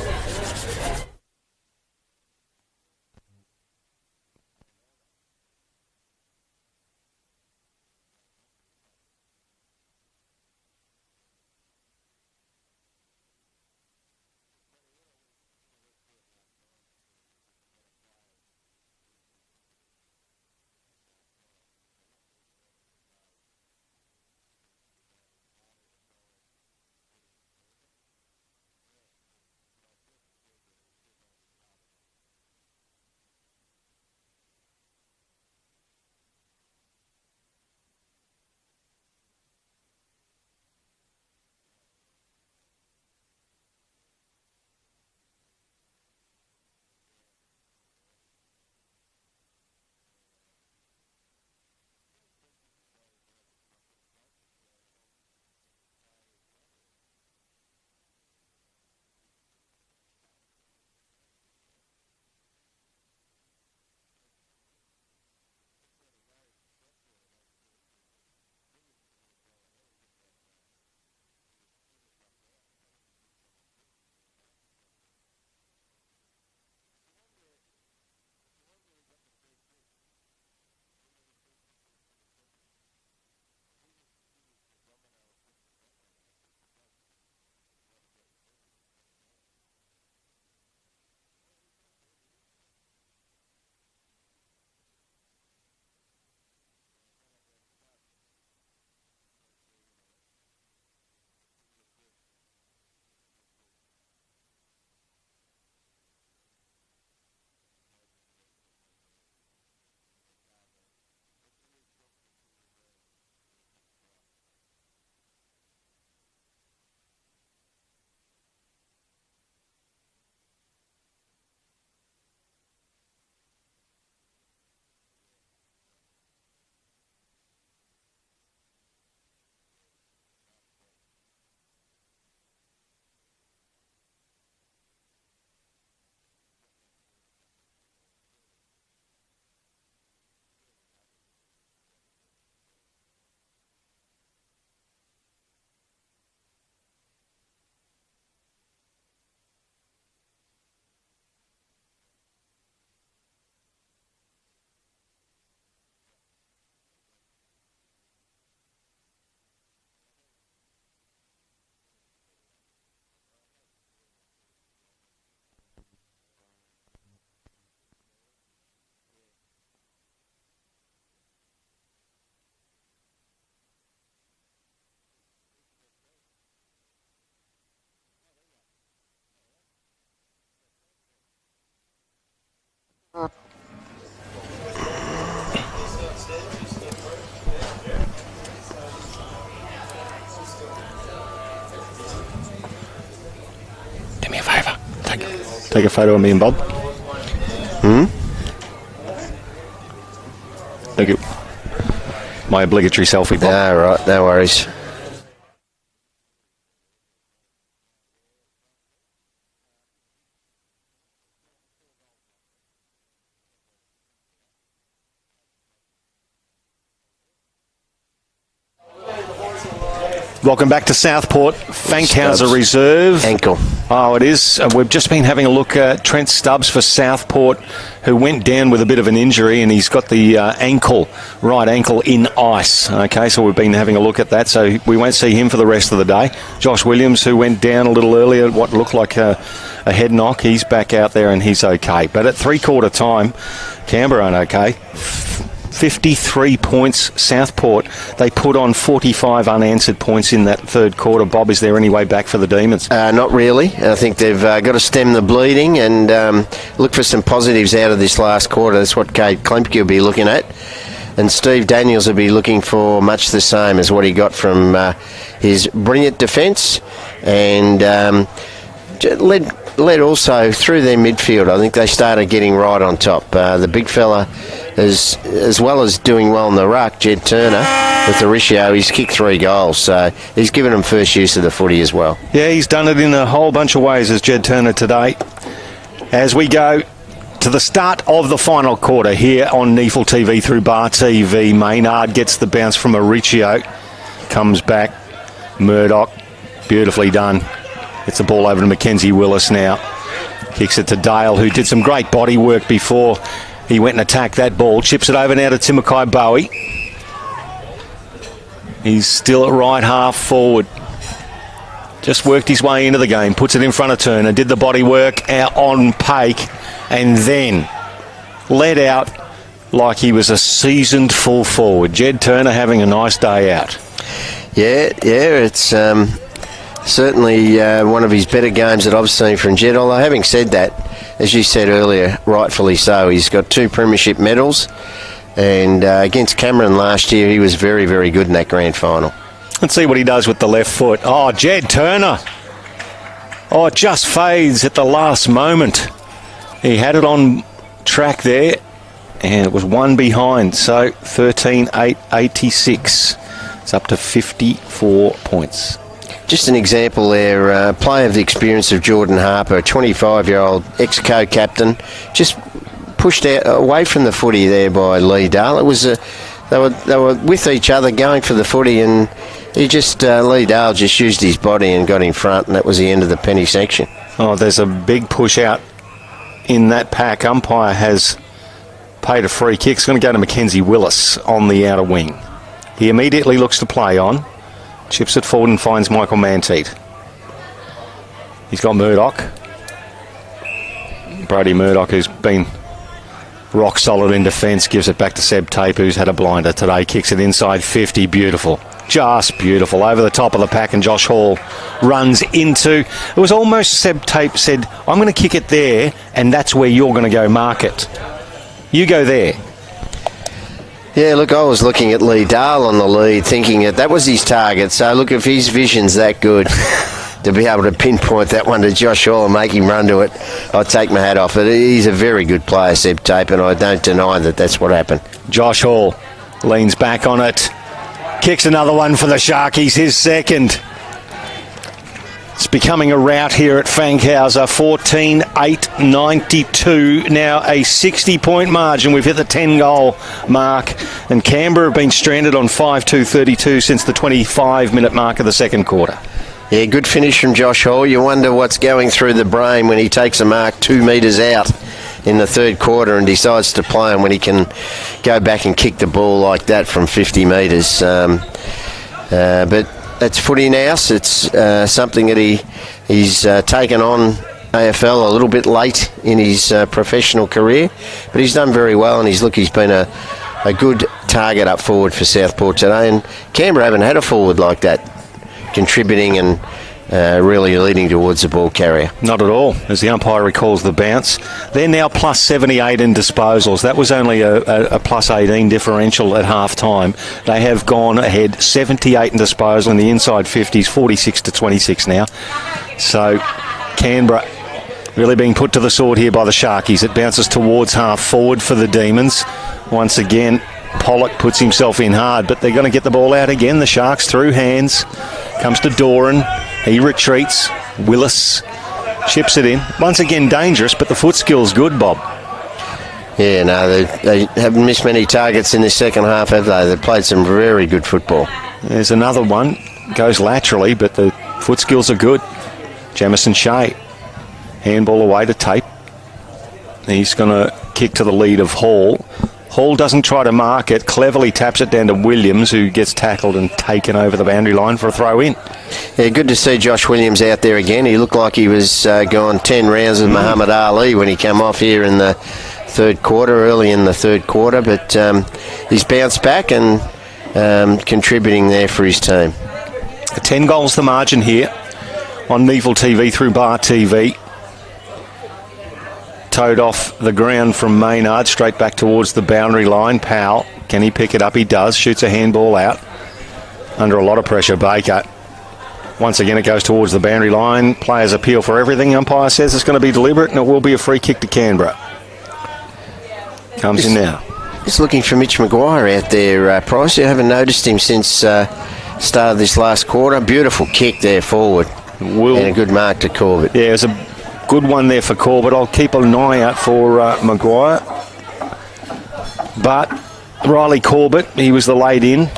Do me a favour. Take a photo of me and Bob. Thank you. My obligatory selfie, Bob. Ah, right, no worries. Welcome back to Southport, Fankhauser Reserve. Ankle. Oh, it is. We've just been having a look at Trent Stubbs for Southport, who went down with a bit of an injury, and he's got the right ankle in ice. Okay, so we've been having a look at that, so we won't see him for the rest of the day. Josh Williams, who went down a little earlier, what looked like a head knock, he's back out there and he's okay. But at three-quarter time, Canberra aren't okay. 53 points, Southport. They put on 45 unanswered points in that third quarter. Bob, is there any way back for the Demons? Not really. I think they've got to stem the bleeding and look for some positives out of this last quarter. That's what Kate Klemke will be looking at. And Steve Daniels will be looking for much the same as what he got from his brilliant defence and led led also through their midfield. I think they started getting right on top. The big fella, as well as doing well in the ruck, Jed Turner, with the ratio, he's kicked 3 goals. So he's given them first use of the footy as well. Yeah, he's done it in a whole bunch of ways as Jed Turner today. As we go to the start of the final quarter here on NEAFL TV through Bar TV, Maynard gets the bounce from Mauricio. Comes back. Murdoch, beautifully done. Gets the ball over to Mackenzie Willis now. Kicks it to Dale, who did some great body work before he went and attacked that ball. Chips it over now to Timokai Bowie. He's still at right half forward. Just worked his way into the game. Puts it in front of Turner. Did the body work out on Paik. And then led out like he was a seasoned full forward. Jed Turner having a nice day out. Yeah, it's certainly one of his better games that I've seen from Jed. Although having said that, as you said earlier, rightfully so, he's got 2 premiership medals, and against Cameron last year he was very, very good in that grand final. Let's see what he does with the left foot. Oh, Jed Turner. Oh, it just fades at the last moment. He had it on track there, and it was 1 behind, so 13-8-86. It's up to 54 points. Just an example there, play of the experience of Jordan Harper, a 25-year-old ex-co-captain, just pushed out away from the footy there by Lee Dale. It was they were with each other going for the footy, and he just Lee Dale just used his body and got in front, and that was the end of the penny section. Oh, there's a big push out in that pack. Umpire has paid a free kick. It's going to go to Mackenzie Willis on the outer wing. He immediately looks to play on. Chips it forward and finds Michael Manteet. He's got Murdoch. Brody Murdoch, who's been rock solid in defence, gives it back to Seb Tape, who's had a blinder today. Kicks it inside 50. Beautiful. Just beautiful. Over the top of the pack, and Josh Hall runs into... It was almost Seb Tape said, I'm going to kick it there, and that's where you're going to go mark it. You go there. Yeah, look, I was looking at Lee Dale on the lead, thinking that was his target. So, look, if his vision's that good to be able to pinpoint that one to Josh Hall and make him run to it, I'd take my hat off. He's a very good player, Seb Tape, and I don't deny that that's what happened. Josh Hall leans back on it. Kicks another one for the Sharkies, his second. It's becoming a rout here at Fankhauser. 14-8-92. Now a 60-point margin. We've hit the 10-goal mark. And Canberra have been stranded on 5-2-32 since the 25-minute mark of the second quarter. Yeah, good finish from Josh Hall. You wonder what's going through the brain when he takes a mark 2 metres out in the third quarter and decides to play him when he can go back and kick the ball like that from 50 metres. But that's footy now. It's something that he's taken on AFL a little bit late in his professional career, but he's done very well, and he's been a good target up forward for Southport today, and Canberra haven't had a forward like that contributing and really leading towards the ball carrier. Not at all, as the umpire recalls the bounce. They're now plus 78 in disposals. That was only a plus 18 differential at half time. They have gone ahead 78 in disposal in the inside 50s, 46-26 now. So Canberra really being put to the sword here by the Sharkies. It bounces towards half forward for the Demons. Once again, Pollock puts himself in hard, but they're going to get the ball out again. The Sharks through hands. Comes to Doran. He retreats. Willis chips it in. Once again dangerous, but the foot skill's good, Bob. Yeah, no, they haven't missed many targets in this second half, have they? They've played some very good football. There's another one. Goes laterally, but the foot skills are good. Jamison Shea. Handball away to Tape. He's going to kick to the lead of Hall. Hall doesn't try to mark it, cleverly taps it down to Williams, who gets tackled and taken over the boundary line for a throw in. Yeah, good to see Josh Williams out there again. He looked like he was gone 10 rounds with Muhammad Ali when he came off here in the early in the third quarter, but he's bounced back and contributing there for his team. 10 goals the margin here on NEAFL TV through Bar TV. Towed off the ground from Maynard, straight back towards the boundary line. Powell, can he pick it up? He does. Shoots a handball out. Under a lot of pressure, Baker. Once again, it goes towards the boundary line. Players appeal for everything. Umpire says it's going to be deliberate, and it will be a free kick to Canberra. Comes in now. Just looking for Mitch Maguire out there, Price. You haven't noticed him since start of this last quarter. Beautiful kick there forward. And a good mark to Corbett. Yeah, it's a good one there for Corbett. I'll keep an eye out for Maguire. But Riley Corbett, he was the laid in,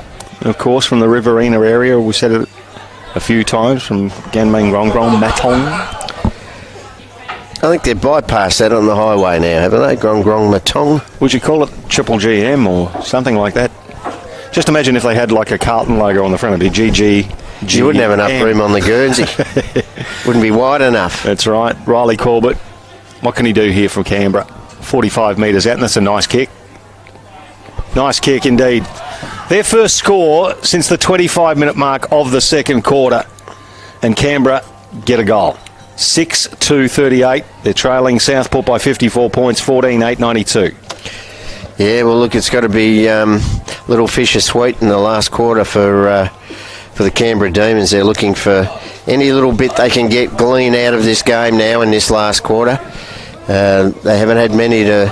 of course, from the Riverina area. We said it a few times, from Ganmang Grongrong, Matong. I think they've bypassed that on the highway now, haven't they? Grongrong Matong. Would you call it Triple GM or something like that? Just imagine if they had like a Carlton logo on the front. It'd be GG. You wouldn't have enough room on the Guernsey. Wouldn't be wide enough. That's right. Riley Corbett. What can he do here from Canberra? 45 metres out, and that's a nice kick. Nice kick indeed. Their first score since the 25-minute mark of the second quarter. And Canberra get a goal. 6-2-38. They're trailing Southport by 54 points, 14-8-92. Yeah, well, look, it's got to be little fish are sweet in the last quarter for the Canberra Demons. They're looking for any little bit they can glean out of this game now in this last quarter. They haven't had many to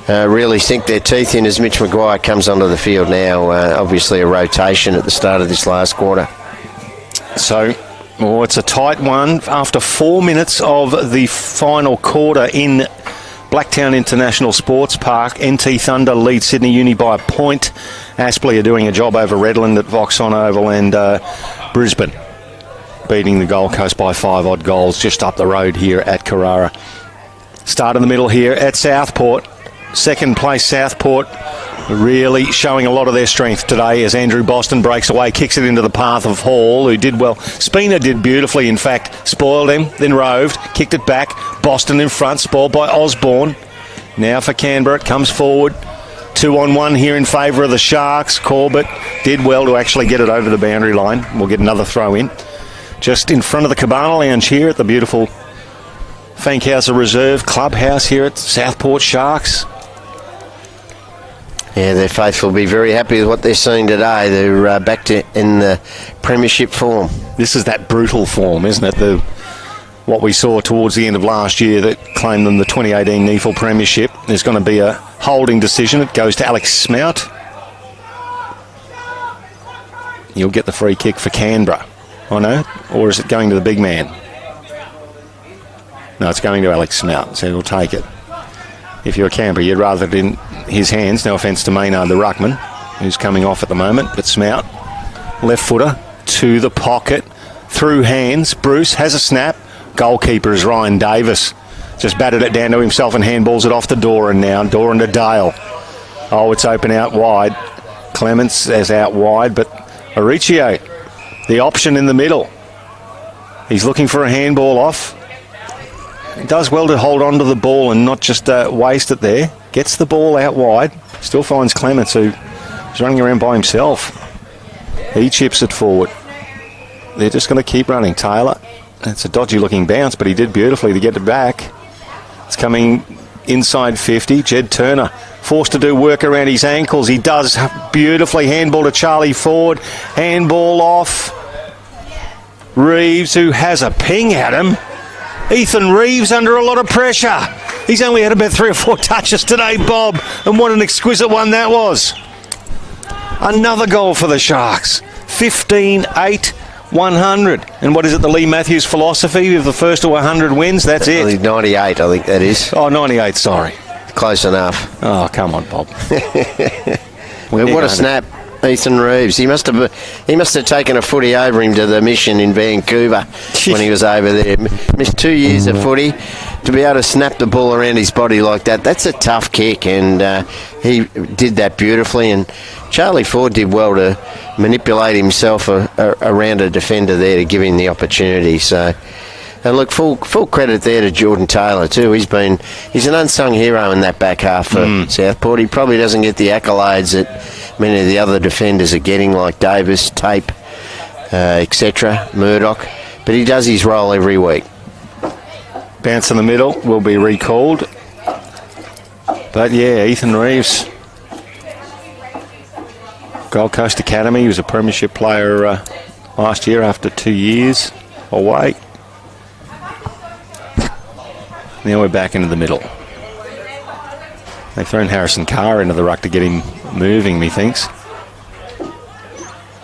really sink their teeth in as Mitch Maguire comes onto the field now. Obviously a rotation at the start of this last quarter. So, it's a tight one after 4 minutes of the final quarter in Blacktown International Sports Park. NT Thunder lead Sydney Uni by a point. Aspley are doing a job over Redland at Vauxhall Oval, and Brisbane beating the Gold Coast by 5 odd goals just up the road here at Carrara. Start in the middle here at Southport. Second place Southport really showing a lot of their strength today as Andrew Boston breaks away, kicks it into the path of Hall, who did well. Spina did beautifully, in fact. Spoiled him, then roved, kicked it back. Boston in front, spoiled by Osborne. Now for Canberra, it comes forward. 2-on-1 here in favour of the Sharks. Corbett did well to actually get it over the boundary line. We'll get another throw in. Just in front of the Cabana Lounge here at the beautiful Fankhauser Reserve clubhouse here at Southport Sharks. Yeah, their faithful will be very happy with what they're seeing today. They're back in the premiership form. This is that brutal form, isn't it? What we saw towards the end of last year that claimed them the 2018 NEAFL premiership. There's going to be a holding decision. It goes to Alex Smout. You'll get the free kick for Canberra. Oh no? Or is it going to the big man? No, it's going to Alex Smout, so he'll take it. If you're a Canberra, you'd rather it in his hands. No offence to Maynard, the ruckman, who's coming off at the moment. But Smout, left footer, to the pocket, through hands. Bruce has a snap. Goalkeeper is Ryan Davis. Just batted it down to himself and handballs it off to Doran now. Doran to Dale. Oh, it's open out wide. Clements is out wide, but Auricio, the option in the middle. He's looking for a handball off. He does well to hold on to the ball and not just waste it there. Gets the ball out wide. Still finds Clements, who is running around by himself. He chips it forward. They're just going to keep running. Taylor, it's a dodgy looking bounce, but he did beautifully to get it back. It's coming inside 50. Jed Turner forced to do work around his ankles. He does beautifully. Handball to Charlie Ford. Handball off. Reeves, who has a ping at him. Ethan Reeves under a lot of pressure. He's only had about 3 or 4 touches today, Bob. And what an exquisite one that was. Another goal for the Sharks. 15-8-100. And what is it, the Lee Matthews philosophy of the first to 100 wins? That's it. 98, I think that is. Oh, 98, sorry. Close enough. Oh, come on, Bob. Well, what a snap. Ethan Reeves. He must have taken a footy over him to the mission in Vancouver when he was over there. Missed 2 years of footy. To be able to snap the ball around his body like that, that's a tough kick, and he did that beautifully. And Charlie Ford did well to manipulate himself around a defender there to give him the opportunity. So, and look, full credit there to Jordan Taylor too. He's an unsung hero in that back half for Southport. He probably doesn't get the accolades that many of the other defenders are getting, like Davis, Tape, etc., Murdoch, but he does his role every week. Bounce in the middle will be recalled. But yeah, Ethan Reeves, Gold Coast Academy, he was a premiership player last year after 2 years away. Now we're back into the middle. They've thrown Harrison Carr into the ruck to get him moving, methinks.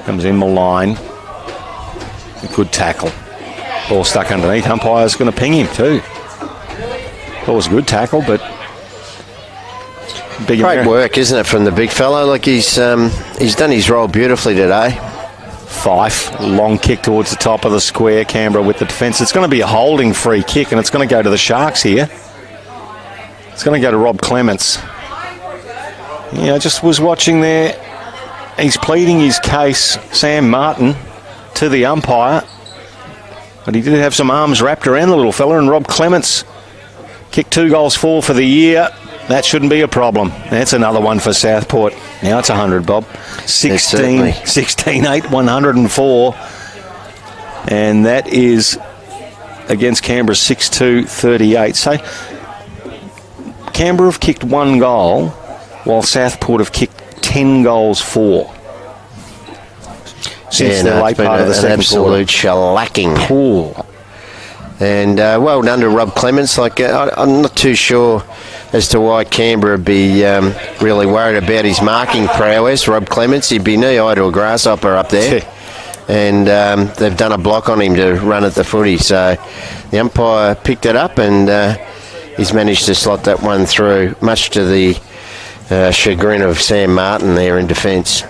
Comes in Malign. A good tackle. Ball stuck underneath. Umpire's going to ping him too. That was a good tackle, but great work, isn't it, from the big fellow? Like he's done his role beautifully today. Fife, long kick towards the top of the square. Canberra with the defence. It's going to be a holding free kick, and it's going to go to the Sharks here. It's going to go to Rob Clements. Yeah, I just was watching there. He's pleading his case, Sam Martin, to the umpire. But he did have some arms wrapped around the little fella, and Rob Clements kicked 2 goals for the year. That shouldn't be a problem. That's another one for Southport. Now it's 100, Bob. 16-8, 104. And that is against Canberra 6-2-38. So Canberra have kicked 1 goal, while Southport have kicked 10 goals for. Since the late part of the second absolute shellacking. Cool. And well done to Rob Clements. I'm not too sure as to why Canberra would be really worried about his marking prowess. Rob Clements, he'd be knee-high to a grasshopper up there. And they've done a block on him to run at the footy. So the umpire picked it up, and he's managed to slot that one through, much to the chagrin of Sam Martin there in defence.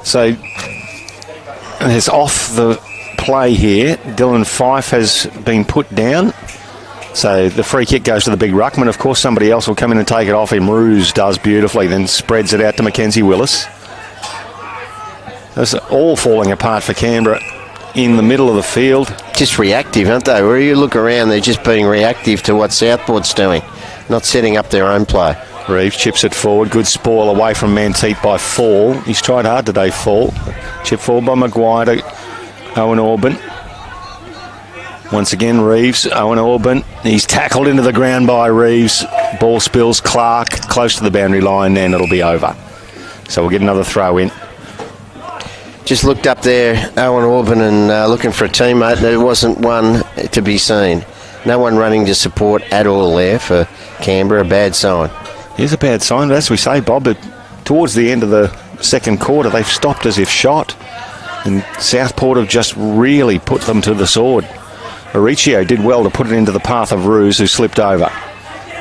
So there's off the play here. Dylan Fife has been put down. So the free kick goes to the big ruckman. Of course, somebody else will come in and take it off him. Ruse does beautifully, then spreads it out to Mackenzie Willis. It's all falling apart for Canberra in the middle of the field. Just reactive, aren't they? Where you look around, they're just being reactive to what Southport's doing, not setting up their own play. Reeves chips it forward. Good spoil away from Manteet by Fall. He's tried hard today, Fall. Chip forward by Maguire to Owen Orban. Once again, Reeves, Owen Orban. He's tackled into the ground by Reeves. Ball spills. Clark close to the boundary line, and it'll be over. So we'll get another throw in. Just looked up there, Owen Orban, and looking for a teammate. There wasn't one to be seen. No one running to support at all there for Canberra. A bad sign. Here's a bad sign, but as we say, Bob, but towards the end of the second quarter, they've stopped as if shot. And Southport have just really put them to the sword. Mauricio did well to put it into the path of Ruse, who slipped over.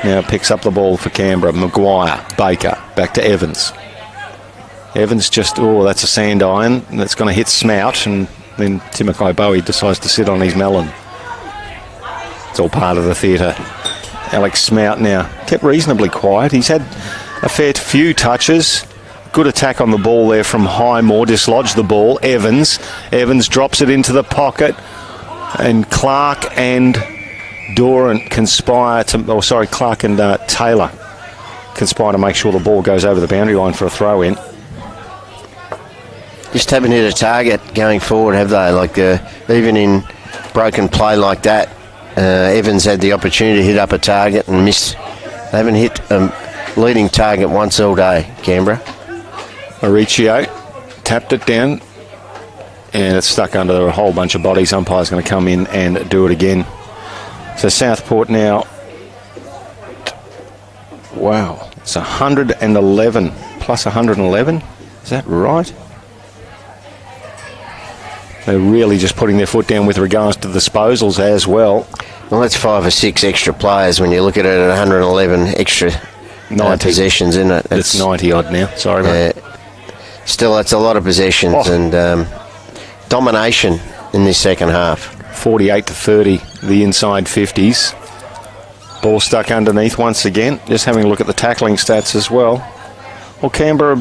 Now picks up the ball for Canberra. Maguire, Baker, back to Evans. Evans just, that's a sand iron. That's going to hit Smout, and then Timothy Bowie decides to sit on his melon. It's all part of the theatre. Alex Smout now kept reasonably quiet. He's had a fair few touches. Good attack on the ball there from Highmore. Dislodged the ball. Evans drops it into the pocket. And Clark and Durant conspire to... Clark and Taylor conspire to make sure the ball goes over the boundary line for a throw-in. Just haven't hit a target going forward, have they? Even in broken play like that, Evans had the opportunity to hit up a target and missed. They haven't hit a leading target once all day, Canberra. Mauricio tapped it down, and it's stuck under a whole bunch of bodies. Umpire's going to come in and do it again. So Southport now, wow, it's 111 plus 111. Is that right? They're really just putting their foot down with regards to disposals as well. Well, that's 5 or 6 extra players when you look at it at 111 extra 90 possessions, isn't it? It's 90 odd now. Sorry, mate. Still, that's a lot of possessions and domination in this second half. 48-30, the inside 50s. Ball stuck underneath once again. Just having a look at the tackling stats as well. Well, Canberra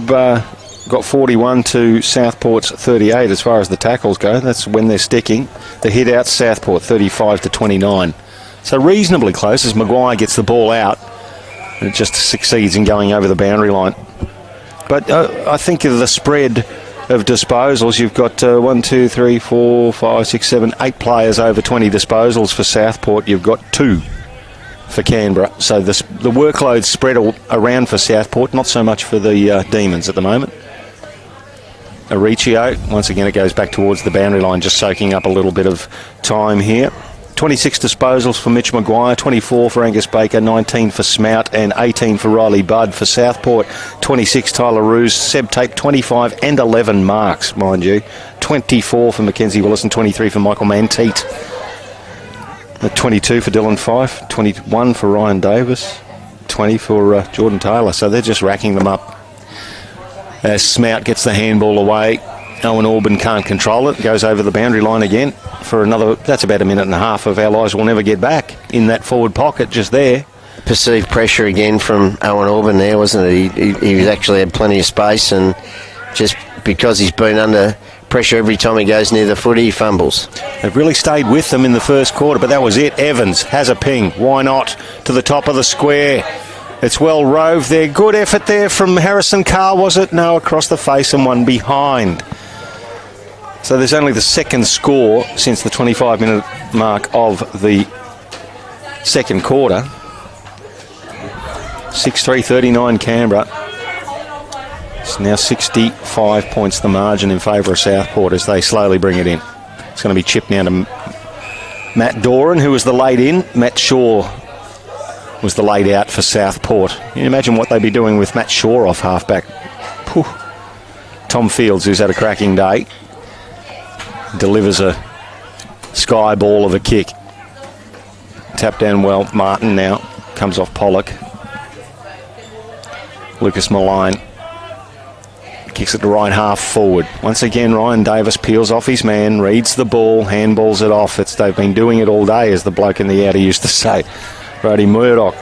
got 41 to Southport's 38 as far as the tackles go. That's when they're sticking. The hit out, Southport 35-29. So reasonably close as Maguire gets the ball out. And it just succeeds in going over the boundary line. But I think of the spread of disposals, you've got 1, 2, 3, 4, 5, 6, 7, 8 players over 20 disposals for Southport. You've got 2 for Canberra. So the workload spread around for Southport, not so much for the Demons at the moment. Aricio. Once again, it goes back towards the boundary line, just soaking up a little bit of time here. 26 disposals for Mitch Maguire, 24 for Angus Baker, 19 for Smout, and 18 for Riley Budd. For Southport, 26 Tyler Roos, Seb Tape 25 and 11 marks, mind you. 24 for Mackenzie Willis and 23 for Michael Manteet. 22 for Dylan Fife, 21 for Ryan Davis, 20 for Jordan Taylor. So they're just racking them up. As Smout gets the handball away, Owen Orban can't control it. Goes over the boundary line again for another. That's about a minute and a half of our lives we'll never get back in that forward pocket just there. Perceived pressure again from Owen Orban there, wasn't it? He actually had plenty of space, and just because he's been under pressure every time he goes near the footy, he fumbles. They've really stayed with them in the first quarter, but that was it. Evans has a ping. Why not? To the top of the square. It's well rove there. Good effort there from Harrison Carr, was it? No, across the face and one behind. So there's only the second score since the 25-minute mark of the second quarter. 6-3, 39 Canberra. It's now 65 points the margin in favour of Southport as they slowly bring it in. It's going to be chipped now to Matt Doran, who was the late in. Matt Shaw was the laid out for Southport. Can you imagine what they'd be doing with Matt Shaw off halfback? Pooh. Tom Fields, who's had a cracking day, delivers a sky ball of a kick. Tapped down well. Martin now comes off Pollock. Lucas Malign kicks it to right half forward. Once again, Ryan Davis peels off his man, reads the ball, handballs it off. They've been doing it all day, as the bloke in the outer used to say. Brody Murdoch.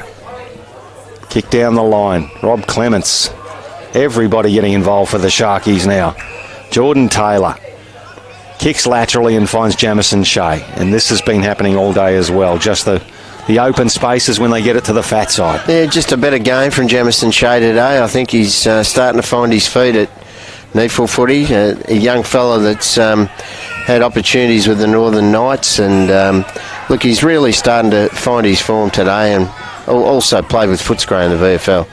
Kick down the line. Rob Clements. Everybody getting involved for the Sharkies now. Jordan Taylor kicks laterally and finds Jamison Shea. And this has been happening all day as well. Just the open spaces when they get it to the fat side. Yeah, just a better game from Jamison Shea today. I think he's starting to find his feet at NEAFL footy. A young fella that's had opportunities with the Northern Knights, and look, he's really starting to find his form today, and also played with Footscray in the VFL.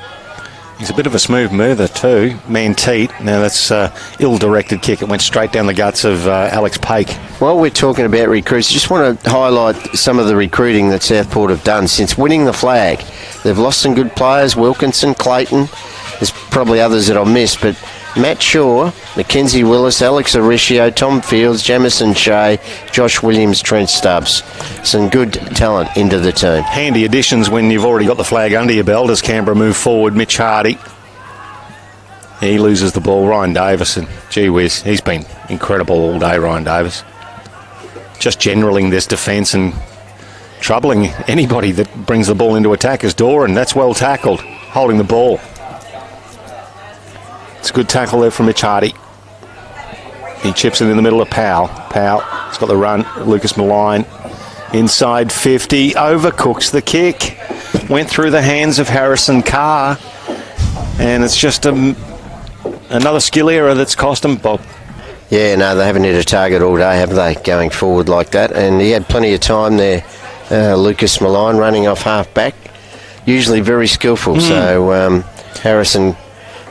He's a bit of a smooth mover too. Manteet. Now that's ill-directed kick. It went straight down the guts of Alex Pake. While we're talking about recruits, just want to highlight some of the recruiting that Southport have done since winning the flag. They've lost some good players, Wilkinson, Clayton. There's probably others that I've missed, but Matt Shaw, Mackenzie Willis, Alex Aricio, Tom Fields, Jamison Shea, Josh Williams, Trent Stubbs. Some good talent into the team. Handy additions when you've already got the flag under your belt as Canberra move forward. Mitch Hardy. He loses the ball. Ryan Davis, and gee whiz, he's been incredible all day, Ryan Davis. Just generaling this defence and troubling anybody that brings the ball into attack as Doran. That's well tackled, holding the ball. It's a good tackle there from Mitch Hardy. He chips it in the middle of Powell. Powell's got the run. Lucas Malign inside 50. Overcooks the kick. Went through the hands of Harrison Carr. And it's just another skill error that's cost him, Bob. Yeah, no, they haven't hit a target all day, have they, going forward like that? And he had plenty of time there, Lucas Malign, running off half-back. Usually very skillful. So Harrison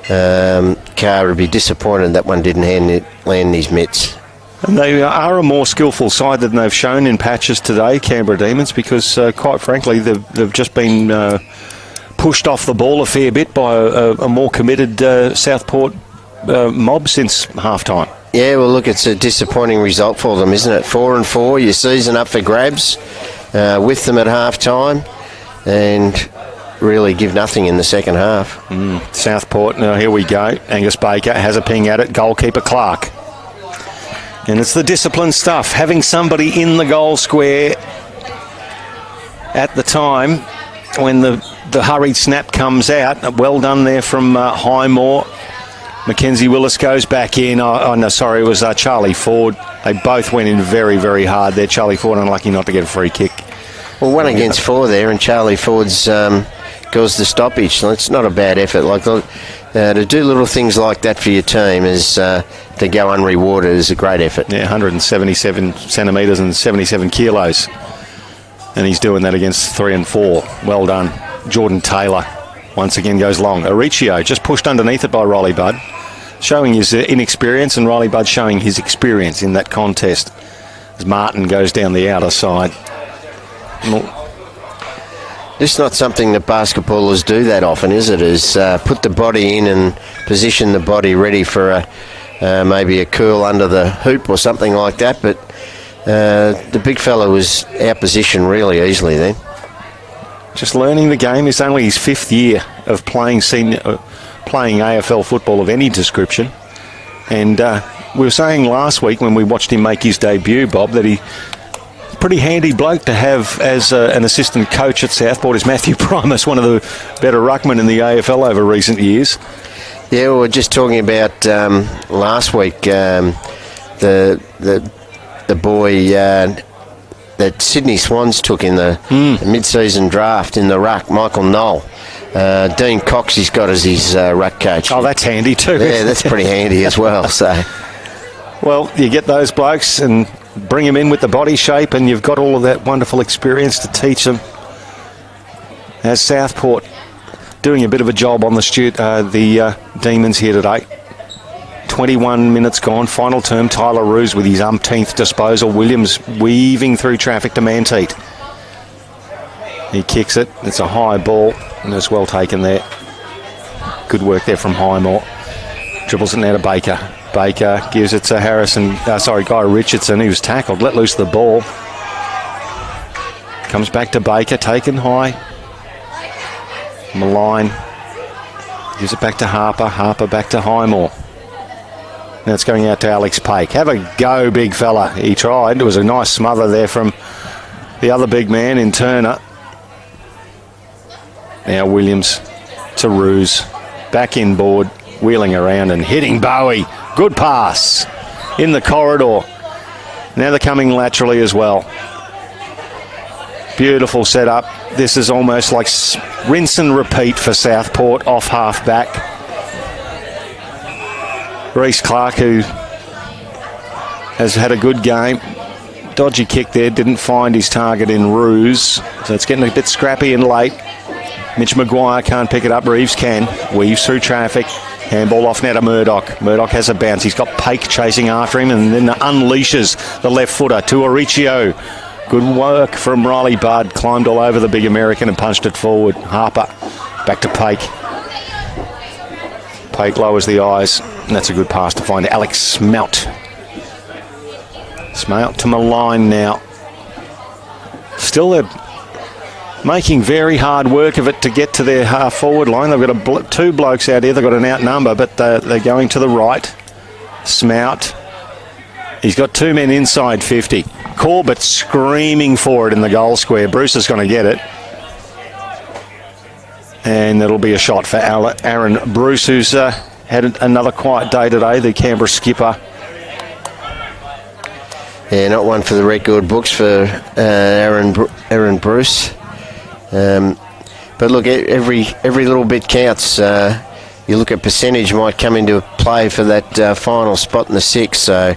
Carr would be disappointed that one didn't land his mitts. And they are a more skillful side than they've shown in patches today, Canberra Demons, because quite frankly they've just been pushed off the ball a fair bit by a more committed Southport mob since half-time. Yeah, well, look, it's a disappointing result for them, isn't it? 4-4, your season up for grabs with them at half-time, and really give nothing in the second half. Southport, now here we go. Angus Baker has a ping at it. Goalkeeper Clark. And it's the discipline stuff. Having somebody in the goal square at the time when the hurried snap comes out. Well done there from Highmore. Mackenzie Willis goes back in. It was Charlie Ford. They both went in very, very hard there. Charlie Ford unlucky not to get a free kick. Well, 1 against 4 there, and Charlie Ford's goes the stoppage. So it's not a bad effort. Like to do little things like that for your team is to go unrewarded is a great effort. Yeah, 177 centimetres and 77 kilos. And he's doing that against 3 and 4. Well done. Jordan Taylor once again goes long. Aricio just pushed underneath it by Riley Budd. showing his inexperience, and Riley Budd showing his experience in that contest as Martin goes down the outer side. It's not something that basketballers do that often, is it? Is put the body in and position the body ready for maybe a curl under the hoop or something like that. But the big fella was out position really easily then. Just learning the game. It's only his 5th year of playing AFL football of any description. And we were saying last week when we watched him make his debut, Bob, that he pretty handy bloke to have as an assistant coach at Southport is Matthew Primus, one of the better ruckmen in the AFL over recent years. Yeah, we were just talking about last week the boy that Sydney Swans took in the mid-season draft in the ruck, Michael Knoll. Dean Cox he's got as his ruck coach. Oh, that's handy too. Yeah, that's pretty handy as well. So, well, you get those blokes and bring them in with the body shape, and you've got all of that wonderful experience to teach them. As Southport doing a bit of a job on the Demons here today. 21 minutes gone, final term. Tyler Roos with his umpteenth disposal. Williams weaving through traffic to Manteet. He kicks it. It's a high ball, and it's well taken there. Good work there from Highmore. Dribbles it now to Baker. Baker gives it to Guy Richardson. He was tackled, let loose the ball. Comes back to Baker, taken high. Malign gives it back to Harper. Harper back to Highmore. Now it's going out to Alex Pake. Have a go, big fella. He tried. It was a nice smother there from the other big man in Turner. Now Williams to Roos. Back inboard, wheeling around and hitting Bowie. Good pass in the corridor. Now they're coming laterally as well. Beautiful setup. This is almost like rinse and repeat for Southport off half back. Reece Clark, who has had a good game. Dodgy kick there, didn't find his target in Roos. So it's getting a bit scrappy and late. Mitch Maguire can't pick it up. Reeves can. Weaves through traffic. Handball off now to Murdoch. Murdoch has a bounce. He's got Pake chasing after him and then unleashes the left footer to Orichio. Good work from Riley Budd. Climbed all over the big American and punched it forward. Harper back to Pake. Pake lowers the eyes. And that's a good pass to find Alex Smelt. Smelt to Malign now. Still they're making very hard work of it to get to their half-forward line. They've got two blokes out here. They've got an outnumber, but they're going to the right. Smout. He's got two men inside 50. Corbett screaming for it in the goal square. Bruce is going to get it. And it'll be a shot for Aaron Bruce, who's had another quiet day today, the Canberra skipper. Yeah, not one for the record books for Aaron Bruce. But look, every little bit counts. You look at percentage might come into play for that final spot in the six. So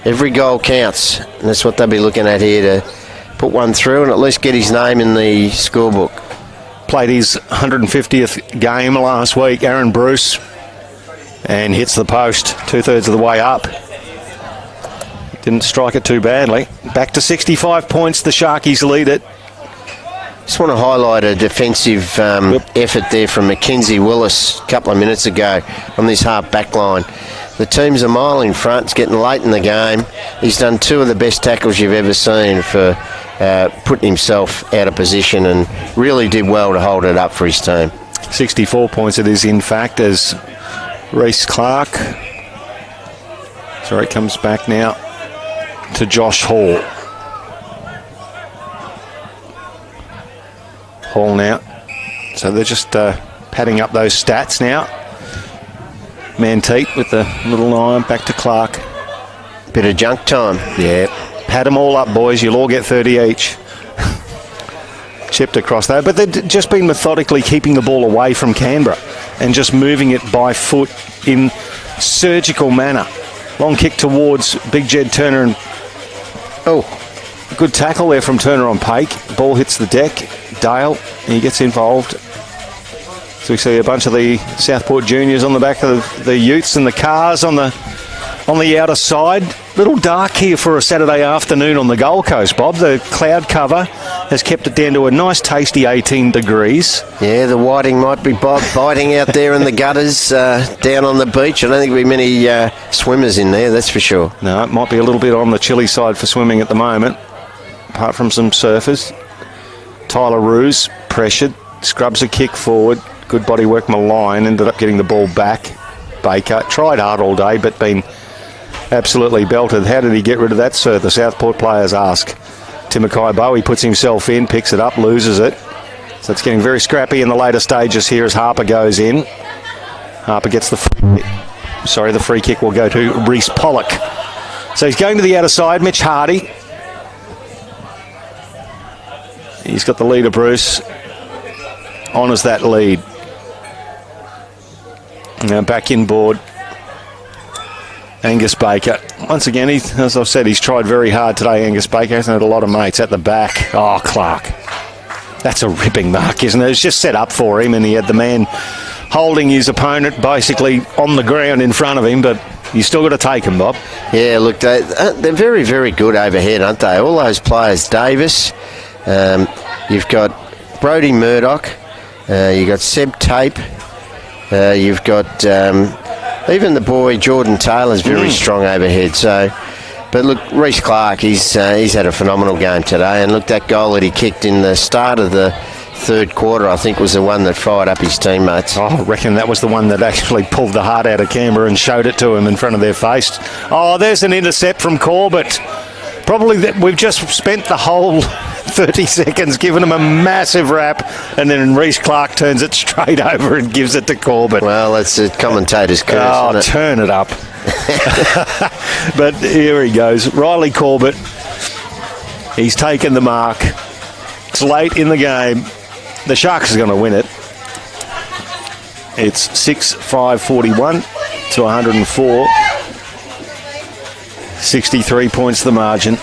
every goal counts, and that's what they'll be looking at here to put one through and at least get his name in the scorebook. Played his 150th game last week, Aaron Bruce, and hits the post 2/3 of the way up. Didn't strike it too badly. Back to 65 points. The Sharkies lead it. Just want to highlight a defensive effort there from Mackenzie Willis a couple of minutes ago on this half back line. The team's a mile in front. It's getting late in the game. He's done two of the best tackles you've ever seen for putting himself out of position and really did well to hold it up for his team. 64 points it is, in fact, as Reece Clark. Sorry, comes back now to Josh Hall. Hall now. So they're just padding up those stats now. Manteet with the little line back to Clark. Bit of junk time. Yeah. Pad them all up, boys. You'll all get 30 each. Chipped across there. But they've just been methodically keeping the ball away from Canberra and just moving it by foot in surgical manner. Long kick towards Big Jed Turner and good tackle there from Turner on Pake. Ball hits the deck. Dale, he gets involved. So we see a bunch of the Southport juniors on the back of the utes and the cars on the outer side. Little dark here for a Saturday afternoon on the Gold Coast, Bob. The cloud cover has kept it down to a nice tasty 18 degrees. Yeah, the whiting might be biting out there in the gutters down on the beach. I don't think there'll be many swimmers in there, that's for sure. No, it might be a little bit on the chilly side for swimming at the moment, apart from some surfers. Tyler Roos pressured, scrubs a kick forward. Good body work, Malign ended up getting the ball back. Baker tried hard all day, but been absolutely belted. How did he get rid of that, sir? The Southport players ask. Timokai Bowie puts himself in, picks it up, loses it. So it's getting very scrappy in the later stages here as Harper goes in. Harper gets the free kick will go to Reece Pollock. So he's going to the outer side. Mitch Hardy. He's got the leader, Bruce. Honours that lead. Now back in board. Angus Baker. Once again, as I've said, he's tried very hard today, Angus Baker. Hasn't had a lot of mates at the back. Oh, Clark. That's a ripping mark, isn't it? It's just set up for him, and he had the man holding his opponent basically on the ground in front of him, but you still got to take him, Bob. Yeah, look, they're very, very good overhead, aren't they? All those players. Davis, you've got Brodie Murdoch, you've got Seb Tape, you've got even the boy Jordan Taylor's very strong overhead. So, but look, Reece Clark, he's had a phenomenal game today, and look, that goal that he kicked in the start of the third quarter, I think, was the one that fired up his teammates. Oh, I reckon that was the one that actually pulled the heart out of Canberra and showed it to him in front of their face. Oh, there's an intercept from Corbett. Probably that we've just spent the whole 30 seconds giving him a massive rap, and then Reece Clark turns it straight over and gives it to Corbett. Well, that's a commentator's curse. Oh, isn't it? Turn it up. But here he goes. Riley Corbett. He's taken the mark. It's late in the game. The Sharks are going to win it. It's 6-5-41 to 104. 63 points the margin.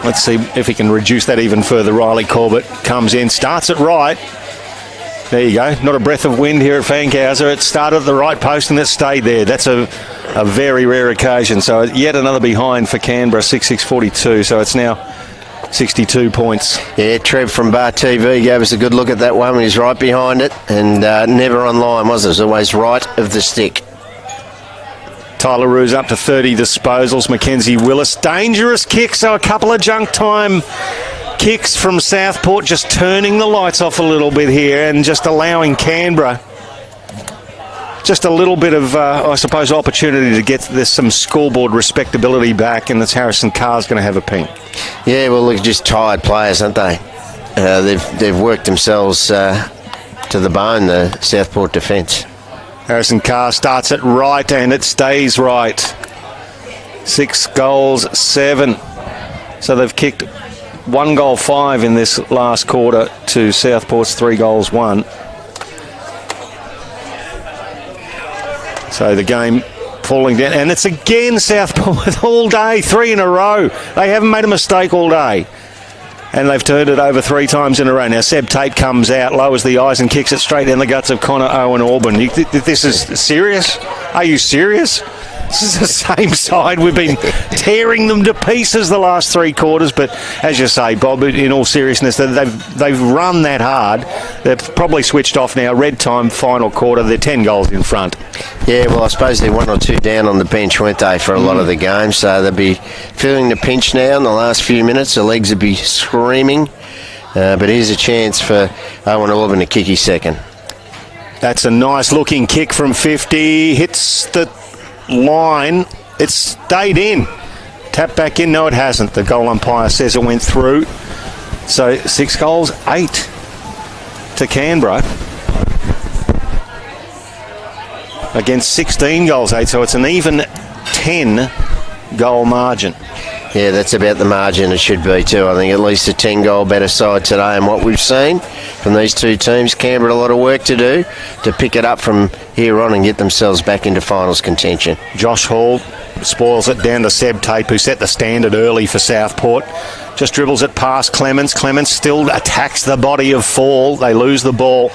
Let's see if he can reduce that even further. Riley Corbett comes in, starts it right. There you go. Not a breath of wind here at Fankhauser. It started at the right post and it stayed there. That's a very rare occasion. So yet another behind for Canberra, 6-6-42. So it's now 62 points. Yeah, Trev from Bar TV gave us a good look at that one when he's right behind it, and never online, was it? It was always right of the stick. Tyler Roos up to 30 disposals. Mackenzie Willis. Dangerous kick, so a couple of junk time kicks from Southport, just turning the lights off a little bit here and just allowing Canberra just a little bit of, I suppose, opportunity to get this some scoreboard respectability back, and it's Harrison Carr's going to have a ping. Yeah, well, look, just tired players, aren't they? They've worked themselves to the bone, the Southport defence. Harrison Carr starts it right and it stays right. 6 goals, 7. So they've kicked 1 goal, 5 in this last quarter to Southport's 3 goals, 1. So the game falling down, and it's again Southport all day, 3 in a row. They haven't made a mistake all day, and they've turned it over 3 times in a row. Now Seb Tate comes out, lowers the eyes and kicks it straight down the guts of Connor Owen Auburn. This is serious? Are you serious? This is the same side. We've been tearing them to pieces the last 3 quarters, but as you say, Bob, in all seriousness, they've run that hard. They've probably switched off now. Red time, final quarter. They're 10 goals in front. Yeah, well, I suppose they're 1 or 2 down on the bench, weren't they, for a lot of the game? So they'll be feeling the pinch now in the last few minutes. The legs will be screaming. But here's a chance for Owen Auburn to kick his second. That's a nice-looking kick from 50. Hits the line. It's stayed in. Tap back in. No, it hasn't. The goal umpire says it went through. So 6 goals, 8 to Canberra against 16 goals, 8. So it's an even 10 goal margin. Yeah, that's about the margin it should be too. I think at least a 10 goal better side today, and what we've seen from these 2 teams, Canberra a lot of work to do to pick it up from here on and get themselves back into finals contention. Josh Hall spoils it down to Seb Tate, who set the standard early for Southport. Just dribbles it past Clements. Clements still attacks the body of Fall. They lose the ball.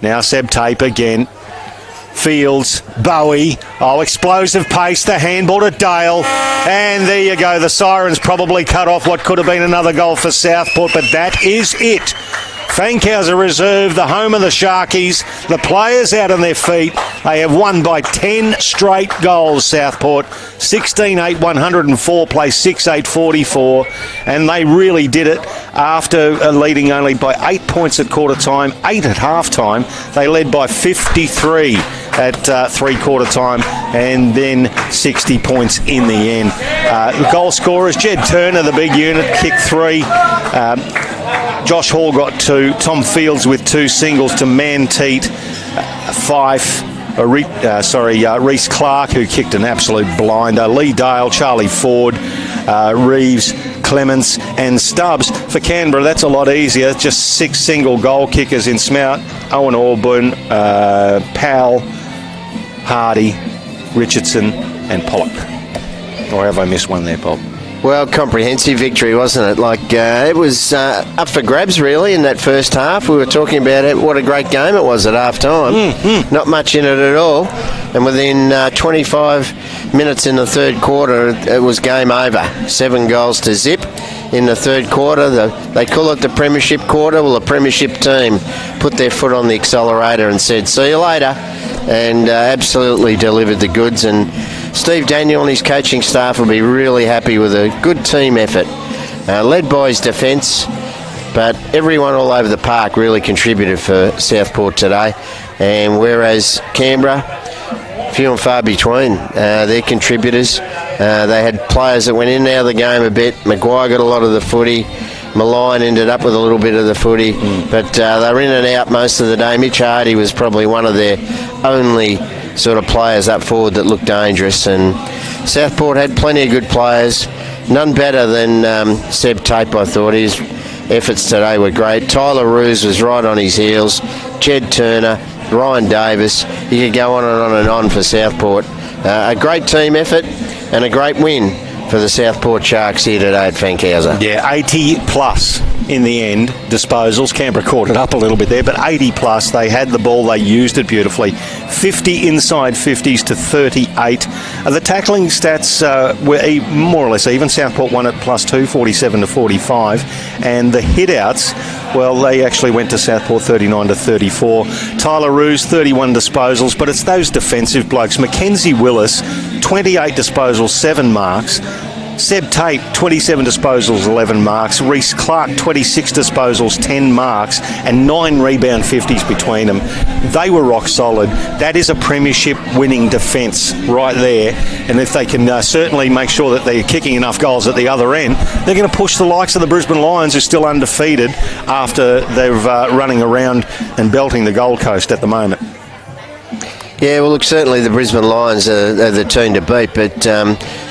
Now Seb Tape again. Fields, Bowie, explosive pace, the handball to Dale, and there you go, the sirens probably cut off what could have been another goal for Southport, but that is it. Fankhauser Reserve, the home of the Sharkies, the players out on their feet. They have won by 10 straight goals, Southport. 16-8, 104, play 6-8, 44. And they really did it after leading only by 8 points at quarter time, 8 at half time. They led by 53 at three-quarter time, and then 60 points in the end. The goal scorers, Jed Turner, the big unit, kicked 3. Josh Hall got 2. Tom Fields with 2 singles to Manteet, Fife, Reece Clark, who kicked an absolute blinder, Lee Dale, Charlie Ford, Reeves, Clements and Stubbs. For Canberra, that's a lot easier. Just 6 single goal kickers in Smout, Owen Auburn, Powell, Hardy, Richardson and Pollock. Or have I missed one there, Bob? Well, comprehensive victory, wasn't it? It was up for grabs, really, in that first half. We were talking about it, what a great game it was at half-time. Not much in it at all. And within 25 minutes in the third quarter, it was game over. 7 goals to zip in the third quarter. They call it the Premiership quarter. Well, the Premiership team put their foot on the accelerator and said, see you later, and absolutely delivered the goods. And Steve Daniel and his coaching staff will be really happy with a good team effort, led by his defence, but everyone all over the park really contributed for Southport today. And whereas Canberra, few and far between, their contributors. They had players that went in and out of the game a bit. Maguire got a lot of the footy. Malign ended up with a little bit of the footy, but they were in and out most of the day. Mitch Hardy was probably one of their only sort of players up forward that looked dangerous, and Southport had plenty of good players, none better than Seb Tape. I thought his efforts today were great. Tyler Roos was right on his heels, Jed Turner, Ryan Davis, you could go on and on and on for Southport. A great team effort and a great win for the Southport Sharks here today at Fankhauser. Yeah, 80 plus in the end, disposals. Canberra caught it up a little bit there, but 80 plus. They had the ball, they used it beautifully. 50 inside 50s to 38. The tackling stats were more or less even. Southport won at +2, 47 to 45. And the hit-outs, well, they actually went to Southport 39 to 34. Tyler Roos, 31 disposals, but it's those defensive blokes. Mackenzie Willis, 28 disposals, 7 marks. Seb Tape, 27 disposals, 11 marks. Reece Clark, 26 disposals, 10 marks, and 9 rebound 50s between them. They were rock solid. That is a premiership winning defence right there. And if they can certainly make sure that they're kicking enough goals at the other end, they're going to push the likes of the Brisbane Lions, who are still undefeated after they're running around and belting the Gold Coast at the moment. Yeah, well, look, certainly the Brisbane Lions are the team to beat, but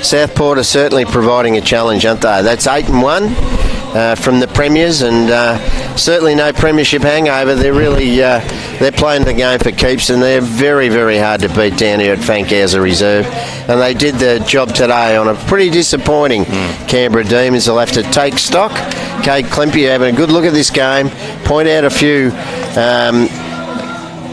Southport are certainly providing a challenge, aren't they? That's 8-1 from the Premiers, and certainly no premiership hangover. They're really they're playing the game for keeps, and they're very, very hard to beat down here at Fankhauser Reserve. And they did the job today on a pretty disappointing Canberra Demons. They'll have to take stock. Kate Klempe having a good look at this game, point out a few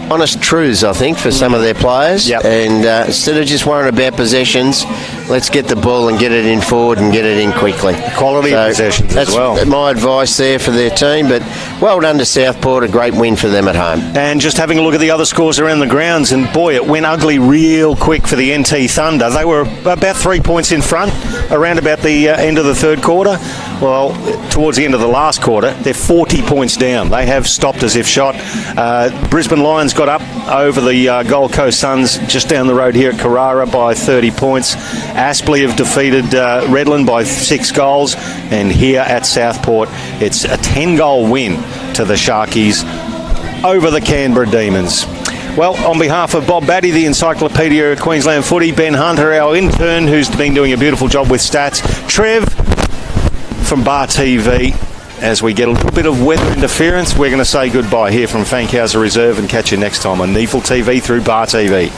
honest truths, I think, for some of their players. Yep. And instead of just worrying about possessions, let's get the ball and get it in forward and get it in quickly. Quality of possessions as well. That's my advice there for their team, but well done to Southport, a great win for them at home. And just having a look at the other scores around the grounds, and boy, it went ugly real quick for the NT Thunder. They were about 3 points in front around about the end of the third quarter. Well, towards the end of the last quarter, they're 40 points down. They have stopped as if shot. Brisbane Lions got up over the Gold Coast Suns just down the road here at Carrara by 30 points. Aspley have defeated Redland by 6 goals. And here at Southport, it's a 10-goal win to the Sharkies over the Canberra Demons. Well, on behalf of Bob Batty, the Encyclopedia of Queensland Footy, Ben Hunter, our intern, who's been doing a beautiful job with stats, Trev from Bar TV, as we get a little bit of weather interference, we're going to say goodbye here from Fankhauser Reserve and catch you next time on NEAFL TV through Bar TV.